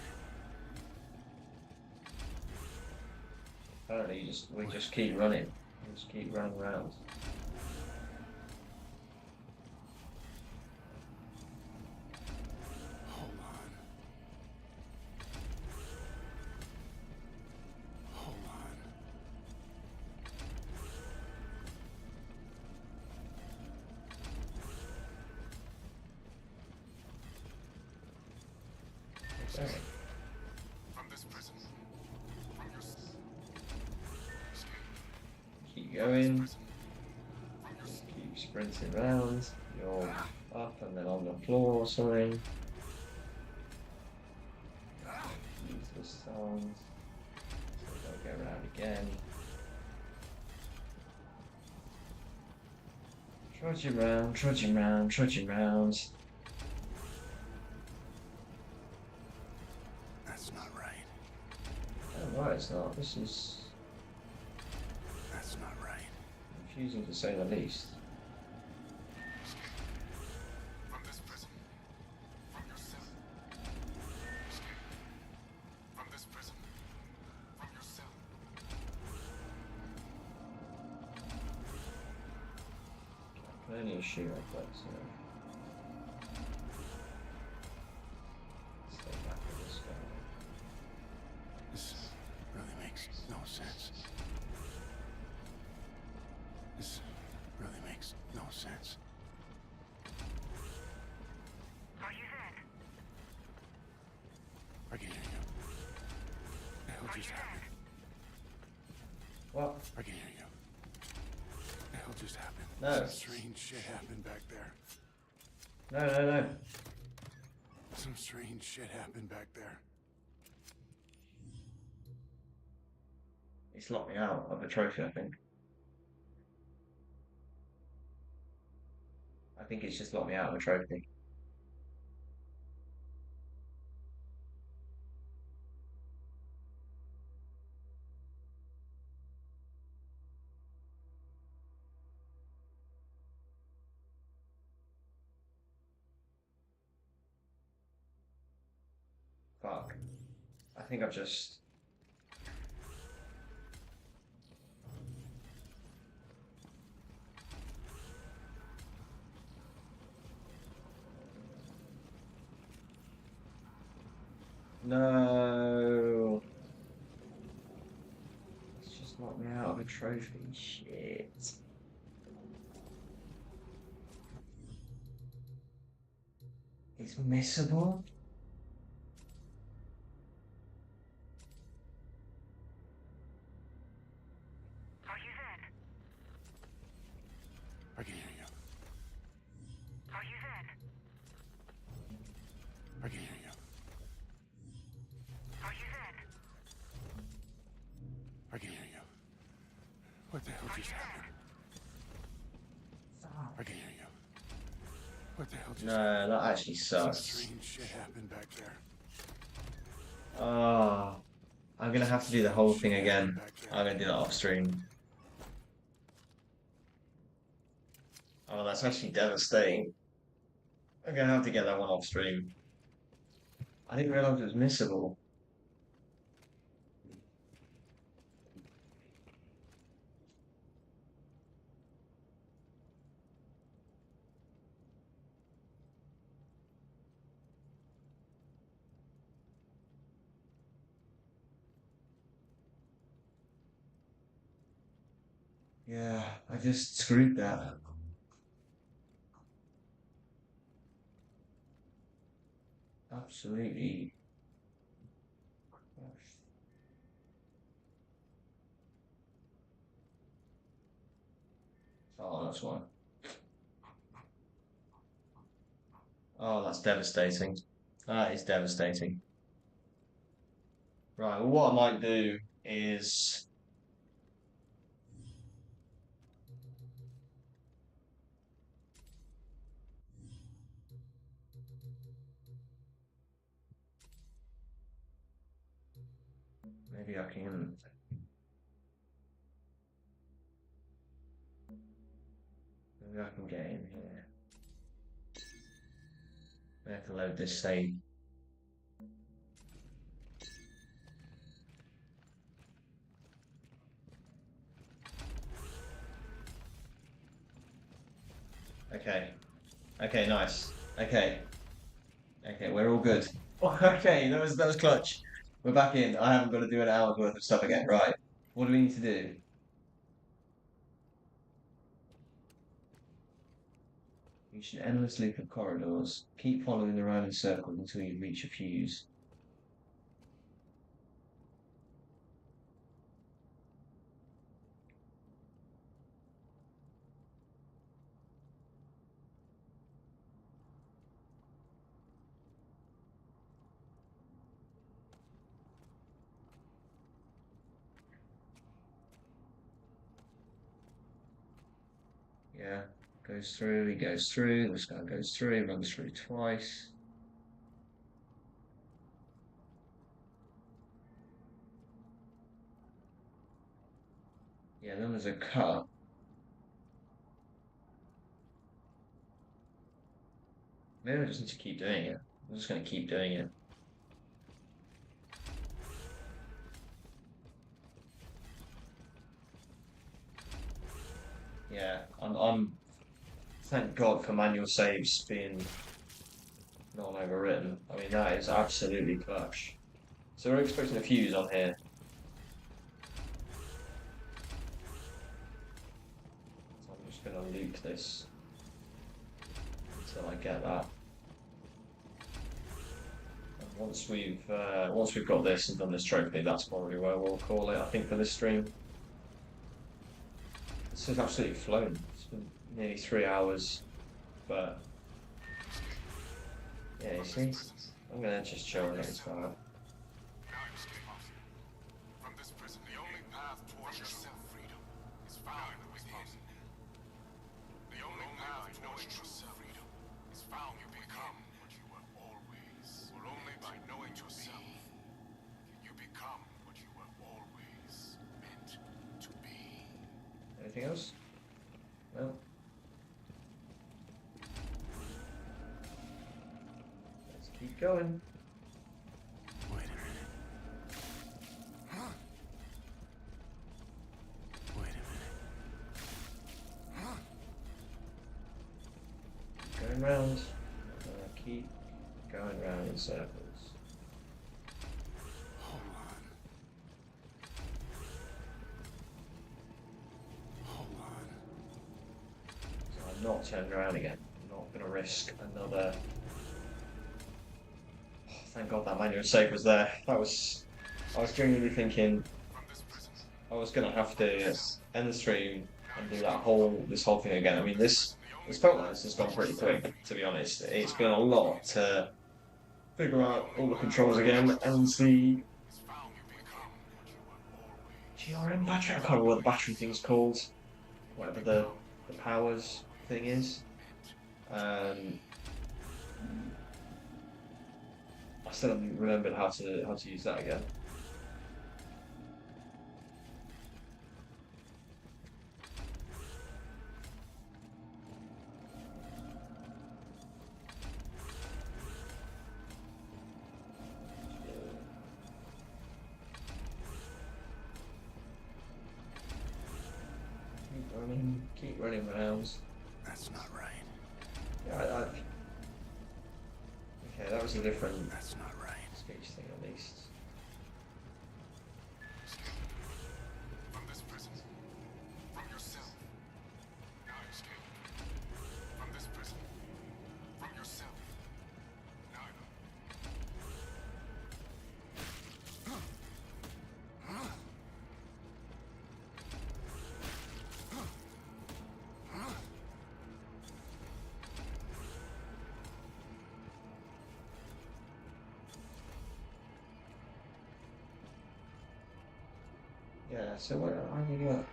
Apparently, we just keep running. We just keep running around. Hold on. Hold on. Okay. From this prison. From your cell. Escape. Keep going. Prison. From your cell. Keep sprinting around. You're up and then on the floor or something. Use the stones. So they'll go around again. Trudging round, trudging round, trudging round. That's not right. Oh, right, it's not. This is That's not right. confusing to say the least. From this prison. From your cell. Escape. From this prison. From your cell. Plenty of sheer reflex, so. Stay back with this guy. This really makes no sense. This really makes no sense. Are you there? I can hear you. The hell just happened? What? I can hear you. The hell just happened? No. Some strange shit happened back there. No. Some strange shit happened back there. It's locked me out of a trophy, I think. I think it's just locked me out of a trophy. Fuck. I think I've just. No. It's just locked me out of a trophy. Shit. It's missable? Are you there? I can hear you. Are you there? I can hear you. Are you there? I can hear you. What the hell just happened? I can hear you. What the hell just happened? No, that actually Some sucks. strange shit happened back there. Oh, I'm gonna have to do the whole thing again. I'm gonna do that off stream. Oh, that's actually devastating. I'm gonna have to get that one off stream. I didn't realize it was missable. Yeah, I just screwed that. Absolutely. Oh, that's one. Oh, that's devastating. That is devastating. Right, well, what I might do is maybe I can get in here. I have to load this save. Okay. Okay, nice. Okay. Okay, we're all good. Okay, that was clutch. We're back in. I haven't got to do an hour's worth of stuff again. Right. What do we need to do? Reach an endless loop of corridors. Keep following the round in circles until you reach a fuse. Yeah. Goes through, he goes through, this guy goes through, runs through twice. Yeah, then there's a cut. Maybe I just need to keep doing it. I'm just going to keep doing it. Yeah, thank God for manual saves being not overwritten. I mean, that is absolutely clutch. So we're expecting a fuse on here. So I'm just going to loop this until I get that. And once we've got this and done this trophy, that's probably where we'll call it. I think for this stream. This has absolutely flown. It's been nearly 3 hours, but yeah, you see, I'm gonna just chill and let this go out. From this prison, the only path yourself. Freedom is found you become what you were always. For only by knowing yourself can you become what you were always meant to be. Anything else? No. Let's keep going. Wait a minute. Huh? Wait a minute. Huh? Going round. Keep going round in circles. Hold on. Hold on. So I'm not turning around again. I'm not going to risk another. Oh, thank God that manual save was there. That was. I was genuinely thinking I was going to have to end the stream and do this whole thing again. I mean, this felt like this has gone pretty quick, to be honest. It's been a lot to figure out all the controls again and the GRM battery. I can't remember what the battery thing's called. Whatever the powers thing is. I still haven't remembered how to use that again. Keep running around. That's not right. Yeah, okay, that was a different That's not right. speech thing at least. From this prison. From yourself. Now escape. From this prison. From yourself. Neither. Yeah, so where are we going?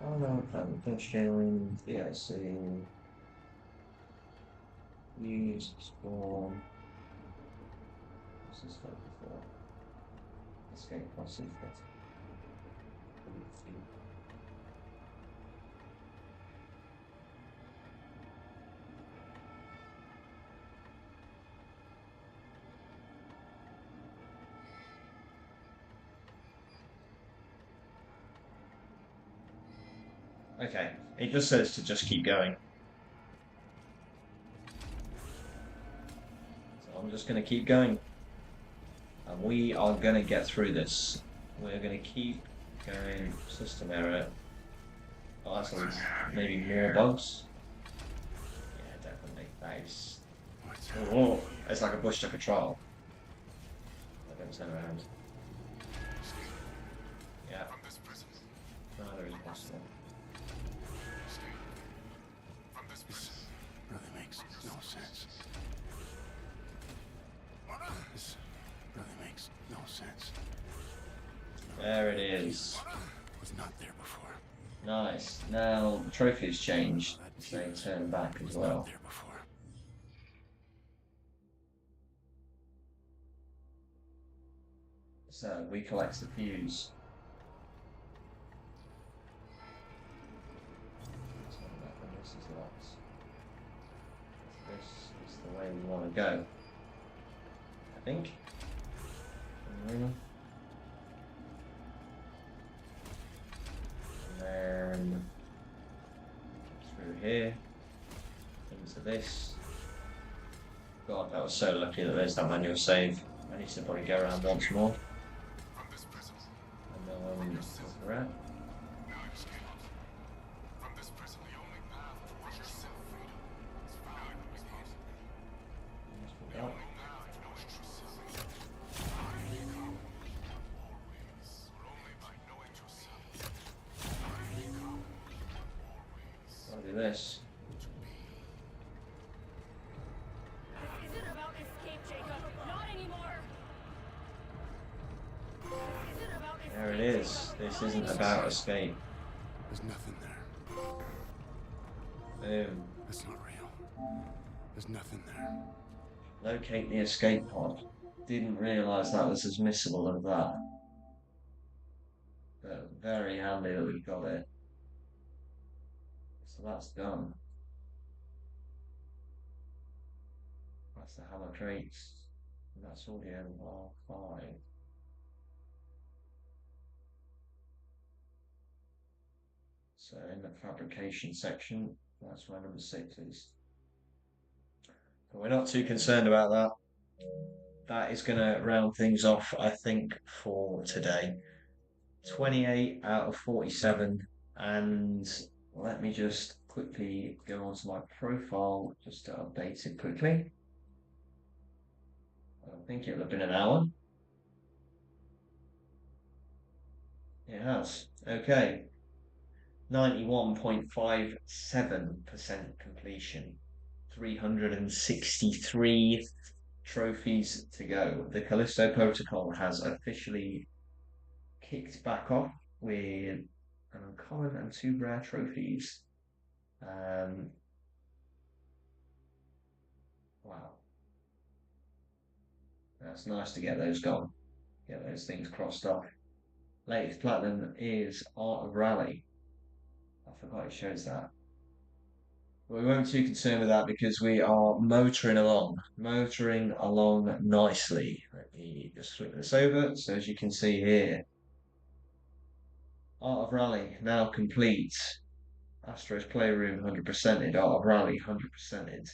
Oh no, function, DLC, use, spawn. What's this like before? Escape crossing. Okay, it just says to just keep going. So I'm just going to keep going. And we are going to get through this. We're going to keep going. System error. Oh, that's maybe more bugs. Yeah, definitely. That is. Oh, it's like a bush to control. I don't turn around. Yeah. Neither is possible. Really makes no sense. This really makes no sense. There it is. Was not there before. Nice. Now the trophy's changed. So they turn back as Was well. not there before. So we collect the fuse. This is locked. This is the way we want to go. I think. And then through here into this. God, that was so lucky that there's that manual save. I need to probably go around once more. And then look around. I'll do this. This isn't about escape, Jacob. Not anymore. This isn't about escape, There it is. Jacob. This Not isn't anymore. about escape. There's nothing there. Boom. That's not real. There's nothing there. Locate the escape pod. Didn't realise that was as missable as that. But very handy that we've got it. So that's done. That's the hammer crates. And that's audio R5. So in the fabrication section, that's where number 6 is. But we're not too concerned about that. That is going to round things off, I think, for today. 28 out of 47. And let me just quickly go onto my profile just to update it quickly. I think it would have been an hour. It has. Okay. 91.57% completion. 363 trophies to go. The Callisto Protocol has officially kicked back off with an uncommon and 2 rare trophies. Wow. That's nice to get those gone. Get those things crossed off. Latest platinum is Art of Rally. I forgot it shows that. But we won't be too concerned with that because we are motoring along nicely. Let me just flip this over. So as you can see here, Art of Rally now complete. Astro's Playroom 100%ed, Art of Rally 100%ed.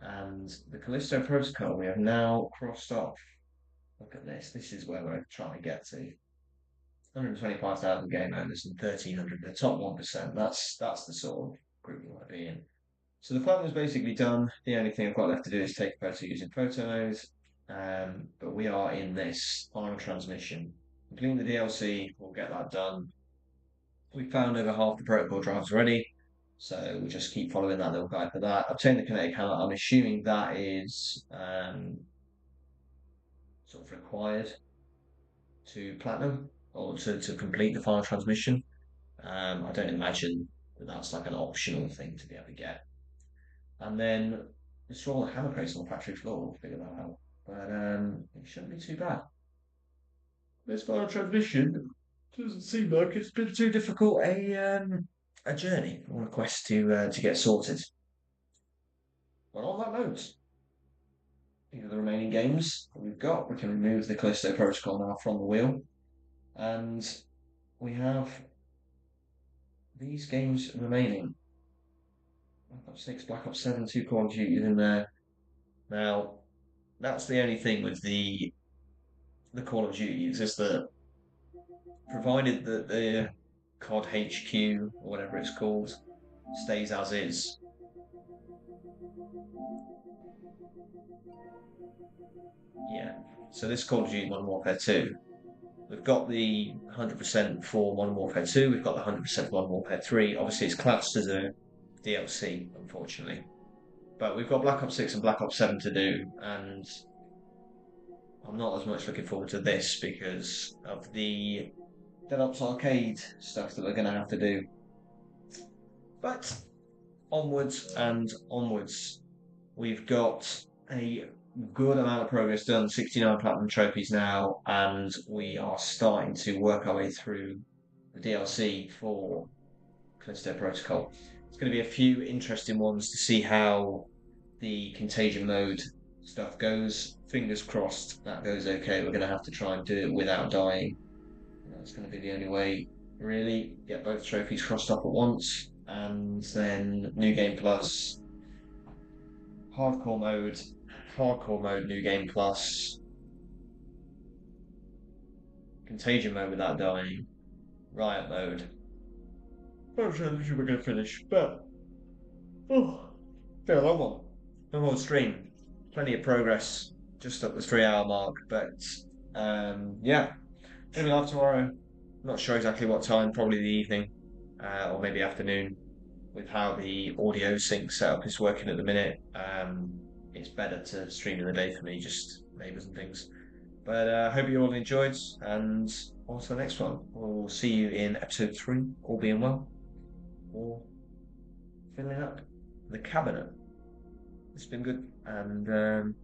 And the Callisto Protocol we have now crossed off. Look at this. This is where we're trying to get to. 125,000 game owners and 1,300, the top 1%. That's the sort of group we want to be in. So the plan is basically done. The only thing I've got left to do is take a photo using photo mode. But we are in this final transmission. Completing the DLC, we'll get that done. We found over half the protocol drives already, so we'll just keep following that little guide for that. Obtain the kinetic hammer. I'm assuming that is sort of required to platinum or to complete the final transmission. I don't imagine that that's like an optional thing to be able to get. And then install the hammer crates on the factory floor. We'll figure that out. But it shouldn't be too bad. This final transmission doesn't seem like it's been too difficult a journey or a quest to get sorted. Well, on that note, these are the remaining games that we've got. We can remove the Callisto Protocol now from the wheel, and we have these games remaining. Black Ops 6, Black Ops 7, 2 Call of Duty in there. Now, that's the only thing with the Call of Duty is just that provided that the COD HQ or whatever it's called stays as is. Yeah. So this Call of Duty Modern Warfare 2, we've got the 100% for Modern Warfare 2, we've got the 100% for Modern Warfare 3. Obviously, it's classed as a DLC, unfortunately. But we've got Black Ops 6 and Black Ops 7 to do, and I'm not as much looking forward to this because of the Dead Ops Arcade stuff that we're going to have to do. But onwards and onwards. We've got a good amount of progress done, 69 platinum trophies now, and we are starting to work our way through the DLC for Callisto Protocol. It's going to be a few interesting ones to see how the contagion mode stuff goes. Fingers crossed that goes okay. We're going to have to try and do it without dying. That's going to be the only way, really. Get both trophies crossed off at once, and then New Game Plus, hardcore mode, New Game Plus, contagion mode without dying, riot mode. I'm sure we're going to finish, but been a long one. Long old stream. Plenty of progress, just up the 3 hour mark, but yeah, maybe live tomorrow. Not sure exactly what time, probably the evening or maybe afternoon, with how the audio sync setup is working at the minute. It's better to stream in the day for me, just neighbours and things. But I hope you all enjoyed, and on to the next one. We'll see you in episode 3, all being well, or filling up the cabinet. It's been good, and